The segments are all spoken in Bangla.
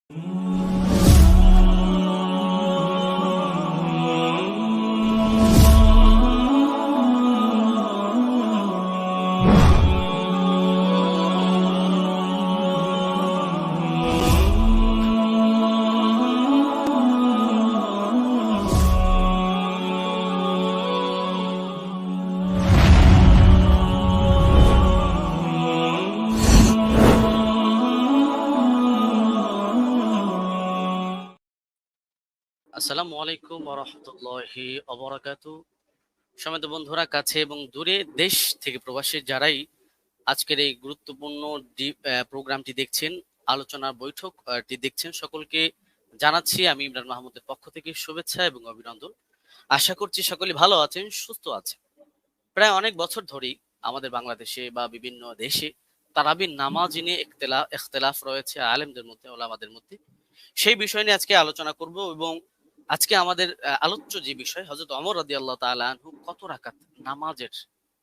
আসসালামু আলাইকুম ওয়া রাহমাতুল্লাহি ওয়া বারাকাতুহু। সম্মানিত বন্ধুরা, কাছে এবং দূরে, দেশ থেকে প্রবাসী যারাই আজকের এই গুরুত্বপূর্ণ প্রোগ্রামটি দেখছেন, আলোচনার বৈঠকটি দেখছেন, সকলকে জানাচ্ছি আমি ইমরান মাহমুদের পক্ষ থেকে শুভেচ্ছা এবং অভিনন্দন। আশা করছি সকলে ভালো আছেন, সুস্থ আছেন। প্রায় অনেক বছর ধরেই আমাদের বাংলাদেশে বা বিভিন্ন দেশে তারাবির নামাজ নিয়ে ইখতিলাফ রয়েছে আলেমদের মধ্যে, ওলামাদের মধ্যে। সেই বিষয় নিয়ে আজকে আলোচনা করব এবং আজকে আমাদের আলোচ্য যে বিষয়, হযরত ওমর রাদিয়াল্লাহু তাআলা আনহু কত রাকাত নামাজের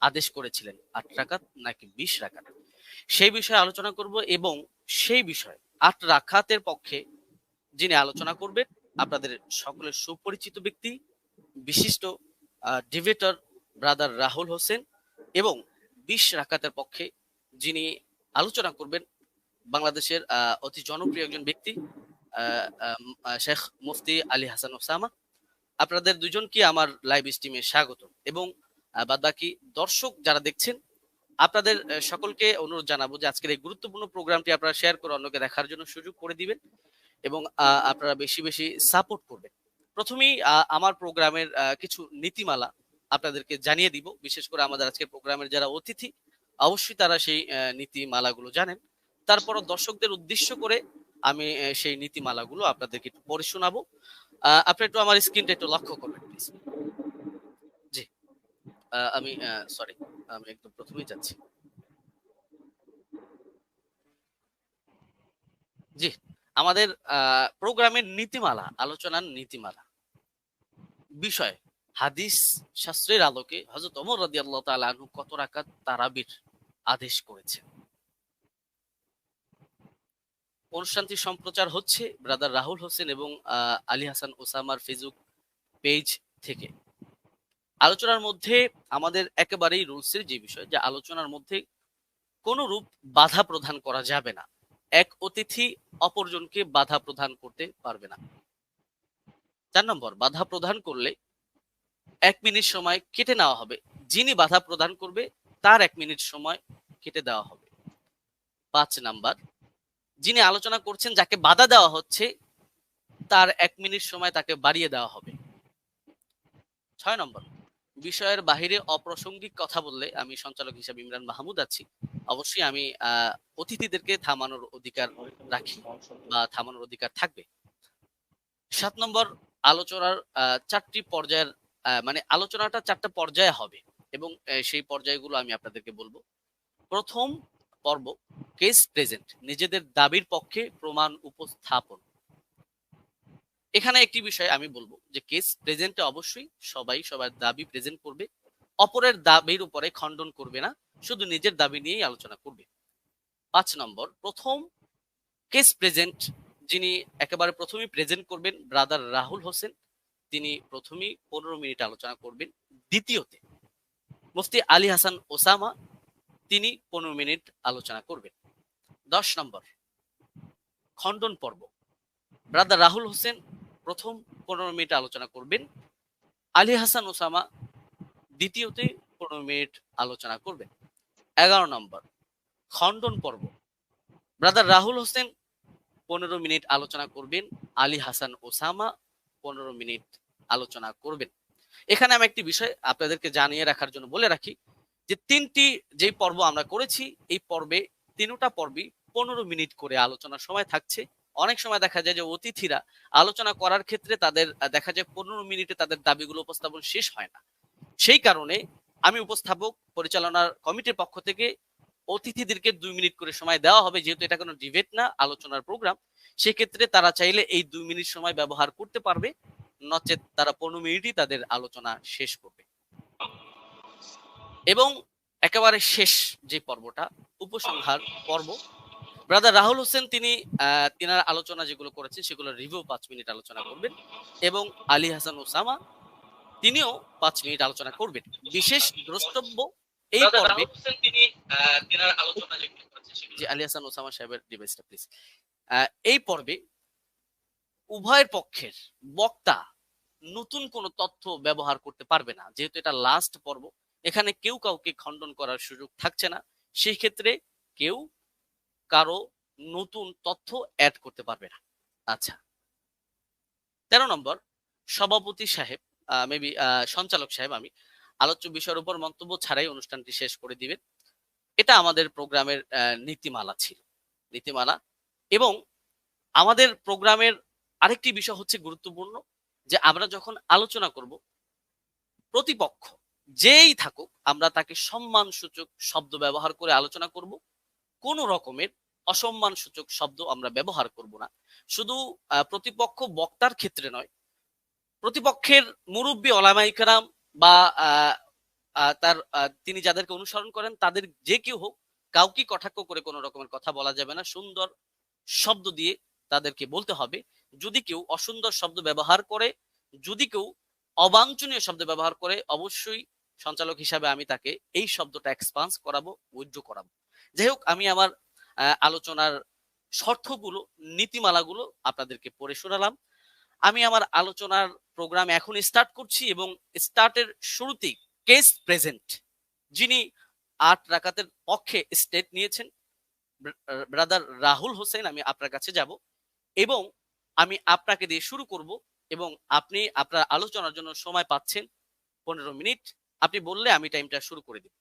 আদেশ করেছিলেন, 8 রাকাত নাকি 20 রাকাত, সেই বিষয়ে আলোচনা করব। এবং সেই বিষয়ে 8 রাকাতের পক্ষে যিনি আলোচনা করবেন, আপনাদের সকলের সুপরিচিত ব্যক্তি, বিশিষ্ট ডিবেটর ব্রাদার রাহুল হোসেন। এবং 20 রাকাতের পক্ষে যিনি আলোচনা করবেন, বাংলাদেশের অতি জনপ্রিয় একজন ব্যক্তি, শেখ মুফতি আলী হাসান ওসামা। আপনাদের দুজনকে আমার লাইভ স্ট্রিমে স্বাগত। এবং বাদবাকি দর্শক যারা দেখছেন, আপনাদের সকলকে অনুরোধ জানাবো যে আজকের এই গুরুত্বপূর্ণ প্রোগ্রামটি আপনারা শেয়ার করে অন্যকে দেখার জন্য সুযোগ করে দিবেন এবং আপনারা বেশি বেশি সাপোর্ট করবেন। প্রথমেই আমার প্রোগ্রামের কিছু নীতিমালা আপনাদেরকে জানিয়ে দিব। বিশেষ করে আমাদের আজকের প্রোগ্রামের যারা অতিথি, অবশ্যই তারা সেই নীতিমালাগুলো জানেন। তারপরও দর্শকদের উদ্দেশ্য করে আমি সেই নীতিমালাগুলো আপনাদেরকে একটু পড়ে শোনাবো। আপনি একটু আমার স্ক্রিনটা একটু লক্ষ্য করবেন প্লিজ। জি, আমি সরি, আমি একদম প্রথমেই যাচ্ছি। জি, আমাদের প্রোগ্রামের নীতিমালা, আলোচনার নীতিমালা বিষয়, হাদিস শাস্ত্রের আলোকে হযরত ওমর রাদিয়াল্লাহু তাআলা আনহু কত রাকাত তারাবির আদেশ করেছেন। অনুষ্ঠানটি সম্প্রচার হচ্ছে ব্রাদার রাহুল হোসেন এবং আলী হাসান ওসামার ফেসবুক পেজ থেকে। আলোচনার মধ্যে আমাদের একেবারেই রুলসের যে বিষয়, যে আলোচনার মধ্যে কোন রূপ বাধা প্রদান করা যাবে না। এক অতিথি অপরজনকে বাধা প্রদান করতে পারবে না। 4 নম্বর, বাধা প্রদান করলে 1 মিনিট সময় কেটে নেওয়া হবে। যিনি বাধা প্রদান করবে তার 1 মিনিট সময় কেটে দেওয়া হবে। 5 নাম্বার, যিনি আলোচনা করছেন, যাকে বাধা দেওয়া হচ্ছে, তার 1 মিনিট সময় তাকে বাড়িয়ে দেওয়া হবে। 6 নম্বর, বিষয়ের বাহিরে অপ্রাসঙ্গিক কথা বললে, আমি সঞ্চালক হিসেবে ইমরান মাহমুদ আছি, অবশ্যই আমি অতিথিদেরকে থামানোর অধিকার রাখি বা থামানোর অধিকার থাকবে। 7 নম্বর, আলোচনার 4টি পর্যায়ের মানে আলোচনাটা 4টা পর্যায়ে হবে এবং সেই পর্যায়গুলো আমি আপনাদেরকে বলবো। প্রথম পর্ব, কেস প্রেজেন্ট, নিজেদের দাবির পক্ষে প্রমাণ উপস্থাপন। এখানে একটি বিষয় আমি বলবো যে কেস প্রেজেন্টে অবশ্যই সবাই সবার দাবি প্রেজেন্ট করবে, অপরের দাবির উপরে খণ্ডন করবে না, শুধু নিজের দাবি নিয়েই আলোচনা করবে। 5 নম্বর, প্রথম কেস প্রেজেন্ট, যিনি একেবারে প্রথমেই প্রেজেন্ট করবেন, ব্রাদার রাহুল হোসেন, তিনি প্রথমেই 15 মিনিট আলোচনা করবেন। দ্বিতীয়তে মুফতি আলী হাসান ওসামা, তিনি 15 মিনিট আলোচনা করবেন। 10 নম্বর, খণ্ডন পর্ব, ব্রাদার রাহুল হোসেন প্রথম 15 মিনিট আলোচনা করবেন, আলী হাসান ওসামা দ্বিতীয়তে 15 মিনিট আলোচনা করবেন। 11 নম্বর, খণ্ডন পর্ব, ব্রাদার রাহুল হোসেন 15 মিনিট আলোচনা করবেন, আলী হাসান ওসামা 15 মিনিট আলোচনা করবেন। এখানে আমি একটি বিষয় আপনাদেরকে জানিয়ে রাখার জন্য বলে রাখি যে 3টি যে পর্ব আমরা করেছি, এই পর্বে 3টা পর্বই 15 মিনিট করে আলোচনার সময় থাকছে। অনেক সময় দেখা যায় যে অতিথিরা আলোচনা করার ক্ষেত্রে তাদের দেখা যায় 15 মিনিটে তাদের দাবিগুলো উপস্থাপন শেষ হয় না। সেই কারণে আমি উপস্থাপক পরিচালনার কমিটির পক্ষ থেকে অতিথিদেরকে 2 মিনিট করে সময় দেওয়া হবে, যেহেতু এটা কোনো ডিবেট না, আলোচনার প্রোগ্রাম। সেক্ষেত্রে তারা চাইলে এই 2 মিনিট সময় ব্যবহার করতে পারবে, নচেত তারা 15 মিনিটই তাদের আলোচনা শেষ করবে। এবং একেবারে শেষ যে পর্বটা, উপসংহার পর্ব, ব্রাদার রাহুল হোসেন তিনি তিনার আলোচনা যেগুলো করেছেন সেগুলো রিভিউ 5 মিনিট আলোচনা করবেন, এবং আলী হাসান ওসামা তিনিও 5 মিনিট আলোচনা করবেন। বিশেষ দ্রষ্টব্য এই পর্বে যে আলী হাসান ওসামা সাহেবের ডিভাইসটা প্লিজ, এই পর্বে উভয়ের পক্ষের বক্তা নতুন কোনো তথ্য ব্যবহার করতে পারবে না, যেহেতু এটা লাস্ট পর্ব। এখানে কেউ কাউকে খণ্ডন করার সুযোগ থাকছে না, সেই ক্ষেত্রে কেউ কারো নতুন তথ্য অ্যাড করতে পারবে না। আচ্ছা, 13 নম্বর, সভাপতি সাহেব মেবি সঞ্চালক সাহেব আমি আলোচ্য বিষয়ের উপর মন্তব্য ছাড়াই অনুষ্ঠানটি শেষ করে দিবেন। এটা আমাদের প্রোগ্রামের নীতিমালা ছিল, নীতিমালা। এবং আমাদের প্রোগ্রামের আরেকটি বিষয় হচ্ছে গুরুত্বপূর্ণ, যে আমরা যখন আলোচনা করব, প্রতিপক্ষ যেই থাকুক আমরা তাকে সম্মান সূচক শব্দ ব্যবহার করে আলোচনা করব। কোন রকমের অসম্মান সূচক শব্দ আমরা ব্যবহার করব না। শুধু প্রতিপক্ষ বক্তার ক্ষেত্রে নয়, প্রতিপক্ষের মুরব্বী ওলামায়ে কেরাম বা তার তিনি যাদেরকে অনুসরণ করেন তাদের যে কেউ হোক, কাউকে কটাক্ষ করে কোনো রকমের কথা বলা যাবে না। সুন্দর শব্দ দিয়ে তাদেরকে বলতে হবে। যদি কেউ অসুন্দর শব্দ ব্যবহার করে, যদি কেউ অবাঞ্ছনীয় শব্দ ব্যবহার করে, অবশ্যই সঞ্চালক হিসাবে আমি তাকে এই শব্দটা এক্সপান্স করাবো, উইথড্র করাবো। যাই হোক, আমি আমার আলোচনার শর্তগুলো, নীতিমালাগুলো আপনাদেরকে পড়ে শোনালাম। আমি আমার আলোচনার প্রোগ্রাম এখন স্টার্ট করছি, এবং স্টার্টের শুরুতেই কেস প্রেজেন্ট যিনি 8 রাকাতের পক্ষে স্টেট নিয়েছেন, ব্রাদার রাহুল হোসেন, আমি আপনার কাছে যাব এবং আমি আপনাকে দিয়ে শুরু করব, এবং আপনি আপনার আলোচনার জন্য সময় পাচ্ছেন 15 মিনিট। আপনি বললে আমি টাইমটা শুরু করে দিব।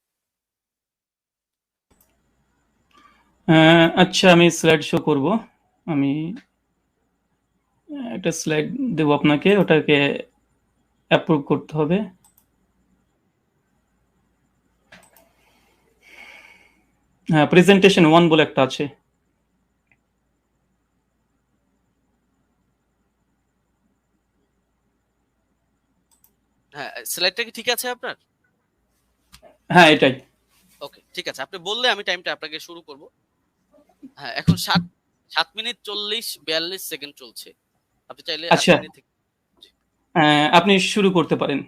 আচ্ছা, আমি স্লাইড শো করব। আমি একটা স্লাইড দেব আপনাকে, ওটাকে অ্যাপ্রুভ করতে হবে। হ্যাঁ, প্রেজেন্টেশন 1 বলে একটা আছে। হ্যাঁ, স্লাইডটা কি ঠিক আছে আপনার? হ্যাঁ, এটাই। ওকে, ঠিক আছে। আপনি বললে আমি টাইমটা আপনাকে শুরু করব। হ্যাঁ, এখন 7 মিনিট 42 সেকেন্ড চলছে। আপনি চাইলে আচ্ছা, আপনি আপনি শুরু করতে পারেন।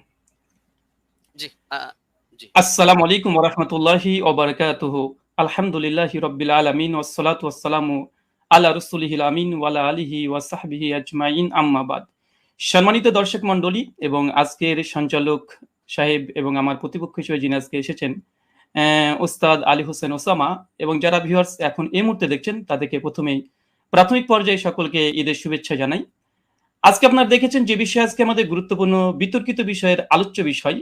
জি জি। আসসালামু আলাইকুম ওয়া রাহমাতুল্লাহি ওয়া বারাকাতুহু। আলহামদুলিল্লাহি রাব্বিল আলামিন ওয়াস সালাতু ওয়াস সালামু আলা রাসূলিহিল আমিন ওয়া আলা আলিহি ওয়া সাহবিহি আজমাইন, আম্মা বাদ। সম্মানিত দর্শক মণ্ডলী এবং আজকের সঞ্চালক সাহেব এবং আমার প্রতিপক্ষ হিসেবে যিনি আজকে এসেছেন, ওস্তাদ আলী হোসেন ওসামা, এবং যারা ভিউয়ার্স এখন এই মুহূর্তে দেখছেন তাদেরকে প্রথমেই প্রাথমিক পর্যায়ে সকলকে ঈদের শুভেচ্ছা জানাই। আজকে আপনারা দেখেছেন যে বিষয় আজকে আমাদের গুরুত্বপূর্ণ বিতর্কিত বিষয়ের আলোচ্য বিষয়,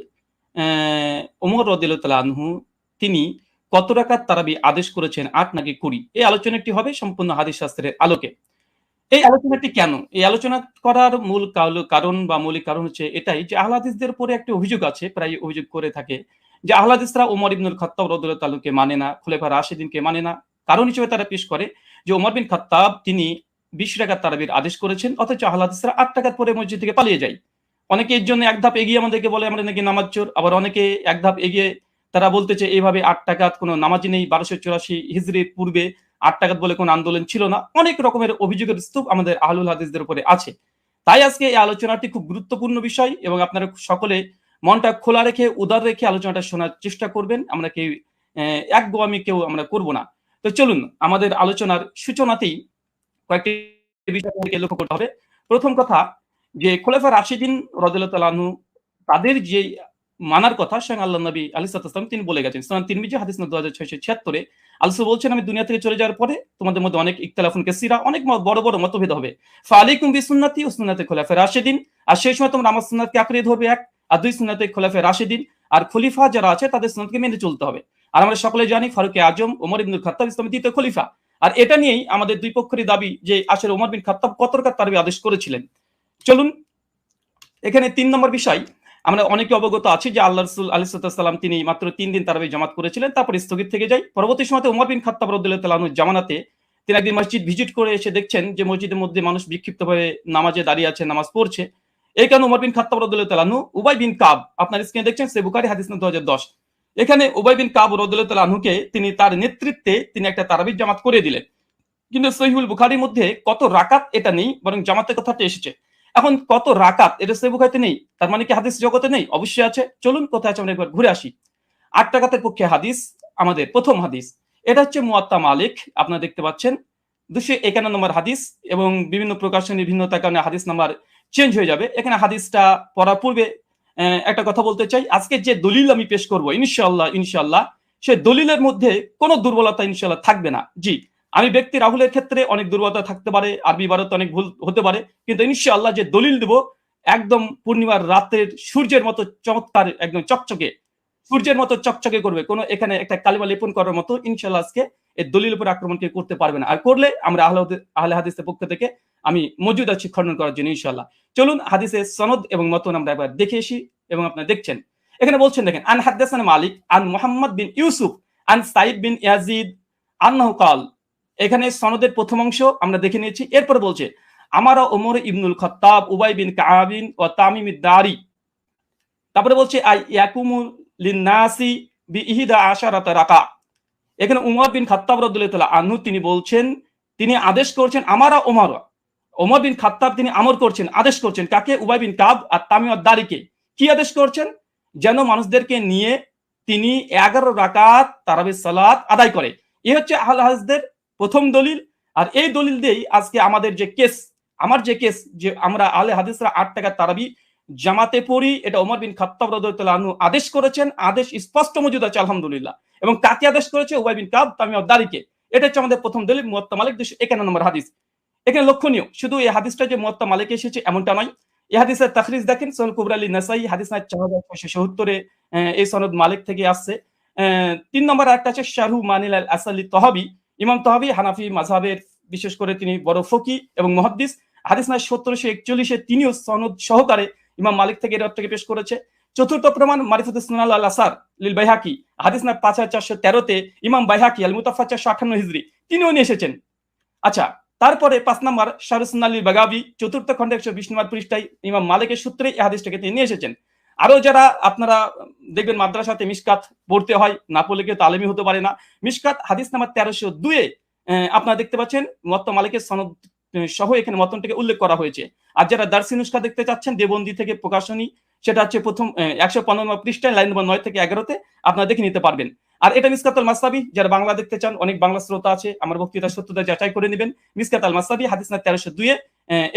ওমর রাদিয়াল্লাহু তাআলা আনহু তিনি কত রাকাত তারাবি আদেশ করেছেন, 8 নাকি 20? এই আলোচনাটি হবে সম্পূর্ণ হাদিস শাস্ত্রের আলোকে। এই আলোচনাটি কেন? এই আলোচনা করার মূল কারণ বা মৌলিক কারণ হচ্ছে এটাই যে আহলে হাদিসদের উপরে একটা অভিযোগ আছে, প্রায় অভিযোগ করে থাকে যে আহলে হাদিসরা ওমর ইবনুল খাত্তাব রাদিয়াল্লাহু তাআলাকে মানে না, খুলাফা রাশিদিনকে মানে না। কারণ হিসেবে তারা পেশ করে যে ওমর বিন খাত্তাব তিনি 20 রাকাত তারাবির আদেশ করেছেন, অথচ আহলে হাদিসরা 8 রাকাত পরে মসজিদ থেকে পালিয়ে যায়। অনেকে এর জন্য এক ধাপ এগিয়ে আমাদেরকে বলে আমরা নাকি নামাজ চোর, আবার অনেকে এক ধাপ এগিয়ে তারা বলতেছে এইভাবে 8 রাকাত কোনো নামাজই নেই, 1284 হিজরির পূর্বে 8 রাকাত বলে কোনো আন্দোলন ছিল না। অনেক রকমের অভিযোগের স্তূপ আমাদের আহলুল হাদিসদের উপরে আছে। তাই আজকে এই আলোচনাটি খুব গুরুত্বপূর্ণ বিষয়, এবং আপনারা সকলে মনটা খোলা রেখে, উদার রেখে আলোচনাটা শোনার চেষ্টা করবেন। আমরা কেউ একগোয়ামি কেউ আমরা করব না। তো চলুন আমাদের আলোচনার সূচনাতেই কয়েকটি বিষয় লক্ষ্য করতে হবে। প্রথম কথা, যে খোলাফা রাশিদিন রাদিয়াল্লাহু তাআলা আনহু তাদের যে মানার কথা স্বয়ং আল্লাহ নবী আলাইহিস সালাম তিনি বলে গেছেন। সুনান তিরমিজি হাদিস নম্বর 2676 আল্লাহ বলছেন, আমি দুনিয়া থেকে চলে যাওয়ার পরে তোমাদের মধ্যে অনেক ইখতিলাফুন কাসীরা, অনেক বড় বড় মতভেদ হবে। ফালাইকুম বিসুন্নতি ওয়া সুন্নাতি খুলাফায়ে রাশিদিন, আর সেই সময় তোমরা আমার সুন্নাতকে আঁকড়ে ধরবে, এক, আর দুই, সুন্নাতে খুলাফায়ে রাশিদিন, আর খলিফা যারা আছে তাদের সুন্নাতকে মেনে চলতে হবে। আর আমরা সকলে জানি ফারুক আজম ওমর ইবনুল খাত্তাব ইসলামের দ্বিতীয় খলিফা। আর এটা নিয়েই আমাদের দুই পক্ষেরই দাবি যে আসলে ওমর বিন খাত্তাব কত রাকাত তারাবি আদেশ করেছিলেন। চলুন এখানে 3 নম্বর বিষয়, আমরা অনেকে অবগত আছি যে আল্লাহ রাসূল আলাইহিস সালাম তিনি মাত্র 3 দিন তারাবি জামাত করেছিলেন, তারপর স্থগিত থেকে যায়। পরবর্তী সময়তে ওমর বিন খাত্তাব রাদিয়াল্লাহু তাআলা আনহু জামানাতে তিনি একদিন মসজিদ ভিজিট করে এসে দেখছেন যে মসজিদের মধ্যে মানুষ বিক্ষিপ্তভাবে নামাজে দাঁড়িয়ে আছে, নামাজ পড়ছে। এই কারণে ওমর বিন খাত্তাব রাদিয়াল্লাহু তাআলা আনহু উবাই বিন কাব, আপনার স্ক্রিনে দেখছেন সহিহ বুখারী হাদিস নম্বর 2010, এখানে উবাই বিন কাব রাদিয়াল্লাহু তাআলা আনহুকে তিনি তার নেতৃত্বে তিনি একটা তারাবির জামাত করে দিলেন। কিন্তু সহিহুল বুখারীর মধ্যে কত রাকাত এটা নেই, বরং জামাতের কথাটা এসেছে। এখন কত রাকাত এটা সহিহ বুখারীতে নেই, তার মানে কি হাদিস জগতে নেই? অবশ্যই আছে। চলুন কোথায় আছে আমরা একবার ঘুরে আসি। 8 রাকাতের পক্ষে হাদিস, আমাদের প্রথম হাদিস, এটা হচ্ছে মুয়াত্তা মালিক, আপনারা দেখতে পাচ্ছেন 251 নম্বর হাদিস, এবং বিভিন্ন প্রকাশনের ভিন্নতার কারণে হাদিস নাম্বার চেঞ্জ হয়ে যাবে। এখানে হাদিসটা পড়ার পূর্বে একটা কথা বলতে চাই, আজকে যে দলিল আমি পেশ করব ইনশাআল্লাহ সে দলিলের মধ্যে কোনো দুর্বলতা ইনশাআল্লাহ থাকবে না। জি, আমি ব্যক্তি রাহুলের ক্ষেত্রে অনেক দুর্বলতা থাকতে পারে, আরবি ইবারতে অনেক ভুল হতে পারে, কিন্তু ইনশাআল্লাহ যে দলিল দেব একদম পূর্ণিমার রাতের সূর্যের মতো চমৎকার, একদম চকচকে, সূর্যের মতো চকচকে করবে, কোনো এখানে একটা কালিমা লেপন করার মতো ইনশাআল্লাহ আজকে এই দলিল উপর আক্রমণ কেউ করতে পারবে না। আর করলে আমরা আহলে হাদিসের পক্ষ থেকে আমি মজুদ আছি খণ্ডন করার জন্য ইনশাআল্লাহ। চলুন হাদিসের সনদ এবং মতন আমরা একবার দেখে আসি, এবং আপনারা দেখছেন এখানে বলছেন, দেখেন, আন হাদাসানা মালিক আন মুহাম্মদ বিন ইউসুফ আন সাইদ বিন ইয়াজিদ আন্নাহু কাল। এখানে সনদের প্রথম অংশ আমরা দেখে নিয়েছি। এরপর বলছে, আমারা ওমর ইবনুল খাত্তাব উবাই বিন কাআবিন ও তামিম দারি। তারপরে বলছে আই ইয়াকুমু লিন্নাসি বি ইহদা আশারাতা রাকা। এখানে উমর বিন খাত্তাব রাদিয়াল্লাহু তাআলা আনহু তিনি বলছেন, তিনি আদেশ করছেন, আমারা ওমর বিন খাত্তাব তিনি আমর করছেন, আদেশ করছেন কাকে? উবাই বিন কাব আর তামিম দারিকে। কি আদেশ করছেন? যেন মানুষদেরকে নিয়ে তিনি 11 রাকাত তারাবির সালাত আদায় করে। এই হচ্ছে আহলে হাদিসদের প্রথম দলিল। আর এই দলিল দিয়েই আজকে আমাদের যে কেস, আমার যে কেস, যে আমরা আহলে হাদিসরা 8 রাকাত তারাবি জামাতে পড়ি, এটা ওমর বিন খাত্তাব রাদিয়াল্লাহু আনহু আদেশ করেছেন, আদেশ স্পষ্ট মজুদ আছে আলহামদুলিল্লাহ। এবং কাকে আদেশ করেছে? উবাই বিন কাব তামিম দারিকে। এটা হচ্ছে আমাদের প্রথম দলিল, মুয়াত্তা মালিক 251 নম্বর হাদিস। এখানে লক্ষণীয় শুধু এই হাদিসটা যে মুয়াত্তা মালিকে এসেছে এমনটা নয়, এই হাদিসের তাখরিজ দেখেন সহিহ কুবরা লিন-নাসাই হাদিস নাম্বার 4677 এই সনদ মালিক থেকে আসছে। 3 নম্বর আরেকটা আছে শারহু মানিল আল আসালি তহাবি। ইমাম তহাবি হানাফি মাযহাবের, বিশেষ করে তিনি বড় ফকি এবং মুহাদ্দিস। হাদিস নাম্বার 1741 তিনিও সনদ সহকারে ইমাম মালিক থেকে এর থেকে পেশ করেছে। চতুর্থ প্রমাণ মারিফাতুস সুনান আল আসার লিল বাইহাকি, হাদিস নাম্বার 5413 তে ইমাম বাইহাকি আল মুতাফা 458 হিজরি তিনিও নিয়ে এসেছেন। আচ্ছা, তারপরে 5 নম্বর শারহ সুন্নাহ লিল বাগাবি, চতুর্থ খণ্ডে 120 নম্বর পৃষ্ঠায় ইমাম মালিকের সূত্রে এই হাদিসটাকে তিনি নিয়ে এসেছেন। আরো যারা আপনারা দেখবেন মাদ্রাসাতে মিশকাত পড়তে হয়, না পড়লে কেউ তালিমি হতে পারে না। মিশকাত হাদিস নাম্বার 1302 আপনারা দেখতে পাচ্ছেন মুয়াত্তা মালিকের সনদ সহ এখানে মতনটাকে উল্লেখ করা হয়েছে। আর যারা দারসি নুসখা দেখতে চাচ্ছেন দেবন্দি থেকে প্রকাশনী, সেটা হচ্ছে প্রথম 115 নম্বর পৃষ্ঠায় লাইন নম্বর 9 থেকে 11 আপনারা দেখে নিতে পারবেন। আর এটা মিসকাত আল মাসনাবি, যারা বাংলা দেখতে চান, অনেক বাংলা শ্রোতা আছে, আমার বক্তৃতার সত্যতা যাচাই করে নেবেন। মিসকাত আল মাসনাবি হাদিস নাম্বার 1302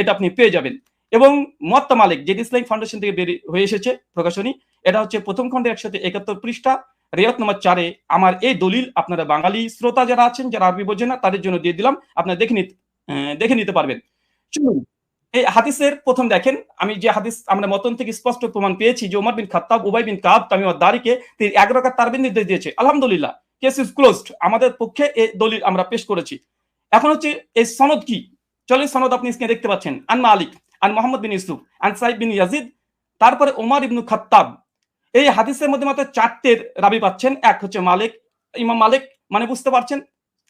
এটা আপনি পেয়ে যাবেন। এবং মুয়াত্তা মালিক যেটি ইসলামিক ফাউন্ডেশন থেকে বের হয়ে এসেছে প্রকাশনী, এটা হচ্ছে প্রথম খণ্ডে 171 পৃষ্ঠা, রিয়াত নম্বর 4 আমার এই দলিল আপনারা বাঙালি শ্রোতা যারা আছেন, যারা আরবি বোঝেন না, তাদের জন্য দিয়ে দিলাম, আপনারা দেখে নিতে পারবেন। চলুন এই হাদিসের প্রথম দেখেন, আমি যে হাদিস আমরা মতন থেকে স্পষ্ট প্রমাণ পেয়েছি যে ওমর বিন খাত্তাব উবাই বিন কাব তামিম দারিকে তিনি 11 রাকাত তারাবির নির্দেশ দিয়েছে। আলহামদুলিল্লাহ, কেস ইজ ক্লোজড, আমাদের পক্ষে এই দলিল আমরা পেশ করেছি। এখন হচ্ছে এই সনদ কি, চলেন সনদ আপনি স্ক্রিনে দেখতে পাচ্ছেন। আন মালিক আন মুহাম্মদ বিন ইউসুফ আন সাইদ বিন ইয়াজিদ, তারপরে ওমর ইবনু খাত্তাব। এই হাদিসের মধ্যে মাত্র 4টে রাবি পাচ্ছেন। এক হচ্ছে মালিক, ইমাম মালিক, মানে বুঝতে পারছেন,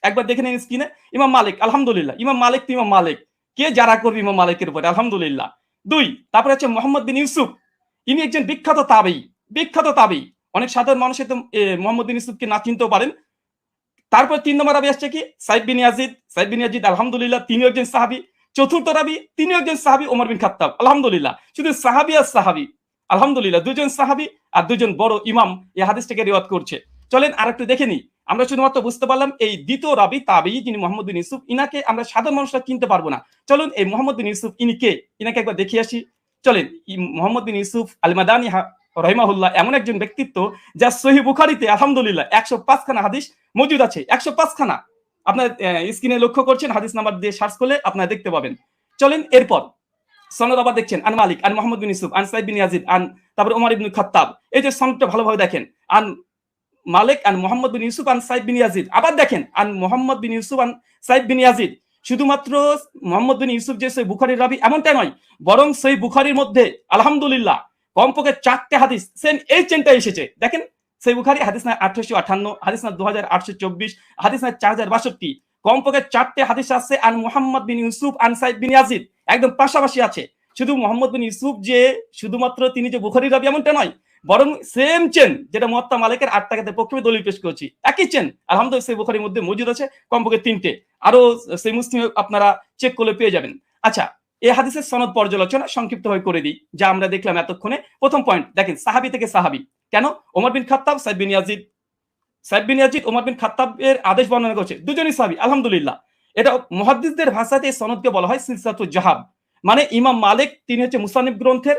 একবার দেখে নিন স্ক্রিনে, ইমাম মালিক, আলহামদুলিল্লাহ, ইমাম মালিক তো ইমাম মালিক, কে যারা করবে ইমাম মালিকের উপরে, আলহামদুলিল্লাহ। 2, তারপরে হচ্ছে মোহাম্মদ বিন ইউসুফ, ইনি একজন বিখ্যাত তাবেঈ। অনেক সাধারণ মানুষ তো মোহাম্মদ বিন ইউসুফকে না চিনতেও পারেন। তারপর 3 নম্বর রাবি আসছে কি? সাইদ বিন ইয়াজিদ, আলহামদুলিল্লাহ, তিনিও একজন সাহাবী। চতুর্থ রাবি, তিনিও একজন সাহাবী, ওমর বিন খাত্তাব, আলহামদুলিল্লাহ। শুধু সাহাবী আর সাহাবী, আলহামদুলিল্লাহ, দুজন সাহাবী আর দুজন বড় ইমাম এই হাদিসটাকে রিওয়ায়াত করছে। চলেন আর একটু দেখে নিই। আমরা শুধুমাত্র বুঝতে পারলাম এই দ্বিতীয় রাবি তাবেঈ যিনি মোহাম্মদ বিন ইউসুফ, ইনাকে আমরা সাধারণ মানুষরা চিনতে পারবো না। চলুন এই মোহাম্মদ বিন ইউসুফ ইনি কে, ইনাকে একবার দেখে আসি। চলেন, মোহাম্মদ বিন ইউসুফ আল মাদানী রাহিমাহুল্লাহ এমন একজন ব্যক্তিত্ব যা সহিহ বুখারীতে আলহামদুলিল্লাহ 105 খানা হাদিস মজুদ আছে, 105 খানা। আপনার স্ক্রিনে লক্ষ্য করছেন, হাদিস নাম্বার দিয়ে সার্চ করলে আপনারা দেখতে পাবেন। চলেন এরপর সনদ আবার দেখছেন, আন মালিক আন মুহাম্মদ বিন ইউসুফ আন সাইদ বিন ইয়াজিদ আন, তারপর ওমর ইবনে খাত্তাব। এই যে সনদটা ভালোভাবে দেখেন, আন মালিক আন মুহাম্মদ বিন ইউসুফ আন সাইদ বিন ইয়াজিদ। আবার দেখেন, আন মুহাম্মদ বিন ইউসুফ আন সাইদ বিন ইয়াজিদ। শুধুমাত্র মুহাম্মদ বিন ইউসুফ যে সহিহ বুখারীর রাবি এমনটা নয়, বরং সহিহ বুখারীর মধ্যে আলহামদুলিল্লাহ কমপক্ষে 4টে হাদিস সেম এই চেনটা এসেছে। দেখেন সহিহ বুখারী হাদিস না 1858, হাদিস না 2824, হাদিস না 4062, কমপক্ষে 4টে হাদিস আছে আন মুহাম্মদ বিন ইউসুফ আন সাইদ বিন ইয়াজিদ, একদম পাশাপাশি আছে। শুধু মুহাম্মদ বিন ইউসুফ যে শুধুমাত্র তিনি যে বুখারীর রাবি এমনটা নয়, বরং সেম চেন যেটা মুয়াত্তা মালিকের 8 রাকাতের পক্ষে দলিল পেশ করেছি, একই চেন আলহামদুলিল্লাহ সহিহ বুখারীর মধ্যে মজুদ আছে কমপক্ষে 3টে। আরো সেই মুসলিমে আপনারা চেক করলে পেয়ে যাবেন। আচ্ছা, এই হাদিসের সনদ পর্যালোচনা সংক্ষিপ্তভাবে করে দিই, যা আমরা দেখলাম এতক্ষণে। প্রথম পয়েন্ট দেখেন, সাহাবী থেকে সাহাবী। কেন? ওমর বিন খাত্তাব, সাইদ বিন ইয়াজিদ। সাইদ বিন ইয়াজিদ ওমর বিন খাত্তাবের আদেশ বর্ণনা করছে, দুজনই সাহাবী, আলহামদুলিল্লাহ। এটা মুহাদ্দিসদের ভাষাতে এই সনদকে বলা হয় সিলসিলাতুল জাহাব। মানে ইমাম মালিক তিনি হচ্ছে মুসান্নিফ গ্রন্থের,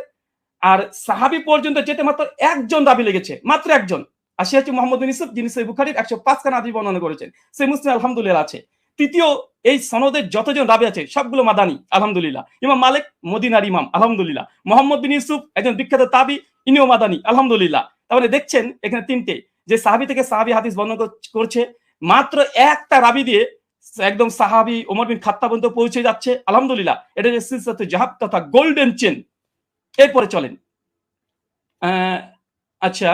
আর সাহাবী পর্যন্ত যেতে মাত্র একজন রাবী লেগেছে, মাত্র একজন। আর সে হচ্ছে মুহাম্মদ বিন ইউসুফ, যিনি সহিহ বুখারীর 105 খানা হাদিস বর্ণনা করেছেন। সহিহ মুসলিম আলহামদুলিল্লাহ আছে। তৃতীয়, এই সনদের যতজন রাবী আছে সবগুলো মাদানী, আলহামদুলিল্লাহ। ইমাম মালিক মদিনার ইমাম, আলহামদুলিল্লাহ। মুহাম্মদ বিন ইউসুফ একজন বিখ্যাত তাবী, ইনিও মাদানী, আলহামদুলিল্লাহ। তাহলে দেখছেন এখানে তিনটে, যে সাহাবী থেকে সাহাবী হাদিস বর্ণনা করছে, মাত্র একটা রাবী দিয়ে একদম সাহাবী ওমর বিন খাত্তাব পর্যন্ত পৌঁছে যাচ্ছে, আলহামদুলিল্লাহ। এটা যে সিলসিলাতুল জাহাব তথা গোল্ডেন চেন। এরপরে চলেন, আচ্ছা,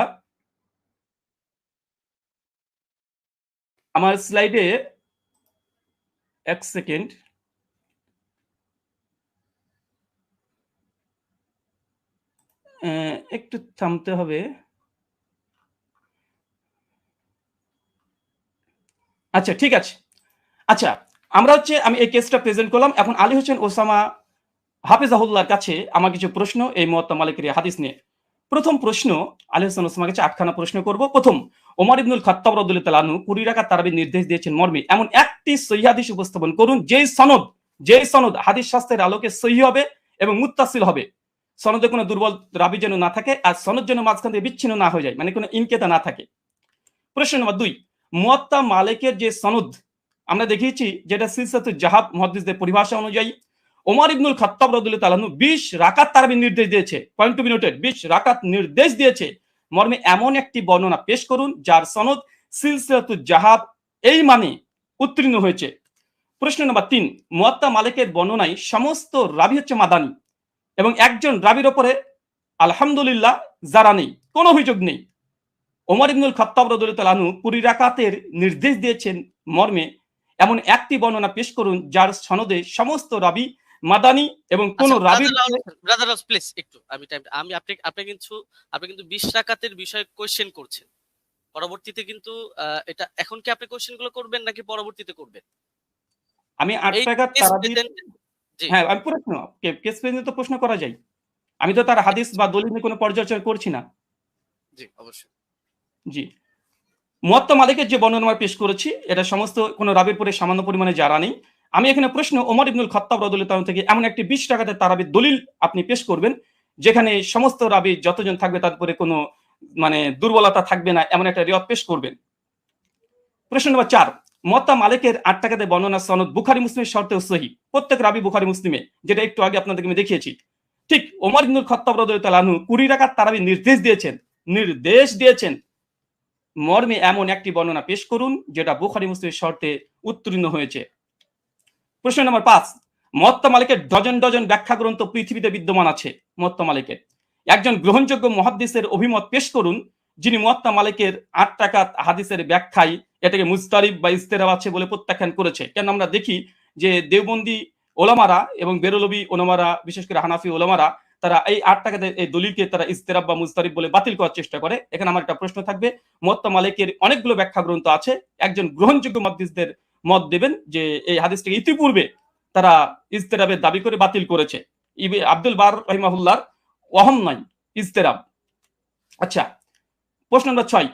আমার স্লাইডে এক সেকেন্ড, একটু থামতে হবে। আচ্ছা, ঠিক আছে। আচ্ছা, আমরা হচ্ছে আমি এই কেসটা প্রেজেন্ট করলাম। এখন আলী হোসেন ওসামা হাফিজাহুল্লাহর কাছে আমার কিছু প্রশ্ন এই মুয়াত্তা মালিকের হাদিস নিয়ে। প্রথম প্রশ্ন, আলী হোসেন ওসামার কাছে 8খানা প্রশ্ন করব। প্রথম, ওমর ইবনুল খাত্তাব রাদিয়াল্লাহু তাআলা আনহু 20 রাকাত তারাবির নির্দেশ দিয়েছেন মর্মে এমন একটি সহিহ হাদিস উপস্থাপন করুন যেই সনদ হাদিস শাস্ত্রের আলোকে সহিহ হবে এবং মুত্তাসিল হবে। সনদে কোনো দুর্বল রাবী যেন না থাকে, আর সনদ যেন মাঝখান থেকে বিচ্ছিন্ন না হয়ে যায়, মানে কোনো ইনকেতা না থাকে। প্রশ্ন নম্বর 2, মুয়াত্তা মালিকের যে সনদ আমরা দেখিয়েছি, যেটা সিলসিলাতুল জাহাব মুহাদ্দিসদের পরিভাষা অনুযায়ী ওমর ইবনুল খাত্তাব রাদিয়াল্লাহু তাআলা আনহু 20 রাকাত তারাবির নির্দেশ দিয়েছে। পয়েন্ট টু বি নোটেড, 20 রাকাত নির্দেশ দিয়েছে মর্মে এমন একটি বর্ণনা পেশ করুন যার সনদ সিলসিলাতুল জাহাব এই মানে উত্তীর্ণ হয়েছে। প্রশ্ন নম্বর 3, মুয়াত্তা মালিকের বর্ণনায় সমস্ত রাবী হচ্ছে মাদানী এবং একজন রাবীর ওপরে আলহামদুলিল্লাহ যারা নেই, কোনো অভিযোগ নেই। ওমর ইবনুল খাত্তাব রাদিয়াল্লাহু তাআলা আনহু 20 রাকাতের নির্দেশ দিয়েছেন মর্মে এমন একটি বর্ণনা পেশ করুন যার সনদে সমস্ত রাবী মাদানী এবং কোন রাবীর ব্রাদার প্লিজ একটু আমি আপনি কিন্তু 20 রাকাতের বিষয়ে কোশ্চেন করছেন। পরবর্তীতে কিন্তু এটা এখন কি আপনি কোশ্চেন গুলো করবেন নাকি পরবর্তীতে করবেন? আমি 8 রাকাত তারাবি, হ্যাঁ, আমি প্রশ্ন কেস পেজে তো প্রশ্ন করা যায়। আমি তো তার হাদিস বা দলিল নিয়ে কোনো পর্যালোচনা করছি না। জি, অবশ্যই। জি, মুয়াত্তা মালিকের যে বর্ণনা পেশ করেছি এটা সমস্ত কোন রাবীর পরে সামান্য পরিমাণে জারা নেই। আমি এখানে প্রশ্ন, ওমর ইবনুল খাত্তাব রাদিয়াল্লাহু তাআলা থেকে এমন একটি 20 রাকাতের তারাবির দলিল আপনি পেশ করবেন যেখানে সমস্ত রাবী যতজন থাকবে তার উপরে কোনো মানে দুর্বলতা থাকবে না, এমন একটা রিওয়ায়াত পেশ করবেন। প্রশ্ন নম্বর 4, মুয়াত্তা মালিকের 8 রাকাতের বর্ণনা সনদ বুখারী মুসলিমের শর্তেও সহিহ। প্রত্যেক রাবী বুখারী মুসলিমে, যেটা একটু আগে আপনাদেরকে আমি দেখিয়েছি। ঠিক ওমর ইবনুল খাত্তাব রাদিয়াল্লাহু তাআলা আনহু 20 রাকাত তারাবির নির্দেশ দিয়েছেন মর্মে এমন একটি বর্ণনা পেশ করুন যেটা বুখারী মুসলিমের শর্তে উত্তীর্ণ হয়েছে। প্রশ্ন নম্বর 5, মুয়াত্তা মালিকের ডজন ডজন ব্যাখ্যা গ্রন্থ পৃথিবীতে বিদ্যমান আছে। মুয়াত্তা মালিকের একজন গ্রহণযোগ্য মুহাদ্দিসের অভিমত পেশ করুন যিনি মুয়াত্তা মালিকের 8 রাকাত হাদিসের ব্যাখ্যায় এটাকে মুজতারিব বা ইস্তেরাব আছে বলে প্রত্যাখ্যান করেছে। কেন আমরা দেখি যে দেওবন্দি ওলামারা এবং বেরলভী ওলামারা, বিশেষ করে হানাফি ওলামারা, তারা এই 8 টাকাতে এই দলিলকে তারা ইস্তেরাব বা মুজতারিব বলে বাতিল করার চেষ্টা করে। এখানে আমার একটা প্রশ্ন থাকবে, মুয়াত্তা মালিকের অনেকগুলো ব্যাখ্যা গ্রন্থ আছে, একজন গ্রহণযোগ্য মুহাদ্দিসদের মত দেবেন যে এই হাদিসটাকে ইতিপূর্বে তারা ইস্তেরাবের দাবি করে বাতিল করেছে। আব্দুল বার রাহিমাহুল্লাহর ওয়াহম নয়, ইস্তেরাব। আচ্ছা, প্রশ্ন নম্বর 6,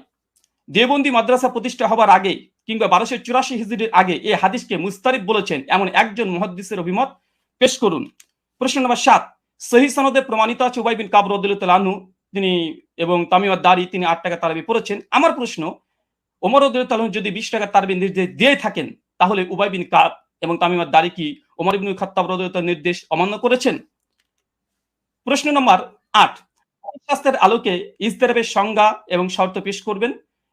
দেওবন্দি মাদ্রাসা প্রতিষ্ঠা হবার আগে কিংবা 1284 হিজরির আগে এই হাদিসকে মুস্তারিব বলেছেন এমন একজন মুহাদ্দিসের অভিমত পেশ করুন। প্রশ্ন নম্বর 7, সহিহ সনদে প্রমাণিত আছে উবাই বিন কাব রাদিয়াল্লাহু তাআলা আনহু তিনি এবং তামিম আদ-দারি তিনি 8 টাকা তারাবি পড়েছেন। আমার প্রশ্ন, ওমর রাদিয়াল্লাহু তাআলা যদি 20 টাকা তারাবি নির্দেশ দিয়ে থাকেন তাহলে উবাই বিন কাব এবং তামিম আদ-দারি কি ওমর ইবনুল খাত্তাব রাদিয়াল্লাহু তাআলার নির্দেশ অমান্য করেছেন? প্রশ্ন নম্বর 8, শাস্ত্রের আলোকে ইস্তেরাবের সংজ্ঞা এবং শর্ত পেশ করবেন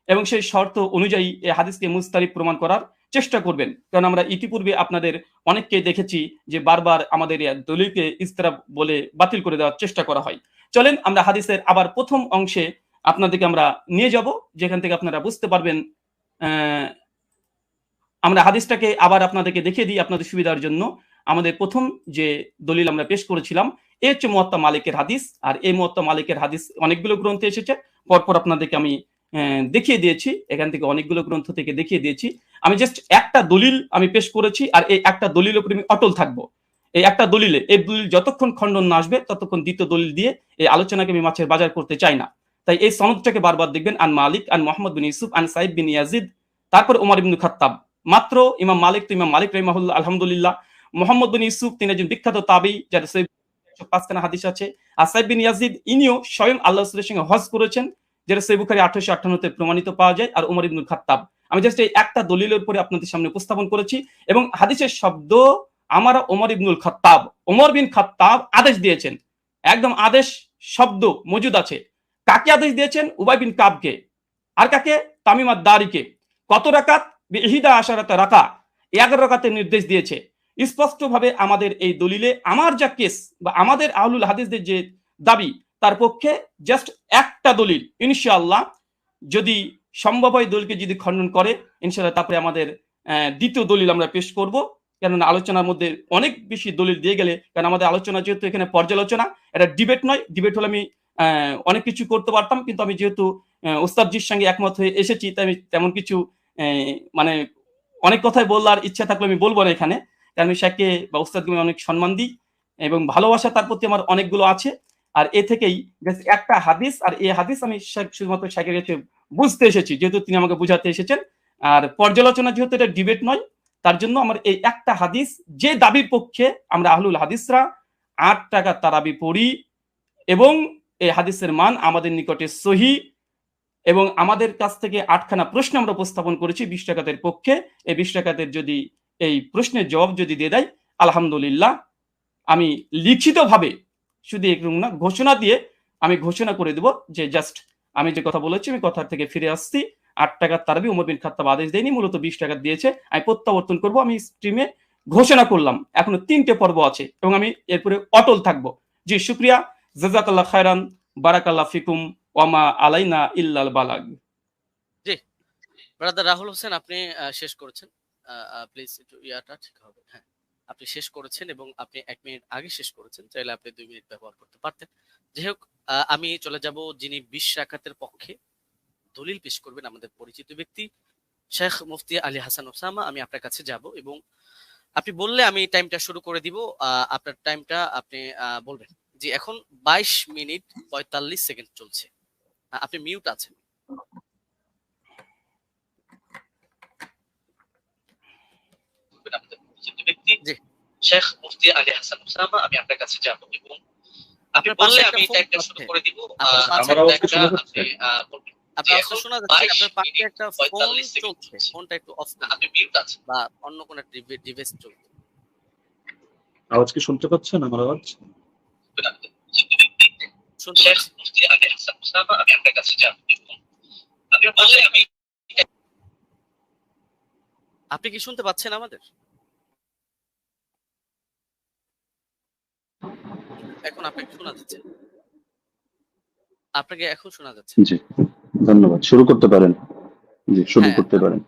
এবং সেই শর্ত অনুযায়ী এই হাদিসকে মুস্তারিব প্রমাণ করার চেষ্টা করবেন। কারণ আমরা ইতিপূর্বে আপনাদের অনেককে দেখেছি যে বারবার আমাদের দলিলকে ইস্তেরাব বলে বাতিল করে দেওয়ার চেষ্টা করা হয়। চলেন আমরা হাদিসের আবার প্রথম অংশে আপনাদেরকে আমরা নিয়ে যাব, যেখান থেকে আপনারা বুঝতে পারবেন। আমরা হাদিসটাকে আবার আপনাদেরকে দেখিয়ে দিই আপনাদের সুবিধার জন্য। আমাদের প্রথম যে দলিল আমরা পেশ করেছিলাম এ হচ্ছে মুয়াত্তা মালিকের হাদিস, আর এই মুয়াত্তা মালিকের হাদিস অনেকগুলো গ্রন্থে এসেছে, পরপর আপনাদেরকে আমি দেখিয়ে দিয়েছি, এখান থেকে অনেকগুলো গ্রন্থ থেকে দেখিয়ে দিয়েছি। আমি জাস্ট একটা দলিল আমি পেশ করেছি, আর এই একটা দলিলের উপরে আমি অটল থাকবো। এই একটা দলিলে, এই দলিল যতক্ষণ খণ্ডন না আসবে ততক্ষণ দ্বিতীয় দলিল দিয়ে এই আলোচনাকে আমি মাছের বাজার করতে চাই না। তাই এই সনদটাকে বারবার দেখবেন, আন মালিক আন মোহাম্মদ বিন ইউসুফ আন সাইদ বিন ইয়াজিদ, তারপর ওমর ইবনে খাত্তাব। মাত্র ইমাম মালিক তো ইমাম মালিক রাহিমাহুল্লাহ, আলহামদুলিল্লাহ। মোহাম্মদ বিন ইউসুফ তিনি একজন বিখ্যাত তাবী, যার 105খানা হাদিস আছে। আর সাইদ বিন ইয়াজিদ ইনিও স্বয়ং আল্লাহ রাসূলের সঙ্গে হজ করেছেন, যেটা সহিহ বুখারী 1858 প্রমাণিত পাওয়া যায়। আর ওমর ইবনে খাত্তাব। আমি জাস্ট এই একটা দলিলের উপরে আপনাদের সামনে উপস্থাপন করেছি, এবং হাদিসের শব্দ আমার ওমর ইবনুল খাত্তাব, ওমর বিন খাত্তাব আদেশ দিয়েছেন, একদম আদেশ শব্দ মজুদ আছে। কাকে আদেশ দিয়েছেন? উবাই বিন কাবকে। আর কাকে? তামিম আদ-দারিকে। কত রাকাত? বিহিদা আশারাতা রাকা, 11 রাকাতের নির্দেশ দিয়েছে। স্পষ্টভাবে আমাদের এই দলিলে আমার যা কেস বা আমাদের আহলুল হাদিসদের যে দাবি, তার পক্ষে জাস্ট একটা দলিল, ইনশাআল্লাহ যদি সম্ভব হয় দলিলকে যদি খণ্ডন করে, ইনশাআল্লাহ তারপরে আমাদের দ্বিতীয় দলিল আমরা পেশ করব। কেননা আলোচনার মধ্যে অনেক বেশি দলিল দিয়ে গেলে, কারণ আমাদের আলোচনা যেহেতু এখানে পর্যালোচনা, এটা ডিবেট নয়। ডিবেট হলে আমি অনেক কিছু করতে পারতাম, কিন্তু আমি যেহেতু ওস্তাদজির সঙ্গে একমত হয়ে এসেছি, তাই আমি তেমন কিছু মানে অনেক কথাই বলার ইচ্ছা থাকলে আমি বলবো না এখানে, কারণ আমি শেখকে বা ওস্তাদকে আমি অনেক সম্মান দিই এবং ভালোবাসা তার প্রতি আমার অনেকগুলো আছে। আর এ থেকেই একটা হাদিস, আর এই হাদিস আমি শুধুমাত্র শেখের কাছে বুঝতে এসেছি, যেহেতু তিনি আমাকে বুঝাতে এসেছেন। আর পর্যালোচনা যেহেতু এটা ডিবেট নয়, তার জন্য আমার এই একটা হাদিস, যে দাবির পক্ষে আমরা আহলুল হাদিসরা 8 টাকা তারাবি পড়ি, এবং এই হাদিসের মান আমাদের নিকটে সহি, এবং আমাদের কাছ থেকে 8খানা প্রশ্ন আমরা উপস্থাপন করেছি 20 টাকাতের পক্ষে। এই 20 টাকাতের যদি এই প্রশ্নের জবাব যদি দিয়ে দেয়, আলহামদুলিল্লাহ আমি লিখিতভাবে, শুধু এরকম না, ঘোষণা দিয়ে আমি ঘোষণা করে দেব যে জাস্ট আমি যে কথা বলেছি আমি কথার থেকে ফিরে আসছি। 8 টাকার তারাবি ওমর বিন খাত্তাব আদেশ দেয়নি, মূলত 20 টাকা দিয়েছে। আমি প্রত্যাবর্তন করব, আমি স্ট্রিমে ঘোষণা করলাম। এখনো 3টে পর্ব আছে এবং আমি এরপরে অটল থাকবো। জি, শুকরিয়া, জাযাকাল্লাহ খায়রান, বারাকাল্লাহ ফিকুম, ওয়ামা আলাইনা ইল্লাল বালাগ। জি, ব্রাদার রাহুল হোসেন, আপনি শেষ করেছেন। প্লিজ একটু ইয়াটা ঠিক হবে। হ্যাঁ, আপনি শেষ করেছেন এবং আপনি 1 মিনিট আগে শেষ করেছেন, চাইলে আপনি 2 মিনিট ব্যবহার করতে পারতেন। যাই হোক, আমি চলে যাব যিনি 20 রাকাতের পক্ষে দলিল পেশ করবেন, আমাদের পরিচিত ব্যক্তি শেখ মুফতি আলী হাসান ওসামা। আমি আপনার কাছে যাব এবং আপনি বললে আমি টাইমটা শুরু করে দিব। আপনার টাইমটা আপনি বলবেন। জি, এখন 22 মিনিট 45 সেকেন্ড চলছে। আপনি মিউট আছেন। জি, শেখ মুফতি আলী হাসান ওসামা, আমি আপনার কাছে যাব এবং আপনি বললে আমি টাইমটা শুরু করে দিব। আমার আওয়াজ কি শোনা যাচ্ছে? আপনার আওয়াজ শোনা যাচ্ছে। আপনার পাশে একটা ফোন চলছে, ফোনটা একটু অফ করুন, আপনি মিউট আছেন বা অন্য কোনো ডিভাইস চলছে। আওয়াজ কি শুনতে পাচ্ছেন? আমার আওয়াজ শুনতে পাচ্ছি। মুফতি আলী হাসান ওসামা, আমি আপনার কাছে যাব এবং আপনি বললে আমি, আপনি কি শুনতে পাচ্ছেন আমাদের? এখন আপনাকে শোনা যাচ্ছে। আপনাকে এখন শোনা যাচ্ছে। জি, ধন্যবাদ। শুরু করতে পারেন। জি, শুরু করতে পারেন।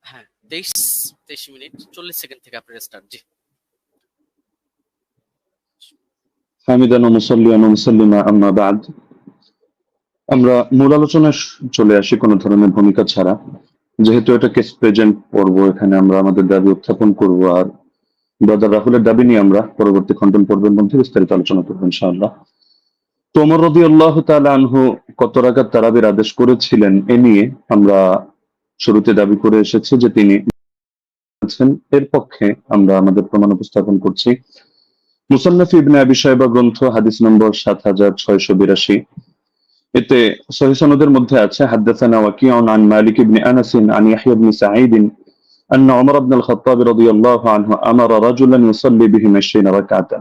হ্যাঁ, 23 মিনিট 40 সেকেন্ড থেকে আপনার স্টার্ট। জি, হামিদান ওয়া মুসাল্লিয়ান ওয়া মুসাল্লিমা আম্মা বাদ। আমরা মূল আলোচনায় চলে আসি কোনো ধরনের ভূমিকা ছাড়া, যেহেতু এটা কেস প্রেজেন্ট পর্ব, এখানে আমরা আমাদের দাবি উত্থাপন করব, আর ব্রাদার রাহুলের দাবি নিয়ে আমরা পরবর্তী খণ্ডন পর্বের মধ্যে বিস্তারিত আলোচনা করবো ইনশাআল্লাহ। তো ওমর রাদিয়াল্লাহু তাআলা আনহু কত রাকাত তারাবির আদেশ করেছিলেন, এ নিয়ে আমরা শুরুতে দাবি করে এসেছি যে তিনি এর পক্ষে আমরা আমাদের প্রমাণ উপস্থাপন করছি। মুসান্নাফ ইবনে আবি শায়বা গ্রন্থ, হাদিস নম্বর 7682। এতে সহিহ সনদের মধ্যে আছে হাদাসানা ওয়াকিউন আন মালিক ইবনে আনাস আন ইয়াহইয়া ইবনে সাঈদ أن عمر بن الخطاب رضي الله عنه أمر رجلا يصلي بهم 20 ركعة।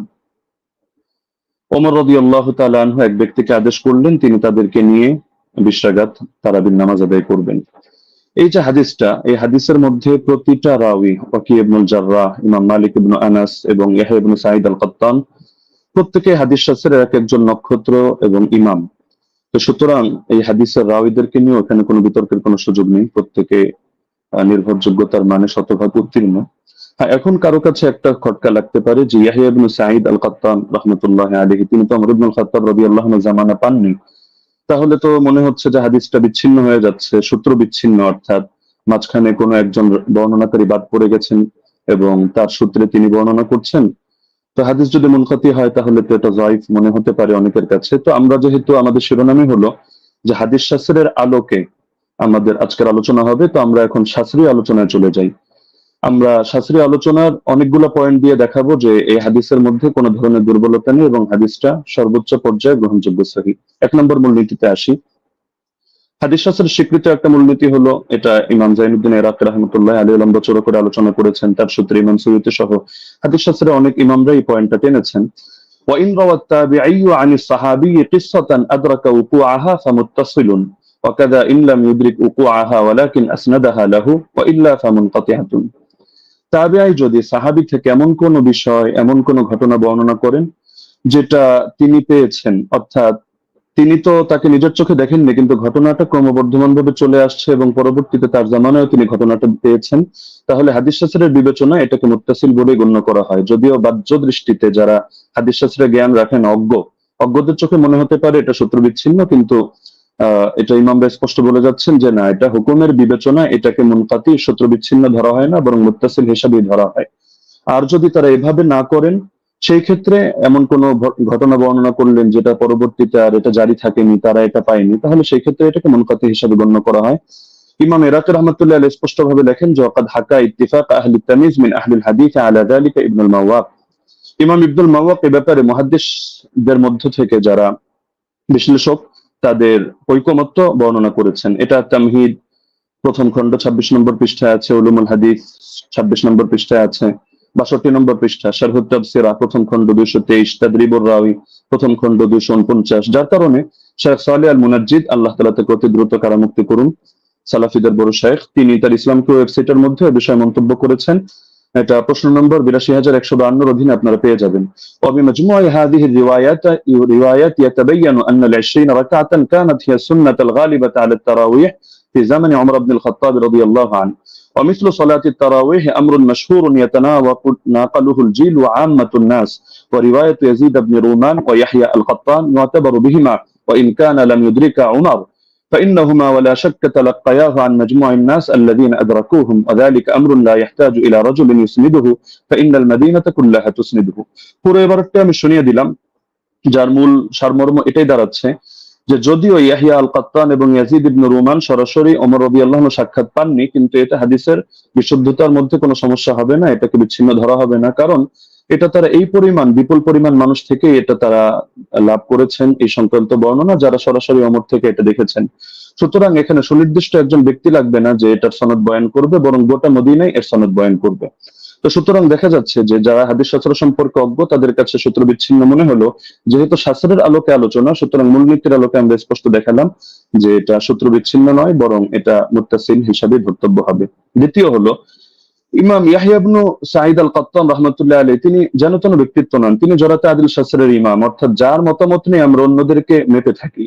ওমর রাদিয়াল্লাহু তাআলা আনহু এক ব্যক্তিকে আদেশ করলেন তিনি তাদেরকে নিয়ে 20 রাকাত তারাবির নামাজ আদায় করবেন। এই যে হাদিসটা, এই হাদিসের মধ্যে প্রতিটা রাওয়ী, ওয়াকি ইবনুল জাররাহ, ইমাম মালিক ইবনে আনাস এবং ইয়াহইয়া ইবনে সাঈদ আল-কাত্তান, প্রত্যেকে হাদিস শাস্ত্রের এক একজন নক্ষত্র এবং ইমাম। তো সুতরাং এই হাদিসের রাওয়ীদেরকে নিয়ে ওখানে কোনো বিতর্কের কোনো সুযোগ নেই, প্রত্যেকে নির্ভরযোগ্যতার মানে শতভাগ উত্তীর্ণ। হ্যাঁ, এখন কারো কাছে একটা খটকা লাগতে পারে যে ইয়াহইয়া ইবনে সাঈদ আল-কাত্তান রাহমাতুল্লাহি আলাইহি তিনি তো ওমর ইবনুল খাত্তাব রাদিয়াল্লাহু আনহু জামানা পাননি, তাহলে তো মনে হচ্ছে যে হাদিসটা বিচ্ছিন্ন হয়ে যাচ্ছে, সূত্র বিচ্ছিন্ন, অর্থাৎ মাঝখানে কোনো একজন বর্ণনাকারী বাদ পড়ে গেছেন এবং তার সূত্রে তিনি বর্ণনা করছেন। তো হাদিস যদি মুনকাতি হয় তাহলে তো এটা যায়িফ মনে হতে পারে অনেকের কাছে। তো আমরা যেহেতু আমাদের শিরোনামই হলো যে হাদিস শাস্ত্রের আলোকে আমাদের আজকের আলোচনা হবে, তো আমরা এখন শাস্ত্রীয় আলোচনায় চলে যাই। আমরা শাস্ত্রীয় আলোচনার অনেকগুলো পয়েন্ট দিয়ে দেখাবো যে এই হাদিসের মধ্যে কোনো ধরনের দুর্বলতা নেই এবং হাদিসটা সর্বোচ্চ পর্যায়ে গ্রহণযোগ্য সহিহ। 1 নম্বর মূলনীতিতে আসি। হাদিস শাস্ত্রের স্বীকৃত একটা মূলনীতি হলো, এটা ইমাম জাইনুদ্দিন ইরাকি রাহমাতুল্লাহ আলাইহি লম্বা চড়া করে আলোচনা করেছেন, তার সূত্রে ইমাম সুয়ুতী সহ হাদিস শাস্ত্রের অনেক ইমামরা এই পয়েন্টটা টেনেছেন। وإن روى التابعي عن الصحابي قصة أدرك وقوعها فمتصل وكذا إن لم يدرك وقوعها ولكن أسندها له وإلا فمنقطعة। তাবিঈ যদি সাহাবী থেকে এমন কোন বিষয়, এমন কোন ঘটনা বর্ণনা করেন যেটা তিনি পেয়েছেন, অর্থাৎ তিনি তো তাকে নিজের চোখে দেখেননি, কিন্তু ঘটনাটা ক্রমবর্ধমান ভাবে চলে আসছে এবং পরবর্তীতে তার জামানায় তিনি ঘটনাটা পেয়েছেন, তাহলে হাদিস শাস্ত্রের বিবেচনা এটাকে মুত্তাসিল বলে গণ্য করা হয়। যদিও বাহ্য দৃষ্টিতে যারা হাদিস শাস্ত্রের জ্ঞান রাখেন, অজ্ঞদের চোখে মনে হতে পারে এটা সূত্র বিচ্ছিন্ন, কিন্তু এটা ইমামরা স্পষ্ট বলে যাচ্ছেন যে না, এটা হুকুমের বিবেচনা, এটাকে মুনকাতি সূত্র বিচ্ছিন্ন ধরা হয় না, বরং মুত্তাসিল হিসাবেই ধরা হয়। আর যদি তারা এভাবে না করেন, সেই ক্ষেত্রে এমন কোন ঘটনা বর্ণনা করলেন যেটা পরবর্তীতে আর এটা জারি থাকেনি, তারা এটা পায়নি, তাহলে সেই ক্ষেত্রে এটাকে মুনকাতি হিসাবে গণ্য করা হয়। ইমাম ইরাকি রাহমাতুল্লাহ আলাইহি স্পষ্ট ভাবে লেখেন যে ওয়াকাদ হাকা ইত্তিফাক আহলি তামিজ মিন আহলিল হাদিস আলা যালিকা ইবনুল মাওয়াক। ইমাম ইবনুল মাওয়াক এই ব্যাপারে মুহাদ্দিসদের মধ্য থেকে যারা বিশ্লেষক, তাদের ঐকমত্য বর্ণনা করেছেন। এটা তামহিদ প্রথম খণ্ড 26 নম্বর পৃষ্ঠায় আছে, উলুমুল হাদিস 26 নম্বর পৃষ্ঠায় আছে, 62 নম্বর পৃষ্ঠা শারহুত তাফসিরা প্রথম খণ্ড 223, তাদরিবুর রাওয়ী প্রথম খণ্ড 249। যার কারণে শেখ সালেহ আল মুনাজ্জিদ, আল্লাহ তাআলা তাকে অতি দ্রুত কারামুক্তি করুন, সালাফিদের বড় শেখ, তিনি তার ইসলামকে ওয়েবসাইটের মধ্যে এই বিষয়ে মন্তব্য করেছেন। এটা প্রশ্ন নম্বর 82152 অধীনে আপনারা পেয়ে যাবেন। وبمجموع هذه الروايات يتبين أن ال20 ركعة كانت هي السنة الغالبة على التراويح في زمن عمر بن الخطاب رضي الله عنه، ومثل صلاة التراويح أمر مشهور يتناقله الجيل وعامة الناس، ورواية يزيد بن رومان ويحيى القطان يعتبر بهما وإن كان لم يدرك عمر، فإنهما ولا شك تلقياه عن مجموع الناس الذين أدركوهم، وذلك أمر لا يحتاج إلى رجل يسنده فإن المدينة كلها تسنده। পুরো এবারটা আমি শুনিয়ে দিলাম, যার মূল সারমর্ম এটাই দাঁড়াচ্ছে যে যদিও ইয়াহিয়া আল কাত্তান এবং ইয়াজিদ ইবনে রুমান সরাসরি ওমর রাদিয়াল্লাহু আনহু সাক্ষাৎ পাননি, কিন্তু এটা হাদিসের বিশুদ্ধতার মধ্যে কোনো সমস্যা হবে না, এটাকে বিচ্ছিন্ন ধরা হবে না, কারণ এটা তারা এই পরিমাণ, বিপুল পরিমাণ মানুষ থেকে এটা তারা লাভ করেছেন এই সংক্রান্ত বর্ণনা, যারা সরাসরি ওমর থেকে এটা দেখেছেন। সুতরাং এখানে সুনির্দিষ্ট একজন ব্যক্তি লাগবে না যে এটার সনদ বয়ান করবে, বরং গোটা মদিনায় এর সনদ বয়ান করবে। তো সুতরাং দেখা যাচ্ছে যে যারা হাদিস শাস্ত্র সম্পর্কে অজ্ঞ, তাদের কাছে সূত্র বিচ্ছিন্ন মনে হলো। যেহেতু শাস্ত্রের আলোকে আলোচনা, সুতরাং মূলনীতির আলোকে আমরা স্পষ্ট দেখালাম যে এটা সূত্র বিচ্ছিন্ন নয়, বরং এটা মুত্তাসিল হিসাবে ধর্তব্য হবে। দ্বিতীয় হলো, ইমাম ইয়াহইয়া ইবনে সাঈদ আল কাত্তান রাহমাতুল্লাহ আলাইহি, তিনি যেন তেন ব্যক্তিত্ব নন, তিনি জরাতে আদিল শাস্ত্রের ইমাম, অর্থাৎ যার মতামত নিয়ে আমরা অন্যদেরকে মেপে থাকি,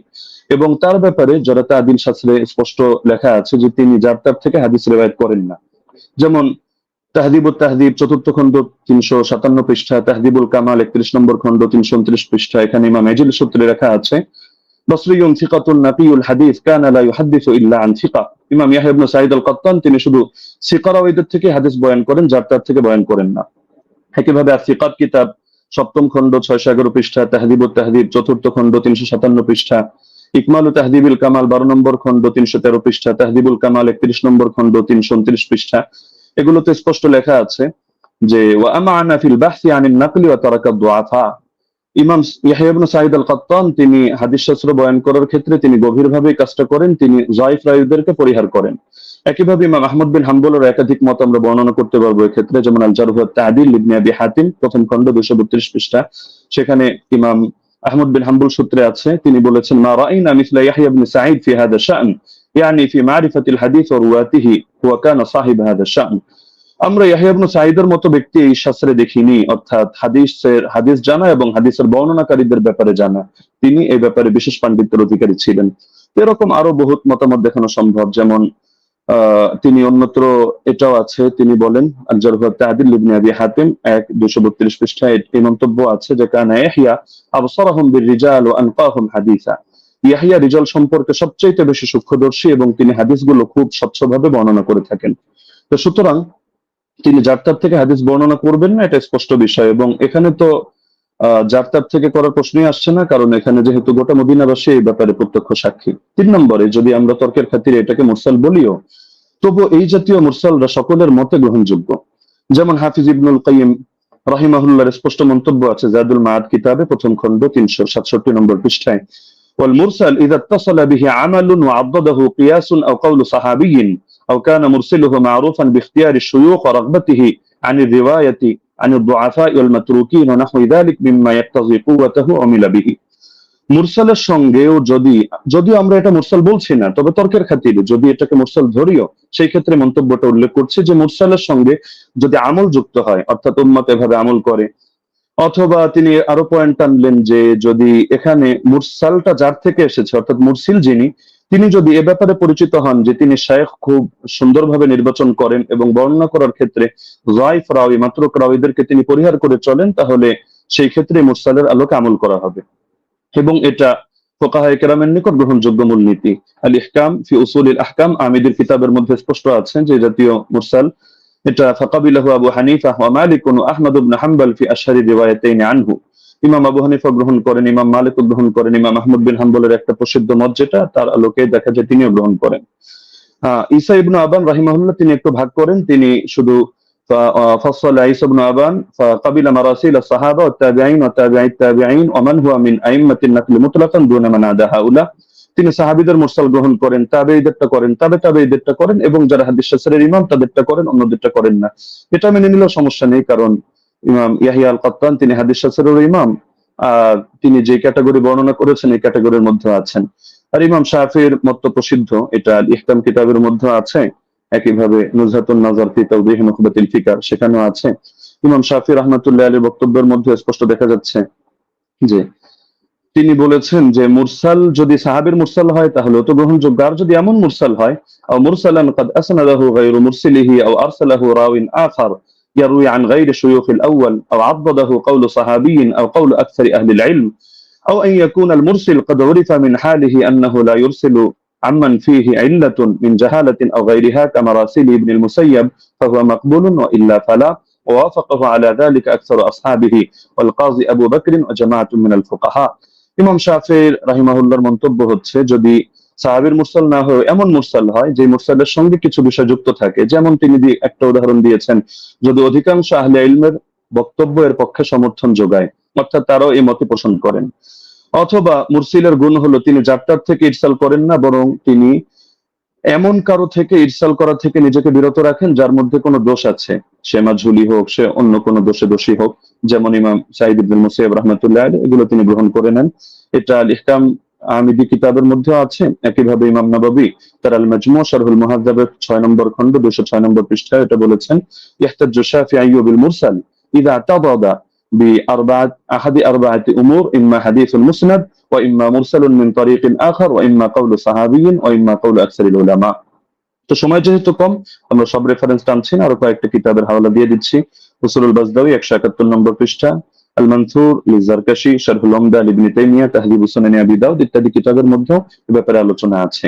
এবং তার ব্যাপারে জরাতে আদিল শাস্ত্রে স্পষ্ট লেখা আছে যে তিনি যার তার থেকে হাদিস রিওয়ায়াত করেন না। যেমন তাহদিবুত তাহদিব 4th খণ্ড 357 পৃষ্ঠা, তাহদিবুল কামাল 31 নম্বর খণ্ড 329 পৃষ্ঠা, এখানে ইমাম এজিল সূত্রে লেখা আছে বসরিয়ুন সিকাতুন নাকিউল হাদিস কানা লা ইউহাদ্দিসু ইল্লা আন সিকা। ইমাম ইয়াহইয়া ইবনে সাঈদ আল কাত্তান তিনি শুধু সিকা রাওয়ীদের থেকে হাদিস বয়ান করেন, যার তার থেকে বয়ান করেন না। একইভাবে আর-সিকাত কিতাব 7ম খণ্ড 611 পৃষ্ঠা, তাহদিবুত তাহদিব 4th খণ্ড 357 পৃষ্ঠা, ইকমালু তাহদিবুল কামাল 12 নম্বর খণ্ড 313 পৃষ্ঠা, তাহদিবুল কামাল 31 নম্বর খণ্ড 329 পৃষ্ঠা, এগুলোতে স্পষ্ট লেখা আছে যে ওয়া আমানা ফিল বাহসি আনিন নাকলি ওয়া তারাকা দুআফা। ইমাম ইয়াহইয়া ইবনে সাঈদ আল কাত্তান তিনি হাদিস শাস্ত্র বয়ান করার ক্ষেত্রে তিনি গভীরভাবে কাজটা করেন, তিনি যায়িফ রাওয়ীদেরকে পরিহার করেন। একইভাবে ইমাম আহমদ বিন হাম্বলের একাধিক মত আমরা বর্ণনা করতে পারবো এক্ষেত্রে, যেমন আল জারহ ওয়াত তা'দীল ইবনে আবি হাতিম 1ম খণ্ড 232 পৃষ্ঠা, সেখানে ইমাম আহমদ বিন হাম্বল সূত্রে আছে, তিনি বলেছেন মা রাআইনা মিসলা ইয়াহইয়া ইবনে সাঈদ ফি হাদা শা'n, ইয়ানি ফি মারিফাতিল হাদিস ওয়া রুওয়াতিহি ওয়া কানা সাহিব হাদা শা'n। আমরা ইয়াহইয়া ইবনে সাঈদের মতো ব্যক্তি এই শাস্ত্রে দেখিনি, অর্থাৎ হাদিস জানা এবং হাদিসের বর্ণনাকারীদের ব্যাপারে জানা, তিনি এই ব্যাপারে বিশেষ পাণ্ডিত্যের অধিকারী ছিলেন। এরকম আরো বহুত মতামত দেখানো সম্ভব, যেমন তিনি অন্যত্র এটাও আছে, তিনি বলেন আল জারহ ওয়াত তা'দীল ইবনে আবি হাতিম 1-232 পৃষ্ঠায় এই মন্তব্য আছে যে কানা ইয়াহইয়া আবসারাহুম বির রিজাল ওয়া আনকাহুম হাদিসা। ইয়াহিয়া রিজাল সম্পর্কে সবচেয়ে বেশি সূক্ষ্মদর্শী এবং তিনি হাদিসগুলো খুব স্বচ্ছভাবে বর্ণনা করে থাকেন। তো সুতরাং তিনি যার তার থেকে হাদিস বর্ণনা করবেন না, এটা স্পষ্ট বিষয়। এবং এখানে তো যার তার থেকে করার প্রশ্নই আসছে না, কারণ এখানে যেহেতু গোটা মদিনাবাসী এই ব্যাপারে প্রত্যক্ষ সাক্ষী। 3 নম্বরে, যদি আমরা তর্কের খাতিরে এটাকে মুরসাল বলিও, তবু এই জাতীয় মুরসালরা সকলের মতে গ্রহণযোগ্য। যেমন হাফিজ ইবনুল কাইয়িম রাহিমাহুল্লাহর স্পষ্ট মন্তব্য আছে জাদুল মাআদ কিতাবে 1ম খণ্ড 367 নম্বর পৃষ্ঠায়, والمرسل إذا اتصل به عمل وعضده قياس أو قول صحابي أو كان مرسله معروفا باختيار الشيوخ ورغبته عن الرواية عن الضعفاء والمتروكين ونحو ذلك مما يقتضي قوته عمل به। মুরসালের সঙ্গেও যদিও আমরা এটা মুরসাল বলছি না, তবে তর্কের খাতিরে যদি এটাকে মুরসাল ধরিও, সেই ক্ষেত্রে মন্তব্যটা উল্লেখ করছে যে মুরসালের সঙ্গে যদি আমল যুক্ত হয়, অর্থাৎ উম্মত এভাবে আমল করে, অথবা তিনি আরো পয়েন্ট আনলেন যে যদি এখানে মুরসালটা যার থেকে এসেছে, অর্থাৎ মুরসিল যিনি, তিনি যদি এ ব্যাপারে পরিচিত হন যে তিনি শায়খ খুব সুন্দরভাবে নির্বাচন করেন এবং বর্ণনা করার ক্ষেত্রে যায়ফ রাওয়ী, মাতরুক রাওয়ীদেরকে তিনি পরিহার করে চলেন, তাহলে সেই ক্ষেত্রে মুরসালের আলোকে আমল করা হবে। এবং এটা ফুকাহায়ে কেরামের নিকট গ্রহণযোগ্য মূলনীতি। আল ইহকাম ফি উসুলিল আহকাম আমিদের কিতাবের মধ্যে স্পষ্ট আছে যে জাতীয় মুরসাল এটা ফাকাবিলাহু আবু হানিফা ওয়া মালিক ওয়া আহমদ ইবনে হাম্বল ফি আশহারি রিওয়ায়াতাইন আনহু। ইমাম আবু হানিফা গ্রহণ করেন, ইমাম মালিক গ্রহণ করেন, ইমাম আহমদ বিন হাম্বলের একটা প্রসিদ্ধ মত যেটা তার আলোকে দেখা যায় তিনিও গ্রহণ করেন। ঈসা ইবনে আবান রাহিমাহুল্লাহ তিনি একটু ভাগ করেন, তিনি শুধু فصل عيسى بن أبان فقبل مراسيل الصحابة والتابعين وتابعي التابعين ومن هو من أئمة النقل مطلقا دون من عدا هؤلاء। তিনি সাহাবীদের মুরসাল গ্রহণ করেন, তাবেঈদেরটা করেন, তাবেঈদেরটা করেন, এবং যারা হাদিস শাস্ত্রের ইমাম তাদেরটা করেন, অন্যদেরটা করেন না। এটা মেনে নিলেও সমস্যা নেই, কারণ ইমাম ইয়াহিয়া আল কাত্তান তিনি হাদিস শাস্ত্রের ইমাম, তিনি যে ক্যাটাগরি বর্ণনা করেছেন এই ক্যাটাগরির মধ্যে আছেন। আর ইমাম শাফির মত প্রসিদ্ধ, এটা আল ইহকাম কিতাবের মধ্যে আছে, একইভাবে নুজহাতুন নাজার ফি তাওদীহ নুখবাতিল ফিকার সেখানেও আছে। ইমাম শাফি রাহমাতুল্লাহ আলাইহির বক্তব্যের মধ্যে স্পষ্ট দেখা যাচ্ছে যে তিনি বলেছেন যে মুরসাল যদি সাহাবীর মুরসাল হয় তাহলে তো গ্রহণযোগ্য, আর যদি এমন মুরসাল হয় আও মুরসালান قد اسنده غير مرسله او ارسله راو اخر يروي عن غير شيوخ الاول او عضده قول صحابي او قول اكثر اهل العلم او ان يكون المرسل قد عرف من حاله انه لا يرسل عمن فيه علة من جهالة أو غيرها كمراسيل ابن المسيب فهو مقبول وإلا فلا، ووافقه على ذلك أكثر أصحابه والقاضي أبو بكر وجماعة من الفقهاء। ইমাম শাফি রাহিমাহুল্লাহর মন্তব্য হচ্ছে যদি সাহাবীর মুরসাল না হয় এমন মুরসাল হয় যে মুরসালের সঙ্গে কিছু বিষয় যুক্ত থাকে, যেমন তিনি একটা উদাহরণ দিয়েছেন, যদি অধিকাংশ আহলে ইলমের বক্তব্য এর পক্ষে সমর্থন যোগায়, অর্থাৎ তারাও এই মতে পোষণ করেন। অথবা মুরসিলের গুণ হলো তিনি যাত্রার থেকে ইরসাল করেন না, বরং তিনি এমন কারো থেকে ইরসাল করা থেকে নিজেকে বিরত রাখেন যার মধ্যে কোনো দোষ আছে, সে মাঝহুলি হোক, সে অন্য কোনো দোষে দোষী হোক, যেমন ইমাম সাঈদ ইবনে মুসাইয়্যিব রাহমাতুল্লাহ আলাইহি, এগুলো তিনি গ্রহণ করে নেন। এটা আল ইহকাম আমিদি কিতাবের মধ্যে আছে। একইভাবে ইমাম নাবাবী তার আল মাজমু' শারহুল মুহাদ্দাবের 6 নম্বর খণ্ড 206 নম্বর পৃষ্ঠায় এটা বলেছেন, ইহতাজ্জু শাফিঈ বিল মুরসাল ইযা তাদাদা أحد أربعة أمور إما حديث مسند وإما مرسل من طريق آخر وإما قول صحابي وإما قول أكثر العلماء। তো সময় যেহেতু কম, আমরা সব রেফারেন্স টানছি না, আরো কয়েকটা কিতাবের হাওয়ালা দিয়ে দিচ্ছি। উসুলুল বাজদাউই 171 নম্বর পৃষ্ঠা, আল মানসুর লিজারকাশি, শারহুল উমদা ইবনে তাইমিয়া, তাহযিবুস সুনান আবি দাউদ ইত্যাদি কিতাবের মধ্যে এই ব্যাপারে আলোচনা আছে।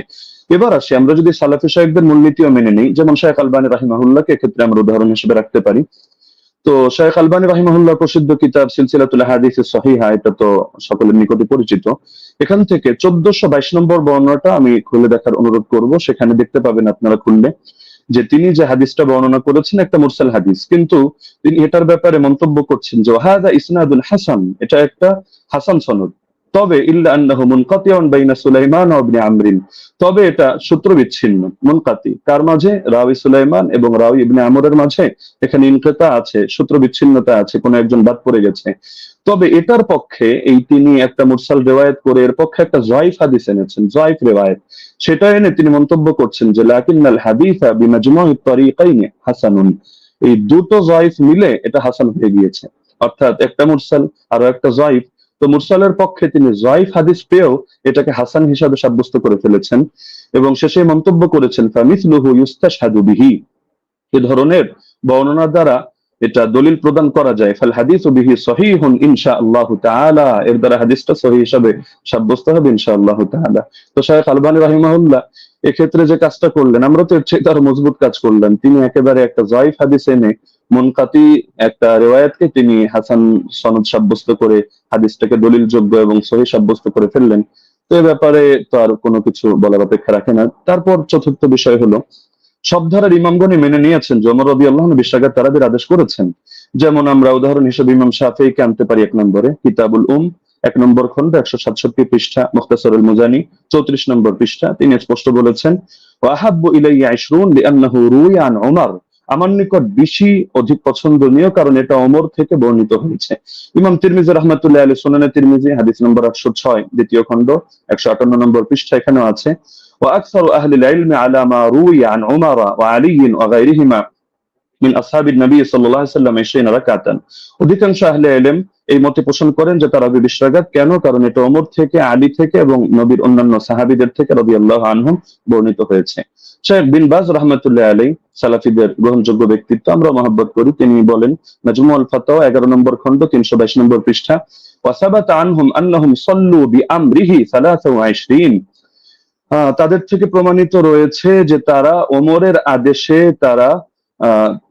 এবার আসি, আমরা যদি সালাফি শায়খদের মূলনীতিও মেনে নিই, যেমন শায়খ আলবানী রাহিমাহুল্লাহকে এক্ষেত্রে আমরা উদাহরণ হিসেবে রাখতে পারি। তো শায়খ আলবানী রাহিমাহুল্লাহ প্রসিদ্ধ কিতাব সিলসিলাতুল আহাদিস সহিহা, এটা তো সকলের নিকটে পরিচিত। এখান থেকে 1422 নম্বর বর্ণনাটা আমি খুলে দেখার অনুরোধ করব। সেখানে দেখতে পাবেন আপনারা খুললে যে তিনি যে হাদিসটা বর্ণনা করেছেন একটা মুরসাল হাদিস, কিন্তু তিনি এটার ব্যাপারে মন্তব্য করছেন যে হাযা ইসনাদুল হাসান, এটা একটা হাসান সনদ, তবে ইল্লা আন্নাহু মুনকাতিউন বাইনা সুলাইমান ওয়া ইবনে আমরিন, তবে এটা সূত্র বিচ্ছিন্ন, মুনকাতি কার মাঝে, রাওয়ী সুলাইমান এবং রাওয়ী ইবনে আমরের মাঝে এখানে ইনকিতা আছে, সূত্র বিচ্ছিন্নতা আছে, কোন একজন বাদ পড়ে গেছে। তবে এটার পক্ষে এই তিনি একটা মুরসাল রিওয়ায়াত করে এর পক্ষে একটা যায়ফ হাদিস এনেছেন, যায়ফ রিওয়ায়াত, সেটা এনে তিনি মন্তব্য করছেন যে লাকিন্নাল হাদিসা বিমাজমু'ত তারিকাইন হাসানুন, এই দুটো যায়ফ মিলে এটা হাসান হয়ে গিয়েছে, অর্থাৎ একটা মুরসাল আর একটা যায়ফ। তো মুরসালের পক্ষে তিনি যায়ফ হাদিস পেয়েও এটাকে হাসান হিসাবে সাব্যস্ত করে ফেলেছেন, এবং শেষে মন্তব্য করেছেন ফামিসলুহু ইউস্তাশহাদু বিহি, এই ধরনের বর্ণনা দ্বারা এটা দলিল প্রদান করা যায়, ফাল হাদিসু বিহি সহিহুন ইনশাআল্লাহু তাআলা, এর দ্বারা হাদিসটা সহিহ হিসাবে সাব্যস্ত হবে ইনশাআল্লাহু তাআলা। তো শায়খ আলবানী রাহিমাহুল্লাহ এক্ষেত্রে যে কাজটা করলেন, আমরা তো এর চেয়ে তার মজবুত কাজ করলেন। তিনি একেবারে একটা যায়িফ হাদিস এনে মুনকাতি একটা রিওয়ায়াতকে তিনি হাসান সনদ সাব্যস্ত করে হাদিসটাকে দলিলযোগ্য এবং সহিহ সাব্যস্ত করে ফেললেন। তো এ ব্যাপারে তো আর কোনো কিছু বলার অপেক্ষা রাখে না। তারপর চতুর্থ বিষয় হলো, সব ধারার ইমামগণই মেনে নিয়েছেন যে ওমর রাদিয়াল্লাহু আনহু 20 রাকাত তারাবির আদেশ করেছেন। যেমন আমরা উদাহরণ হিসেবে ইমাম শাফিঈকে আনতে পারি 1 নম্বরে, কিতাবুল 1 নম্বর খন্ড 167 পৃষ্ঠা, মুখতাসারুল মুজানি 34 নম্বর পৃষ্ঠা। তিনি স্পষ্ট বলেছেন, ওয়া আহাব্বু ইলাইয়া 20 লিআন্নাহু রুইয়া আন উমর, আমার নিকট 20 অধিক পছন্দনীয় কারণ এটা ওমর থেকে বর্ণিত হয়েছে। ইমাম তিরমিজি রাহমাতুল্লাহি আলাইহি সুনানে তিরমিজি হাদিস নম্বর 806 দ্বিতীয় খন্ড 158 নম্বর পৃষ্ঠা এখানেও আছে, وأكثر أهل العلم على ما روي عن عمر وعلي وغيرهما من أصحاب النبي صلى الله عليه وسلم 20 ركعة। অধিকাংশ আহলে ইলম এই মতে পোষণ করেন যে তারাবি 20 রাকাত। কেন? কারণ এটা ওমর থেকে, আলী থেকে এবং নবীর অন্যান্য সাহাবীদের থেকে রাদিয়াল্লাহু আনহুম বর্ণিত হয়েছে। শেখ বিন বাজ রাহমাতুল্লাহি আলাইহি সালাফিদের গ্রহণযোগ্য ব্যক্তিত্ব, আমরা মহব্বত করি। তিনি বলেন মাজমুউল ফাতাওয়া 11 নম্বর খন্ড 322 নম্বর পৃষ্ঠা, وثبت عنهم أنهم صلوا بأمره 23। তাদের থেকে প্রমাণিত রয়েছে যে তারা ওমরের আদেশে তারা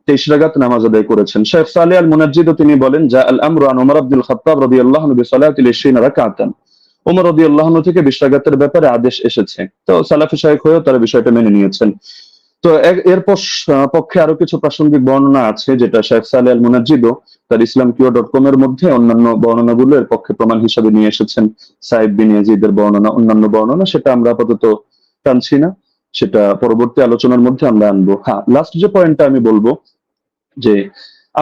23 রাকাত নামাজ আদায় করেছেন। শেখ সালেহ আল মুনাজ্জিদ তিনি বলেন, জা আল আমরু আন ওমর ইবনুল খাত্তাব রাদিয়াল্লাহু আনহু বিসালাতিল 20 রাকাতান, ওমর রাদিয়াল্লাহু আনহু থেকে 20 রাকাতের ব্যাপারে আদেশ এসেছে। তো সালাফি শায়খ হয়েও তারা বিষয়টা মেনে নিয়েছেন। তো এর পক্ষে আরো কিছু প্রাসঙ্গিক বর্ণনা আছে, যেটা শেখ সালেহ আল মুনাজ্জিদ তার islamqo.com এর মধ্যে অন্যান্য বর্ণনাগুলো এর পক্ষে প্রমাণ হিসেবে নিয়ে এসেছেন। সাইদ বিন ইয়াজিদের বর্ণনা, অন্যান্য বর্ণনা, সেটা আমরা আপাতত টানছি না, সেটা পরবর্তী আলোচনার মধ্যে আমরা আনবো। হ্যাঁ, লাস্ট যে পয়েন্টটা আমি বলবো, যে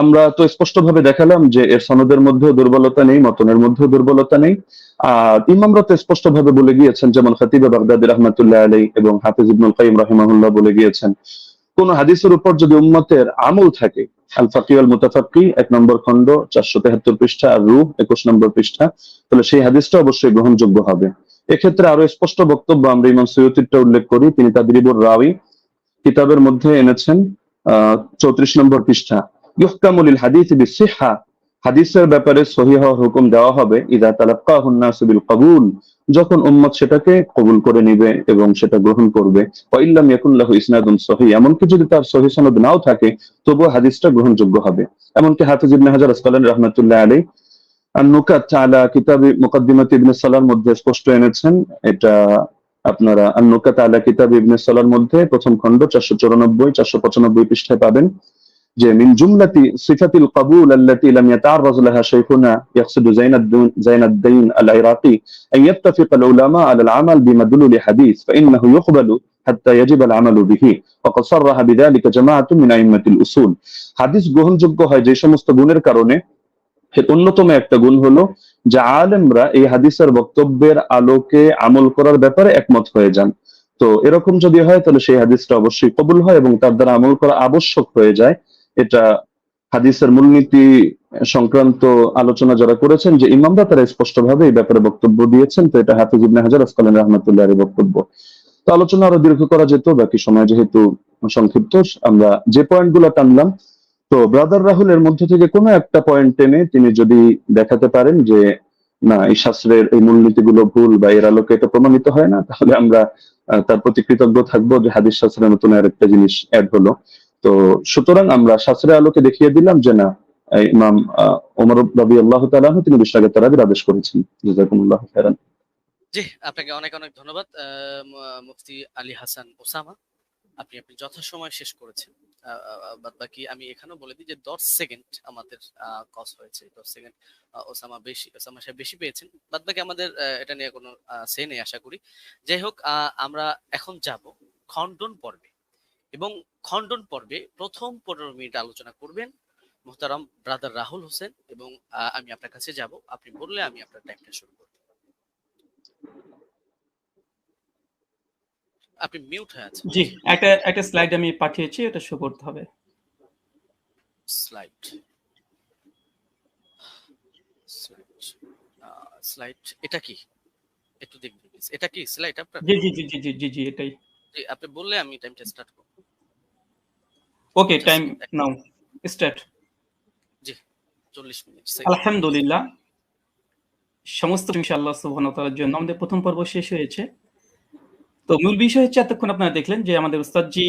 আমরা তো স্পষ্টভাবে দেখালাম যে এর সনদের মধ্যেও দুর্বলতা নেই, মতনের মধ্যেও দুর্বলতা নেই। আর ইমামরা তো স্পষ্টভাবে বলে গিয়েছেন, যেমন খতিব বাগদাদি রাহমাতুল্লাহি আলাইহি এবং হাফিজ ইবনুল কাইয়িম রাহিমাহুল্লাহ বলে গিয়েছেন, কোন হাদিসের উপর যদি উম্মতের আমল থাকে, আল ফাকি ওয়াল মুতাফাক্কি 1 নম্বর খন্ড 473 পৃষ্ঠা, আর রূহ 21 নম্বর পৃষ্ঠা, তাহলে সেই হাদিসটা অবশ্যই গ্রহণযোগ্য হবে। এক্ষেত্রে আরো স্পষ্ট বক্তব্য আমরা ইমাম সৈয়দীরটা উল্লেখ করি। তিনি তাদরিবুর রাওয়ী কিতাবের মধ্যে এনেছেন 34 নম্বর পৃষ্ঠা, ইহকামু লিল হাদিস বিসিহহা, হাদিসের ব্যাপারে সহিহ হওয়ার হুকুম দেওয়া হবে ইযা তালাক্কাহু الناس বিল যখন উম্মত সেটাকে কবুল করে নিবে এবং সেটা গ্রহণ করবে। ওয়া ইল্লাম ইয়াকুন লাহু ইসনাদুন সহিহ, এমনকি যদি তার সহিহ সনদ নাও থাকে তবুও হাদিসটা গ্রহণযোগ্য হবে। এমনকি হাফিজ ইবনে হাজার আসকালানী রাহমাতুল্লাহি আলাইহি আন-নুকাত আলা কিতাবি মুকদ্দিমাত ইবনে সালাহর মধ্যে স্পষ্ট এনেছেন। এটা আপনারা আন-নুকাত আলা কিতাব ইবনে সালাহর মধ্যে প্রথম খন্ড 494 495 পৃষ্ঠায় পাবেন যে মিন জুমলাতি সিফাতিল কাবুল আল্লাতী লাম ইয়াতাআররাজ লাহা শাইখুনা ইয়াকসিদু জাইনাদ্দিন আল-ইরাকি আন ইয়াত্তাফিকা আল-উলামা আলা আল-আমাল বিমাদলুল হাদিস ফাইন্নাহু ইউকবালু হাত্তা ইয়াজিব আল-আমালু বিহি ওয়া ক্বাদ সাররাহা বিযালিকা জামাআতুন মিন আইম্মাতিল উসুল। হাদিস গ্রহণযোগ্য হয় যে সমস্ত গুণের কারণে। এর অন্যতম একটা গুণ হলো যে আলেমরা এই হাদিসের বক্তব্যের আলোকে আমল করার ব্যাপারে একমত হয়ে যান। তো এরকম যদি হয় তাহলে সেই হাদিসটা অবশ্যই কবুল হয় এবং তার দ্বারা আমল করা আবশ্যক হয়ে যায়। এটা হাদিসের মূলনীতি সংক্রান্ত আলোচনা যারা করেছেন যে ইমামরা, তারা স্পষ্টভাবে এই ব্যাপারে বক্তব্য দিয়েছেন। তো এটা হাফিজ ইবনে হাজার আসকালানী রাহমাতুল্লাহি আলাইহির বক্তব্য। তো আলোচনা আরো দীর্ঘ করা যেত, বাকি সময় যেহেতু সংক্ষিপ্ত, আমরা যে পয়েন্টগুলো টানলাম, তো ব্রাদার রাহুলের মধ্যে থেকে কোনো একটা পয়েন্ট টেনে তিনি যদি দেখাতে পারেন যে না, এই শাস্ত্রের এই মূলনীতিগুলো ভুল বা এর আলোকে এটা প্রমাণিত হয় না, তাহলে আমরা তার প্রতি কৃতজ্ঞ থাকবো যে হাদিস শাস্ত্রের নতুন আরেকটা জিনিস অ্যাড হলো। তো সুতরাং আমরা শাস্ত্রের আলোকে দেখিয়ে দিলাম যে না, ইমাম ওমর রাদিয়াল্লাহু তাআলা আনহু তিনি 20 রাকাত তারাবির আদেশ করেছেন। জাযাকুমুল্লাহু খাইরান। জি, আপনাকে অনেক অনেক ধন্যবাদ মুফতি আলী হাসান ওসামা, আপনি যথাসময় শেষ করেছেন। বাদ বাকি আমি এখানেও বলে দিই যে 10 সেকেন্ড আমাদের কস হয়েছে, 10 সেকেন্ড ওসামা সাহেব বেশি পেয়েছেন। বাদ বাকি আমাদের এটা নিয়ে কোনো সে নেই আশা করি। যাই হোক, আমরা এখন যাব খণ্ডন পর্বে, এবং খণ্ডন পর্বে প্রথম 15 মিনিট আলোচনা করবেন মুহতারাম ব্রাদার রাহুল হোসেন, এবং আমি আপনার কাছে যাব, আপনি বললে আমি আপনার টাইমটা শুরু করব। আপনি মিউট হয়ে আছেন। জি, একটা স্লাইড আমি পাঠিয়েছি, এটা শো করতে হবে। স্লাইড এটা কি একটু দেখবেন প্লিজ, এটা কি স্লাইড আপনার? জি জি জি জি জি জি জি এটাই। জি, আপনি বললে আমি টাইমটা স্টার্ট করব। ওকে, টাইম নাও, স্টার্ট। 40 মিনিট। আলহামদুলিল্লাহ, সমস্ত প্রশংসা আল্লাহ সুবহানাহু ওয়া তাআলার জন্য। আমাদের প্রথম পর্ব শেষ হয়েছে। তো মূল বিষয় হচ্ছে এতক্ষণ আপনারা দেখলেন যে আমাদের উস্তাদজি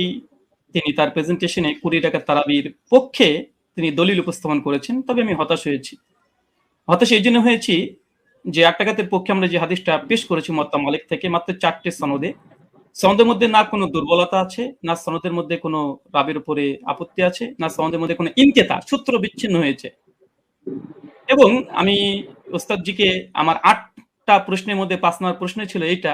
তিনি তার প্রেজেন্টেশনে 20 রাকাত তারাবির পক্ষে তিনি দলিল উপস্থাপন করেছেন। তবে আমি হতাশ হয়েছি। হতাশ এইজন্য হয়েছি যে 8 রাকাতের পক্ষে আমরা যে হাদিসটা পেশ করেছি মুয়াত্তা মালিক থেকে মাত্র 4টে সনদে। সনদের মধ্যে না কোনো দুর্বলতা আছে, না সনদের মধ্যে কোনো রাবের উপরে আপত্তি আছে, না সনদের মধ্যে কোনো ইনকেতা সূত্র বিচ্ছিন্ন হয়েছে। এবং আমি ওস্তাদজিকে আমার 8টা প্রশ্নের মধ্যে 5 নম্বর প্রশ্ন ছিল এইটা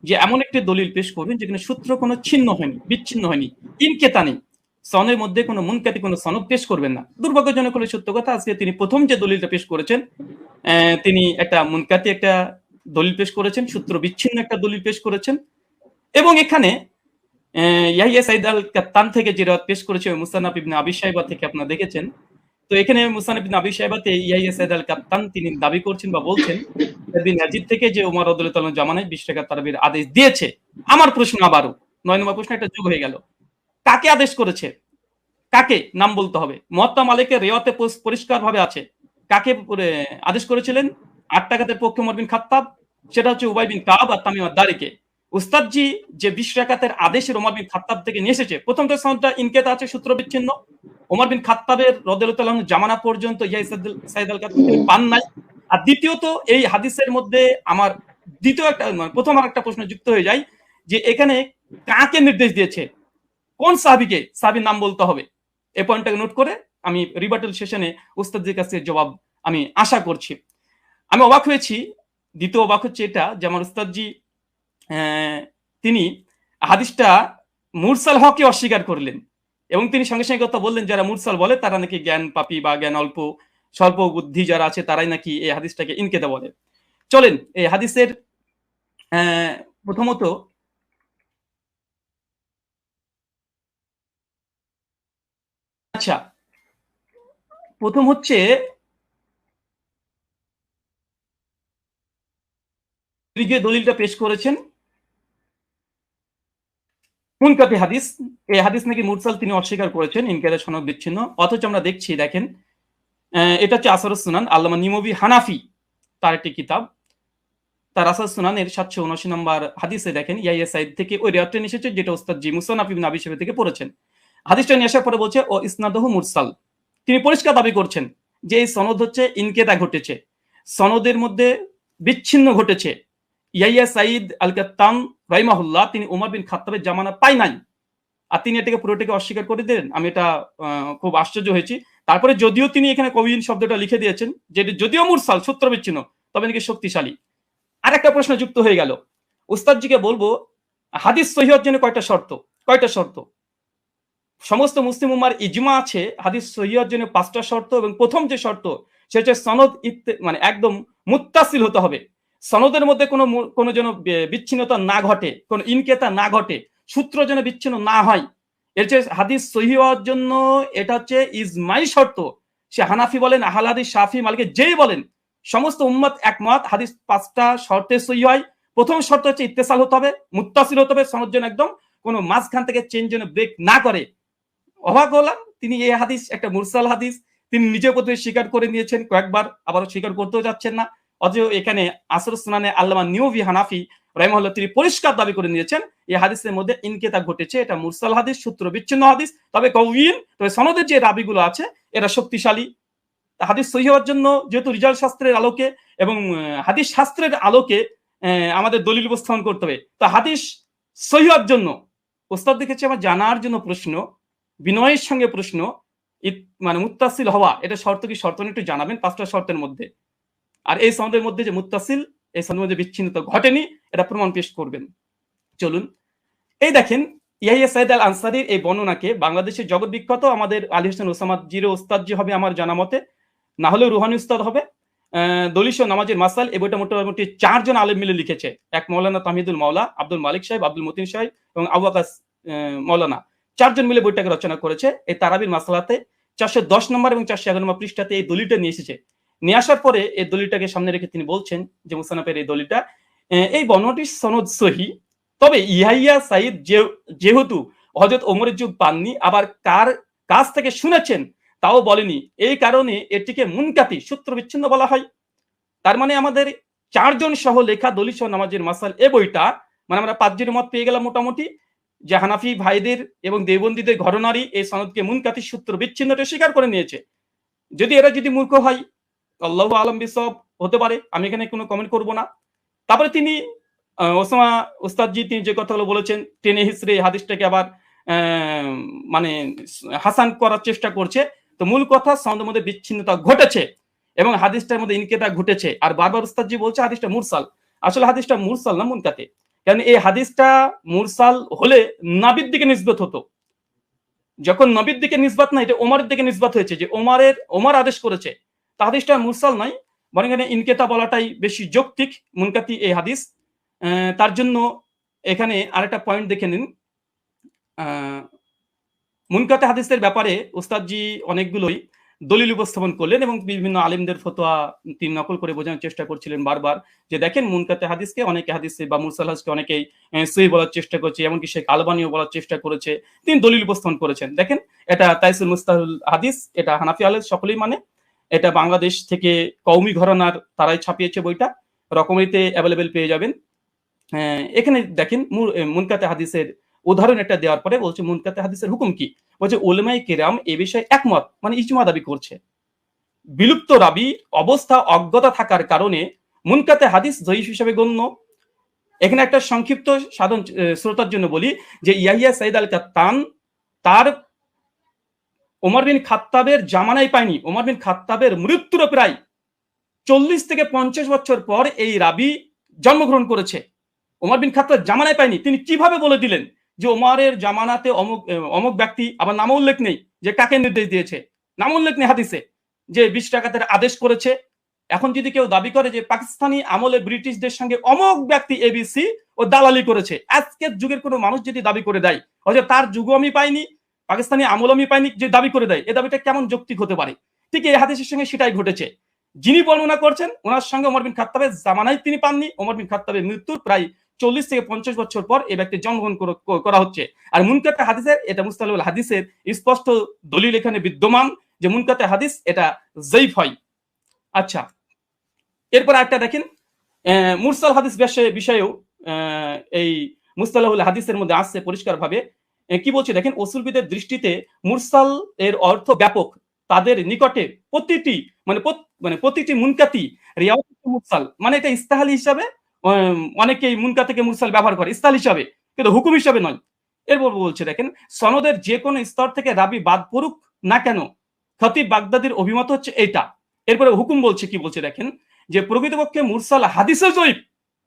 যে এমন একটি দলিল পেশ করবেন যেখানে সূত্র কোনো ছিন্ন হয়নি, বিচ্ছিন্ন হয়নি, ইনকেতা নেই, সনের মধ্যে কোনো মুনকাতি কোনো সনদ পেশ করবেন না। দুর্ভাগ্যজনক হলে সত্য কথা, আজকে তিনি প্রথম যে দলিলটা পেশ করেছেন তিনি একটা মুনকাতি একটা দলিল পেশ করেছেন, সূত্র বিচ্ছিন্ন একটা দলিল পেশ করেছেন। এবং এখানে ইয়াহিয়া সাইদ আল কাত্তান থেকে যে রাত পেশ করেছে মুসান্নাফ ইবনে আবি শাইবা থেকে আপনারা দেখেছেন। তো এখানে মুসান্নাফ ইবনে আবি শাইবাতে ইয়াহিয়া সাইদ আল কাত্তান তিনি দাবি করছেন বা বলছেন ইয়াজিদ থেকে যে ওমর রাদিয়াল্লাহু তাআলা জামানায় 20 রাকাত তারাবির আদেশ দিয়েছে। আমার প্রশ্ন আবারও 9 নম্বর প্রশ্ন একটা যোগ হয়ে গেল। কাকে আদেশ করেছে? কাকে নাম বলতে হবে। মুয়াত্তা মালিকের রিওয়ায়াতে পরিষ্কারভাবে আছে। কাকে আদেশ করেছিলেন? 8 রাকাতের পক্ষে ওমর বিন খাত্তাব, সেটা হচ্ছে উবাই বিন কাব আর তামিম আদ-দারিকে। উস্তাদজি যে 20 রাকাতের আদেশের ওমর বিন খাত্তাব থেকে নিয়ে এসেছে, প্রথমটা সনদটা ইনকেতা আছে, সূত্র বিচ্ছিন্ন। ওমর বিন খাত্তাবের রাদিয়াল্লাহু তাআলা জামানা পর্যন্ত ইয়াহিয়া সাইদ আল কাত্তান তিনি পান নাই। আর দ্বিতীয়ত এই হাদিসের মধ্যে আমার দ্বিতীয় একটা প্রথম আরেকটা প্রশ্ন যুক্ত হয়ে যায় যে এখানে কাকে নির্দেশ দিয়েছে, কোন সাহাবীকে, সাহাবীর নাম বলতে হবে। এই পয়েন্টটাকে নোট করে আমি রিবাটল সেশনে উস্তাদজির কাছে জবাব আমি আশা করছি। আমি অবাক হয়েছি, দ্বিতীয় অবাক হচ্ছে এটা যে আমার উস্তাদজি তিনি হাদিসটা মুরসাল হককে অস্বীকার করলেন এবং তিনি সঙ্গে সঙ্গে কথা বললেন যারা মুরসাল বলে তারা নাকি জ্ঞান পাপী বা জ্ঞান অল্প স্বল্প বুদ্ধি যারা আছে তারাই নাকি এই হাদিসটাকে ইনকেতা বলে। চলেন এই হাদিসের প্রথমত আচ্ছা প্রথম হচ্ছে যে দলিলটা পেশ করেছেন মুনকাতি হাদিস, এই হাদিস নাকি মুরসাল তিনি অস্বীকার করেছেন, ইনকারের সনদ বিচ্ছিন্ন। অথচ আমরা দেখছি দেখেন এটা হচ্ছে আসরুস সুনান, আল্লামা নিমবি হানাফি তার একটি কিতাব, তার আসরুস সুনানের 779 নম্বর হাদিসে দেখেন ইয়াহিয়া সাইদ থেকে ওই রিওয়ায়াতটা এসেছে যেটা উস্তাদ জি মুসান্নাফ ইবনে আবি শাইবা থেকে পড়েছেন। হাদিসটা নিয়ে আসার পরে বলছে ও ইসনাদহু মুরসাল, তিনি পরিষ্কার দাবি করছেন যে এই সনদ হচ্ছে ইনকেতা ঘটেছে, সনদের মধ্যে বিচ্ছিন্ন ঘটেছে। ইয়াহিয়া সাইদ আল কাত্তান রাহিমাহুল্লাহ তিনি ওমর বিন খাত্তাবের জামানা পাই নাই, আর তিনি এটাকে পুরোটাকে অস্বীকার করে দিলেন। আমি এটা খুব আশ্চর্য হয়েছি। তারপরে যদিও তিনি এখানে কবিন শব্দটা লিখে দিয়েছেন যে যদিও মুরসাল সূত্র বিচ্ছিন্ন তবে নাকি শক্তিশালী। আর একটা প্রশ্ন যুক্ত হয়ে গেল, উস্তাদজিকে বলবো হাদিস সহিহ হওয়ার জন্য কয়টা শর্ত? সমস্ত মুসলিম উম্মার ইজমা আছে হাদিস সহিহ হওয়ার জন্য 5টা শর্ত, এবং প্রথম যে শর্ত সেটা সনদ মানে একদম মুত্তাসিল হতে হবে, সনদের মধ্যে কোনো যেন বিচ্ছিন্নতা না ঘটে, কোনো ইনকেতা না ঘটে, সূত্র যেন বিচ্ছিন্ন না হয়। এর চেয়ে হাদিস সহিহ হওয়ার জন্য এটা হচ্ছে ইজমাই শর্ত। সে হানাফি বলেন, আহলে হাদিস, শাফি, মালিকি যেই বলেন, সমস্ত উম্মত একমত হাদিস 5টা শর্তে সহিহ হয়। প্রথম শর্ত হচ্ছে ইত্তেসাল হতে হবে, মুত্তাসিল হতে হবে, সনদ যেন একদম কোনো মাঝখান থেকে চেঞ্জ যেন ব্রেক না করে। অবাক হলাম তিনি এই হাদিস একটা মুরসাল হাদিস তিনি নিজে প্রতি স্বীকার করে নিয়েছেন কয়েকবার, আবারও স্বীকার করতেও যাচ্ছেন না। অথচ এখানে আসরুস সুনানে আল্লামা নিমবি হানাফি রাহিমাহুল্লাহ তিনি পরিষ্কার দাবি করে নিয়েছেন এই হাদিসের মধ্যে ইনকেতা ঘটেছে, এটা মুরসাল হাদিস, সূত্র বিচ্ছিন্ন হাদিস, তবে কওয়িন, তবে সনদের যে রাবিগুলো আছে এরা শক্তিশালী। হাদিস সহিহ হওয়ার জন্য যেহেতু রিজাল শাস্ত্রের আলোকে এবং হাদিস শাস্ত্রের আলোকে আমাদের দলিল উপস্থাপন করতে হবে। তো হাদিস সহিহ হওয়ার জন্য ওস্তাদ দেখেছি আমার জানার জন্য প্রশ্ন, বিনয়ের সঙ্গে প্রশ্ন, মানে মুত্তাসিল হওয়া এটা শর্ত কি শর্ত একটু জানাবেন 5টা শর্তের মধ্যে। আর এই সনদের মধ্যে যে মুত্তাসিল, এই সনদের মধ্যে বিচ্ছিন্নতা ঘটেনি এটা প্রমাণ পেশ করবেন। চলুন এই দেখেন ইয়াহিয়া সাইদ আল আনসারীর এই বর্ণনাকে বাংলাদেশের জগৎ বিখ্যাত আমাদের আলী হোসেন ওসামা জিরো উস্তাদ জি হবে আমার জানা মতে, না হলেও রুহানি উস্তাদ হবে। দলিশ নামাজের মাসাল এই বইটা মোটামুটি 4 জন আলেম মিলে লিখেছে, এক মৌলানা তাহিদুল মাওলা, আব্দুল মালিক সাহেব, আব্দুল মতিন সাহেব এবং আবু আকাস মৌলানা, 4 জন মিলে বইটাকে রচনা করেছে। এই তারাবির মাসালাতে 410 নম্বর এবং 411 নম্বর পৃষ্ঠাতে এই দলিলটা নিয়ে এসেছে। নিয়ে আসার পরে এই দলিলটাকে সামনে রেখে তিনি বলছেন যে মুসান্নাফের এই দলিলটা এই বর্ণনাটির সনদ সহিহ, তবে ইয়াহিয়া সাইদ যেহেতু হযরত ওমরের যুগ পাননি, আবার কার কাছ থেকে শুনেছেন তাও বলেনি, এই কারণে এটিকে মুনকাতি সূত্র বিচ্ছিন্ন বলা হয়। তার মানে আমাদের 4 জন সহ লেখা দলিল সহ নামাজের মাসাল এ বইটা, মানে আমরা 5 জনের মত পেয়ে গেলাম মোটামুটি, যে হানাফি ভাইদের এবং দেওবন্দীদের ঘরনারী এই সনদকে মুনকাতি সূত্র বিচ্ছিন্নটা স্বীকার করে নিয়েছে। যদি এরা যদি মূর্খ হয়, আল্লাহু আলম বিসব, হতে পারে, আমি এখানে কোনো কমেন্ট করব না। তারপরে তিনি ওসামা ওস্তাদজি তিনি যে কথাগুলো বলেছেন, টেনে হিসড়ে হাদিসটাকে আবার মানে হাসান করার চেষ্টা করছে। তো মূল কথা, সনদের মধ্যে বিচ্ছিন্নতা ঘটেছে এবং হাদিসটার মধ্যে ইনকেতা ঘটেছে। আর বারবার ওস্তাদজি বলছে হাদিসটা মুরসাল। আসলে হাদিসটা মুরসাল না, মুনকাতে। কারণ এই হাদিসটা মুরসাল হলে নবীর দিকে নিসবত হতো। যখন নবীর দিকে নিসবত না, এটা ওমরের দিকে নিসবত হয়েছে, যে ওমর আদেশ করেছে। তা হাদিসটা মুরসাল নয়, বরং এখানে ইনকেতা বলাটাই বেশি যৌক্তিক। মুনকাতি এই হাদিস। তার জন্য এখানে আরেকটা পয়েন্ট দেখে নিন। মুনকাতে হাদিসের ব্যাপারে ওস্তাদজি অনেকগুলোই দলিল উপস্থাপন করলেন এবং বিভিন্ন আলেমদের ফতোয়া তিনি নকল করে বোঝানোর চেষ্টা করছিলেন বারবার, যে দেখেন মুনকাতে হাদিসকে অনেকে হাদিসে বা মুরসাল হাদিসকে অনেকেই সহিহ বলার চেষ্টা করছে, এমনকি শেখ আলবানিও বলার চেষ্টা করেছে, তিনি দলিল উপস্থাপন করেছেন। দেখেন, এটা তাইসুল মুস্তাহুল হাদিস, এটা হানাফি আলেম সকলেই মানে। এটা বাংলাদেশ থেকে কওমি ঘরানার তারাই ছাপিয়েছে বইটা, রকমারিতে অ্যাভেলেবেল পেয়ে যাবেন। এখানে দেখেন মুনকাতে হাদিসের উদাহরণ একটা দেওয়ার পরে বলছে মুনকাতে হাদিসের হুকুম কি। বলছে উলামায়ে কেরাম এ বিষয়ে একমত, মানে ইজমা দাবি করছে। বিলুপ্ত রাবি অবস্থা অজ্ঞতা থাকার কারণে মুনকাতে হাদিস জয়ীফ হিসেবে গণ্য। এখানে একটা সংক্ষিপ্ত সাধারণ শ্রোতার জন্য বলি, যে ইয়াহিয়া সাইদ আল কাত্তান তার ওমর বিন খাত্তাবের জামানায় পায়নি। ওমর বিন খাত্তাবের মৃত্যুর প্রায় 40 থেকে 50 বছর পর এই রাবি জন্মগ্রহণ করেছে। ওমর বিন খাত্তাব জামানায় পায়নি। তিনি কিভাবে বলে দিলেন যে ওমরের জামানাতে অমুক ব্যক্তি, আবার নাম উল্লেখ নেই যে কাকে নির্দেশ দিয়েছে, নাম উল্লেখ নেই হাদিসে, যে 20 টাকাতের আদেশ করেছে। এখন যদি কেউ দাবি করে যে পাকিস্তানি আমলে ব্রিটিশদের সঙ্গে অমুক ব্যক্তি এবিসি ও দালালি করেছে, আজকের যুগের কোনো মানুষ যদি দাবি করে দেয়, হয়তো তার যুগও আমি পাইনি, পাকিস্তানি আমল আমি পাইনি, যে দাবি করে দেয়, এই দাবিটা কেমন যৌক্তিক হতে পারে? ঠিক এই হাদিসের সঙ্গে সেটাই ঘটেছে। যিনি বর্ণনা করছেন ওনার সঙ্গে ওমর বিন খাত্তাবের জামানায় তিনি পাননি। ওমর বিন খাত্তাবের মৃত্যুর প্রায় 40 থেকে 50 বছর পর এই ব্যক্তির জন্মগ্রহণ করা হচ্ছে। আর মুনকাতে হাদিসের, এটা মুস্তালাহুল হাদিসের স্পষ্ট দলিল এখানে বিদ্যমান যে মুনকাতে হাদিস এটা জয়ীফ হয়। আচ্ছা, এরপর একটা দেখেন, মুরসাল হাদিস বিষয়েও এই মুস্তালাহুল হাদিসের মধ্যে আসছে পরিষ্কারভাবে। কি বলছে দেখেন, উসুলবিদের দৃষ্টিতে মুরসাল এর অর্থ ব্যাপক। তাদের নিকটে প্রতিটি মুনকাতি রিওয়ায়াত মুরসাল, মানে এটা ইস্তাহালি হিসাবে অনেকেই মুনকাতিকে মুরসাল ব্যবহার করে, ইস্তাহাল হিসাবে, কিন্তু হুকুম হিসাবে নয়। এরপর বলছে দেখেন, সনদের যে কোনো স্তর থেকে রাবি বাদ পড়ুক না কেন, খতিব বাগদাদির অভিমত হচ্ছে এটা। এরপরে হুকুম বলছে, কি বলছে দেখেন, যে প্রকৃতপক্ষে মুরসাল হাদিসে জয়ীফ।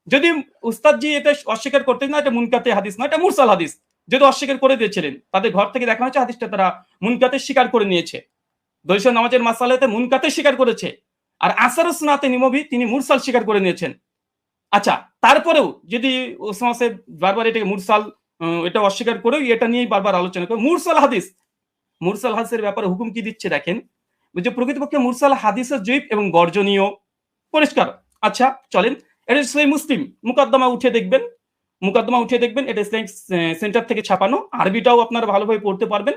যদি উস্তাদজি এটা অস্বীকার করতেন না, এটা মুনকাতে হাদিস না, এটা মুরসাল হাদিস, যদি অস্বীকার করে দিয়েছিলেন, তাদের ঘর থেকে দেখানো হচ্ছে হাদিসটা তারা মুনকাতে স্বীকার করে নিয়েছে। দলিল নামাজের মাসালাতে মুনকাতে স্বীকার করেছে, আর আসারুস সুন্নাতে নিমবি তিনি মুরসাল স্বীকার করে নিয়েছেন। আচ্ছা, তারপরেও যদি ওসামা সাহেব বারবার এটাকে মুরসাল এটা অস্বীকার করেও এটা নিয়েই বারবার আলোচনা করে, মুরসাল হাদিসের ব্যাপারে হুকুম কি দিচ্ছে দেখেন, যে প্রকৃতপক্ষে মুরসাল হাদিসের জয়ীফ এবং বর্জনীয়, পরিষ্কার। আচ্ছা চলেন, এটা সহিহ মুসলিম মুকদ্দমা উঠে দেখবেন, এটা ইসলামিক সেন্টার থেকে ছাপানো, আরবিটাও আপনারা ভালোভাবে পড়তে পারবেন।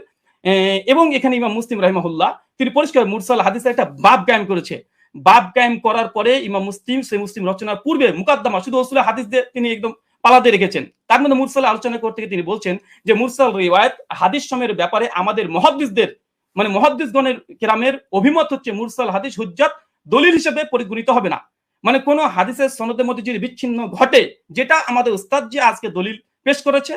এবং এখানে ইমাম মুসলিম রাহিমাহুল্লাহ তিনি পরিষ্কার মুরসাল হাদিসের একটা বাব কায়েম করেছে। বাব কায়েম করার পরে ইমাম মুসলিম সহিহ মুসলিম রচনার পূর্বে মুকদ্দমা শুধু রাসূলের হাদিস দিয়ে তিনি একদম পালাতে রেখেছেন। তার মধ্যে মুরসাল আলোচনা করতে গিয়ে তিনি বলছেন যে মুরসাল রিওয়ায়াত হাদিস সময়ের ব্যাপারে আমাদের মুহাদ্দিসদের, মানে মুহাদ্দিসগণের কেরামের অভিমত হচ্ছে মুরসাল হাদিস হুজ্জাত দলিল হিসেবে পরিগণিত হবে না। মানে কোন হাদিসের সনদের মধ্যে যদি বিচ্ছিন্ন ঘটে, যেটা আমাদের উস্তাদ যে আজকে দলিল পেশ করেছে,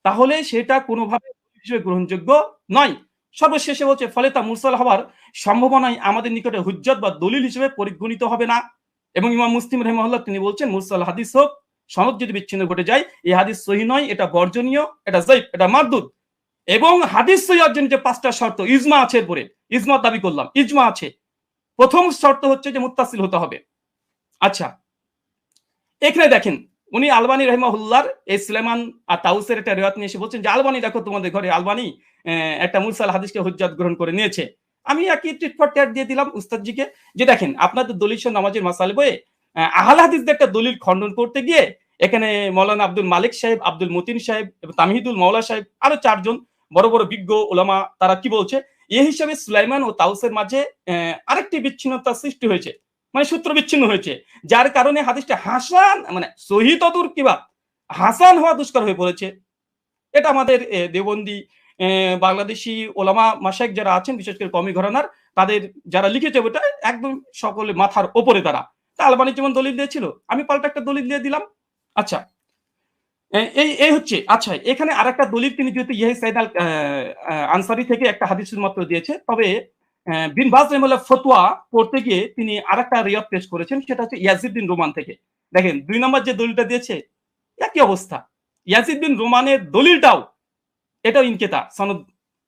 তাহলে সেটা কোনোভাবে হিসেবে গ্রহণযোগ্য নয়। সর্বশেষে বলছে ফলে তা মুরসাল হওয়ার সম্ভাবনায় আমাদের নিকটে হুজ্জত বা দলিল হিসেবে পরিগণিত হবে না। এবং ইমাম মুসলিম রাহিমাহুল্লাহ তিনি বলছেন মুরসাল হাদিস হোক, সনদ যদি বিচ্ছিন্ন ঘটে যায়, এই হাদিস সহিহ নয়, এটা বর্জনীয়, এটা যায়িফ, এটা মারদুদ। এবং হাদিস সহিহ অর্জনের যে 5টা শর্ত, ইজমা আছে, এরপরে ইজমা দাবি করলাম, ইজমা আছে। প্রথম শর্ত হচ্ছে যে মুত্তাসিল হতে হবে। আচ্ছা, এখানে দেখেন উনি আলবানী রাহিমাহুল্লাহর এই সুলাইমান আর তাউসের একটা রিওয়ায়াত নিয়ে এসে বলছেন যে আলবানী দেখো তোমাদের ঘরে আলবানী একটা মুরসাল হাদিসকে হুজ্জাত গ্রহণ করে নিয়েছে। আমি একই টিট ফর ট্যাট দিয়ে দিলাম উস্তাদজিকে, যে দেখেন আপনাদের দলিল নামাজের মাসাল বইয়ে আহলে হাদিসদের একটা দলিল খণ্ডন করতে গিয়ে এখানে মৌলানা আব্দুল মালিক সাহেব, আব্দুল মতিন সাহেব এবং তামহিদুল মাওলা সাহেব, আরো 4 জন বড় বড় বিজ্ঞ ওলামা, তারা কি বলছে, এই হিসাবে সুলাইমান ও তাউসের মাঝে আরেকটি বিচ্ছিন্নতা সৃষ্টি হয়েছে, মানে সূত্র বিচ্ছিন্ন হয়েছে, যার কারণে হাদিসটা হাসান মানে সহি তদুর কিবা হাসান হওয়া দুষ্কর হয়ে পড়েছে। এটা আমাদের দেওবন্দি বাংলাদেশি ওলামা মাশায়েখ যারা আছেন, বিশেষ করে কওমি ঘরানার, তাদের যারা লিখেছে ওটা একদম সকলে মাথার ওপরে তারা। তা আলবানি যেমন দলিল দিয়েছিল, আমি পাল্টা একটা দলিল দিয়ে দিলাম। আচ্ছা, এই হচ্ছে। আচ্ছা, এখানে আরেকটা দলিল তিনি যেহেতু ইয়াহি সাইদ আল আনসারি থেকে একটা হাদিস মাত্র দিয়েছে, তবে বিন বাজ রাহিমাহুল্লাহ ফতোয়া পড়তে গিয়ে তিনি আরেকটা রিওয়ায়াত পেশ করেছেন, সেটা হচ্ছে ইয়াজিদ বিন রোমান থেকে। দেখেন 2 নম্বর যে দলিলটা দিয়েছে একই অবস্থা, ইয়াজিদ বিন রোমানের দলিলটাও এটাও ইনকেতা, সনদ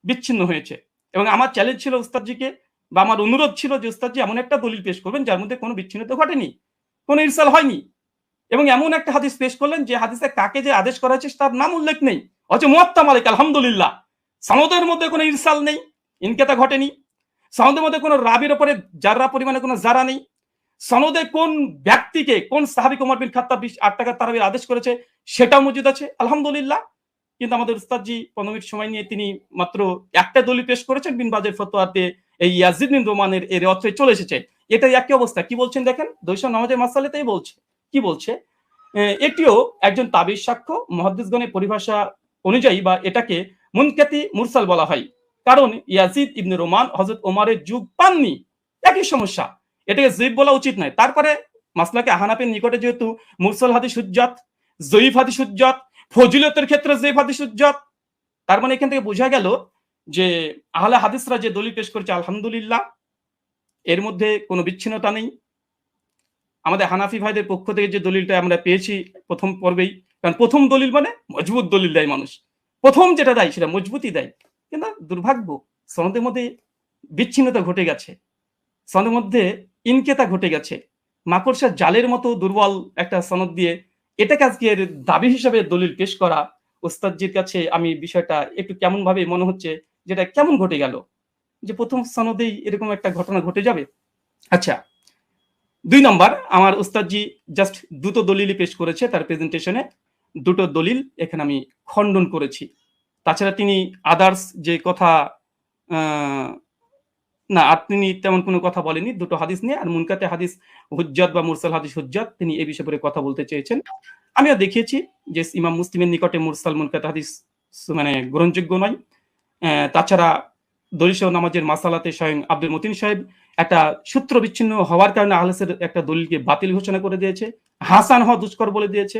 বিচ্ছিন্ন হয়েছে। এবং আমার চ্যালেঞ্জ ছিল উস্তাদজিকে, বা আমার অনুরোধ ছিল যে উস্তাদজি এমন একটা দলিল পেশ করবেন যার মধ্যে কোনো বিচ্ছিন্নতা ঘটেনি, কোনো ইরসাল হয়নি, এবং এমন একটা হাদিস পেশ করলেন যে হাদিসে কাকে যে আদেশ করা হয়েছে তার নাম উল্লেখ নেই, অথচ মুয়াত্তা মালিক আলহামদুলিল্লাহ সনদের মধ্যে কোনো ইরসাল নেই, ইনকেতা ঘটেনি, সনদের মধ্যে কোনো রাবির উপরে জাররা পরিমাণে কোনো জারা নেই, সনদে কোন ব্যক্তিকে কোন সাহাবী ওমর বিন খাত্তাব 8 টাকা তারাবির আদেশ করেছে সেটাও মজুদ আছে আলহামদুলিল্লাহ। কিন্তু আমাদের উস্তাদজি 15 মিনিট সময় নিয়ে তিনি মাত্র একটা দলিল পেশ করেছেন, বিন বাজের ফতোয়াতে এই ইয়াজিদ বিন রোমানের এর অর্থে চলে এসেছে। এটাই একই অবস্থা। কি বলছেন দেখেন, 200 নামাজের মাসালাতেই বলছে, কি বলছে, এটিও একজন তাবিজ সাক্ষ্য, মুহাদ্দিসগণের পরিভাষা অনুযায়ী বা এটাকে মুনকাতি মুরসাল বলা হয়, কারণ ইয়াজিদ ইবনে রোমান হযরত ওমরের যুগ পাননি, একই সমস্যা, এটাকে যঈফ বলা উচিত নয়। তারপরে মাসলাকে আহনাফের নিকটে যেহেতু মুরসাল হাদিস হুজ্জাত, যঈফ হাদিস হুজ্জাত, ফজিলতের ক্ষেত্রে যঈফ হাদিস হুজ্জাত, তার মানে এখান থেকে বোঝা গেল যে আহলে হাদিসরা যে দলিল পেশ করেছে আলহামদুলিল্লাহ এর মধ্যে কোনো বিচ্ছিন্নতা নেই। আমাদের হানাফি ভাইদের পক্ষ থেকে যে দলিলটা আমরা পেয়েছি প্রথম পর্বেই, কারণ প্রথম দলিল মানে মজবুত দলিল দেয় মানুষ, প্রথম যেটা দেয় সেটা মজবুতই দেয়, কিন্তু দুর্ভাগ্য সনদের মধ্যে বিচ্ছিন্নতা ঘটে গেছে, সনদের মধ্যে ইনকেতা ঘটে গেছে, মাকড়সার জালের মতো দুর্বল একটা সনদ দিয়ে এটাকে আজকে দাবি হিসাবে দলিল পেশ করা, ওস্তাদজির কাছে আমি বিষয়টা একটু কেমন ভাবে মনে হচ্ছে, যেটা কেমন ঘটে গেল যে প্রথম সনদেই এরকম একটা ঘটনা ঘটে যাবে। আচ্ছা, 2 নম্বর, আমার উস্তাদজি জাস্ট 2টো দলিলই পেশ করেছে তার প্রেজেন্টেশনে, 2টো দলিল এখানে আমি খণ্ডন করেছি। তাছাড়া তিনি আদার্স যে কথা না, তিনি তেমন কোনো কথা বলেনি, 2টো হাদিস নিয়ে, আর মুনকাতে হাদিস হুজ্জাত বা মুরসাল হাদিস হুজ্জাত তিনি এই বিষয়ে কথা বলতে চেয়েছেন। আমিও দেখিয়েছি যে ইমাম মুসলিমের নিকটে মুরসাল মুনকাতে হাদিস মানে গ্রহণযোগ্য নয়। তাছাড়া দলিল নামাজের মাসালাতে স্বয়ং আব্দুল মতিন সাহেব একটা সূত্র বিচ্ছিন্ন হওয়ার কারণে আহলেসের একটা দলিলকে বাতিল ঘোষণা করে দিয়েছে, হাসান হওয়া দুষ্কর বলে দিয়েছে।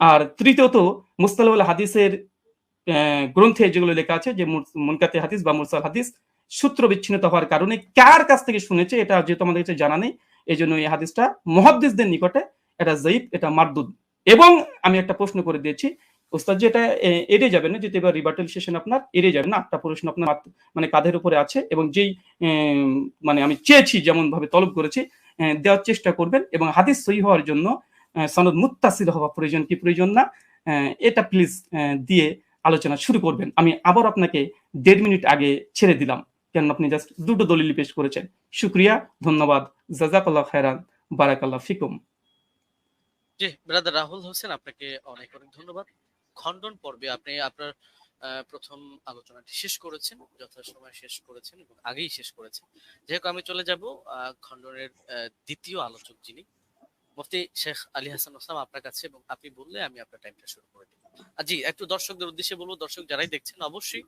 আর তৃতীয়ত মুস্তালাহুল হাদিসের গ্রন্থে যেগুলো লেখা আছে যে মুনকাতে হাদিস বা মুরসাল হাদিস সূত্র বিচ্ছিন্নতা হওয়ার কারণে কার কাছ থেকে শুনেছে এটা যেহেতু আমাদের কাছে জানা নেই, এই জন্য এই হাদিসটা মুহাদ্দিসদের নিকটে এটা যঈফ, এটা মারদুদ। এবং আমি একটা প্রশ্ন করে দিয়েছি ওস্তাদ, যে এটা এড়িয়ে যাবেন না, যেহেতু এবার রিবার্টাল সেশন আপনার এড়িয়ে যাবেন না, 8টা প্রশ্ন আপনার মানে কাঁধের উপরে আছে, এবং যেই মানে আমি চেয়েছি যেমন ভাবে তলব করেছি দেওয়ার চেষ্টা করবেন, এবং হাদিস সহিহ হওয়ার জন্য সনদ মুত্তাসিল হওয়া প্রয়োজন কি প্রয়োজন না, এটা প্লিজ দিয়ে আলোচনা শুরু করবেন। আমি আবার আপনাকে 1.5 মিনিট আগে ছেড়ে দিলাম, কেন আপনি জাস্ট 2টো দলিল পেশ করেছেন। শুকরিয়া, ধন্যবাদ, জাযাকাল্লাহু খায়রান, বারাকাল্লাহু ফিকুম। জি ব্রাদার রাহুল হোসেন, আপনাকে অনেক অনেক ধন্যবাদ। খণ্ডন পর্বে আপনি আপনার প্রথম আলোচনাটি শেষ করেছেন, যথাসময়ে শেষ করেছেন এবং আগেই শেষ করেছেন। যেহেতু আমি চলে যাব খণ্ডনের দ্বিতীয় আলোচক যিনি মুফতি শেখ আলী হাসান ওসামা আপনার কাছে, এবং আপনি বললে আমি আপনার টাইমটা শুরু করে দেব। জি, একটু দর্শকদের উদ্দেশ্যে বলবো, দর্শক যারাই দেখছেন অবশ্যই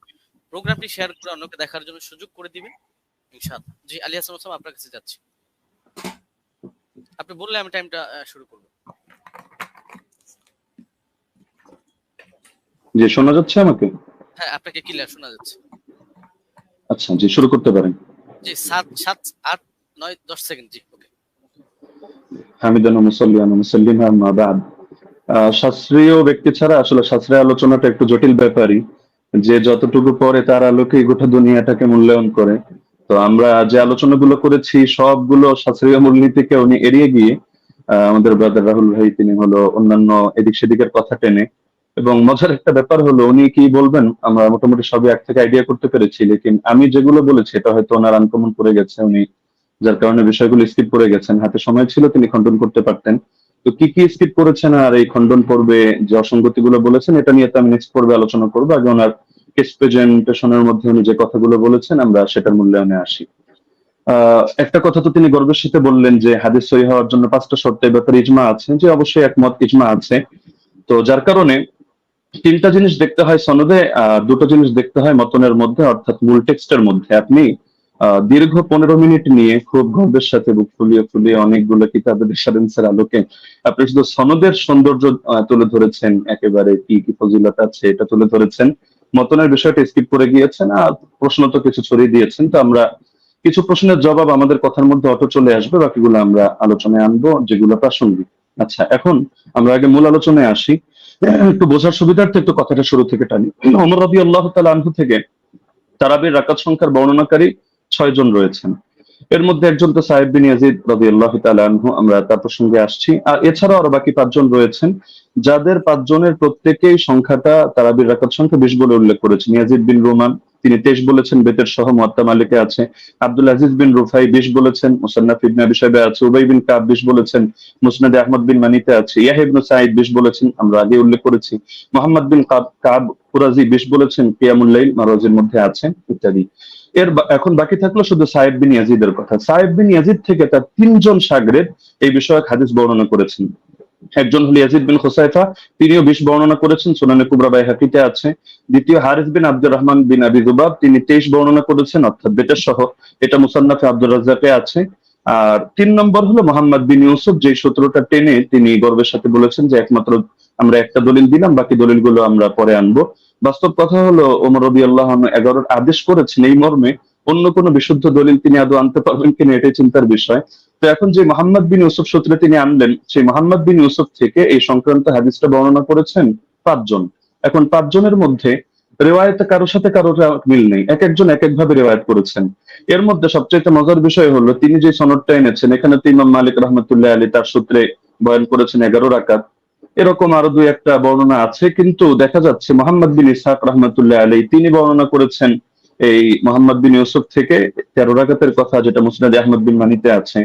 প্রোগ্রামটি শেয়ার করে অন্যকে দেখার জন্য সুযোগ করে দিবেন ইনশাআল্লাহ। জি, আলী হাসান ওসামা আপনার কাছে যাচ্ছি, আপনি বললে আমি টাইমটা শুরু করব। জি, শোনা যাচ্ছে আমাকে? হ্যাঁ, আপনাকে ক্লিয়ার শোনা যাচ্ছে। আচ্ছা, জি, শুরু করতে পারেন। জি, 7 7 8 9 10 সেকেন্ড। জি, ওকে। হামিদান ওয়া মুসাল্লিয়ান ওয়া মুসাল্লিমা আম্মা বা'দ। শাস্ত্রীয় ব্যক্তি ছাড়া আসলে শাস্ত্রীয় আলোচনাটা একটু জটিল ব্যাপারই, যে যতটুকু পরে তার আলোকে গোটা দুনিয়াটাকে মূল্যায়ন করে। তো আমরা যে আলোচনাগুলো করেছি সবগুলো শাস্ত্রীয় মূলনীতিকে উনি এড়িয়ে গিয়ে আমাদের ব্রাদার রাহুল ভাই তিনি হলো অন্যান্য এদিক সেদিকের কথা টেনে, এবং মজার একটা ব্যাপার হলো উনি কি বলবেন আমরা মোটামুটি সবই এক থেকে আইডিয়া করতে পেরেছি, লেকিন আমি যেগুলো বলেছি এটা হয়তো ওনার আনকমন পড়ে গেছে, উনি যার কারণে বিষয়গুলো স্কিপ করে গেছেন। হাতে সময় ছিল, তিনি খণ্ডন করতে পারতেন। তো কি কি স্কিপ করেছেন আর এই খণ্ডন পর্বে যে অসঙ্গতিগুলো বলেছেন এটা নিয়ে তো আমি নেক্সট পর্বে আলোচনা করবো। আগে ওনার কেস প্রেজেন্টেশনের মধ্যে উনি যে কথাগুলো বলেছেন আমরা সেটার মূল্যায়নে আসি। একটা কথা তো তিনি গর্বের সাথে বললেন যে হাদিস সহিহ হওয়ার জন্য 5টা শর্তের ব্যাপারে ইজমা আছে, যে অবশ্যই একমত, ইজমা আছে। তো যার কারণে 3টা জিনিস দেখতে হয় সনদে, 2টো জিনিস দেখতে হয় মতনের মধ্যে, অর্থাৎ মূল টেক্সটের মধ্যে। আপনি দীর্ঘ 15 মিনিট নিয়ে খুব গর্বের সাথে বুক ফুলিয়ে ফুলিয়ে অনেকগুলো কিতাবের রেফারেন্সের আলোকে আপনি শুধু সনদের সৌন্দর্য তুলে ধরেছেন, একেবারে কি কি ফজিলত আছে এটা তুলে ধরেছেন, মতনের বিষয়টা স্কিপ করে গিয়েছেন, আর প্রশ্ন তো কিছু ছড়িয়ে দিয়েছেন। তো আমরা কিছু প্রশ্নের জবাব আমাদের কথার মধ্যে অটো চলে আসবে, বাকিগুলো আমরা আলোচনায় আনবো যেগুলো প্রাসঙ্গিক। আচ্ছা, এখন আমরা আগে মূল আলোচনায় আসি। একটু বোঝার সুবিধার্থে একটু কথাটা শুরু থেকে টানি। ওমর রাদিয়াল্লাহু তাআলা আনহু থেকে তারাবির রাকাত সংখ্যার বর্ণনাকারী 6 জন রয়েছেন। এর মধ্যে একজন তো সাহেব বিন ইয়াজিদ রাদিয়াল্লাহু তাআলা আনহু, আমরা তার প্রসঙ্গে আসছি। আর এছাড়াও আরো বাকি 5 জন রয়েছেন, যাদের 5 জনের প্রত্যেকেই সংখ্যাটা তারাবির রাকাত সংখ্যা 20 বলে উল্লেখ করেছেন। ইয়াজিদ বিন রুমান তিনি 23 বলেছেন, বেতের সহ মুয়াত্তা মালিকে আছে। আব্দুল আজিজ বিন রুফাই 20 বলেছেন, মুসান্নাফ ইবনে আবি শাইবা আছে। উবাই বিন কাব 20 বলেছেন, মুসনাদে আহমদ বিন মানিতে আছে। ইয়াহইয়া ইবনে সাঈদ 20 বলেছেন, আমরা আগে উল্লেখ করেছি। মুহাম্মদ বিন কাব কুরাজি 20 বলেছেন, কিয়ামুল লাইল মারওয়াজির মধ্যে আছে, ইত্যাদি। এখন বাকি থাকলো শুধু সাহেব বিন ইয়াজিদের কথা। সাহেব বিন ইয়াজিদ থেকে তার 3 জন শাগরেদ এই বিষয়ক হাদিস বর্ণনা করেছেন। একজন হল ইয়াজিদ বিন খুসাইফা, তিনিও 20 বর্ণনা করেছেন, সুনানে কুবরা বাইহাকিতে আছে। দ্বিতীয় হারিস বিন আব্দুর রহমান বিন আবি যুবাব, তিনি 23 বর্ণনা করেছেন, অর্থাৎ বেতের সহ, এটা মুসান্নাফে আব্দুর রাজ্জাকে আছে। আর 3 নম্বর হলো মোহাম্মদ বিন ইউসুফ, যে সূত্রটা টেনে তিনি গর্বের সাথে বলেছেন যে একমাত্র আমরা একটা দলিল দিলাম, বাকি দলিলগুলো আমরা পরে আনবো। বাস্তব কথা হলো ওমর রাদিয়াল্লাহু আনহু 11 আদেশ করেছেন এই মর্মে, অন্য কোনো বিশুদ্ধ দলিল তিনি আদৌ আনতে পারবেন কিনা এটাই চিন্তার বিষয়। তো এখন যে মোহাম্মদ বিন ইউসুফ সূত্রে তিনি আনলেন, সেই মোহাম্মদ বিন ইউসুফ থেকে এই সংক্রান্ত হাদিসটা বর্ণনা করেছেন 5 জন। এখন 5 জনের মধ্যে রেওয়ায়েতে কারোর সাথে কারোর মিল নেই, এক একজন এক একভাবে রেওয়ায়েত করেছেন। এর মধ্যে সবচেয়ে মজার বিষয় হলো তিনি যে সনদটা এনেছেন, এখানে তো ইমাম মালিক রাহমাতুল্লাহ আলাইহি তার সূত্রে বয়ান করেছেন 11 রাকাত। এরকম আরো 2-1টা বর্ণনা আছে, কিন্তু দেখা যাচ্ছে মোহাম্মদ বিন ইসহাক রাহমাতুল্লাহ আলাইহি তিনি বর্ণনা করেছেন এই মোহাম্মদ বিন ইউসুফ থেকে 13 রাকাতের কথা, যেটা মুসনাদে আহমদ বিন মানিতে আছে।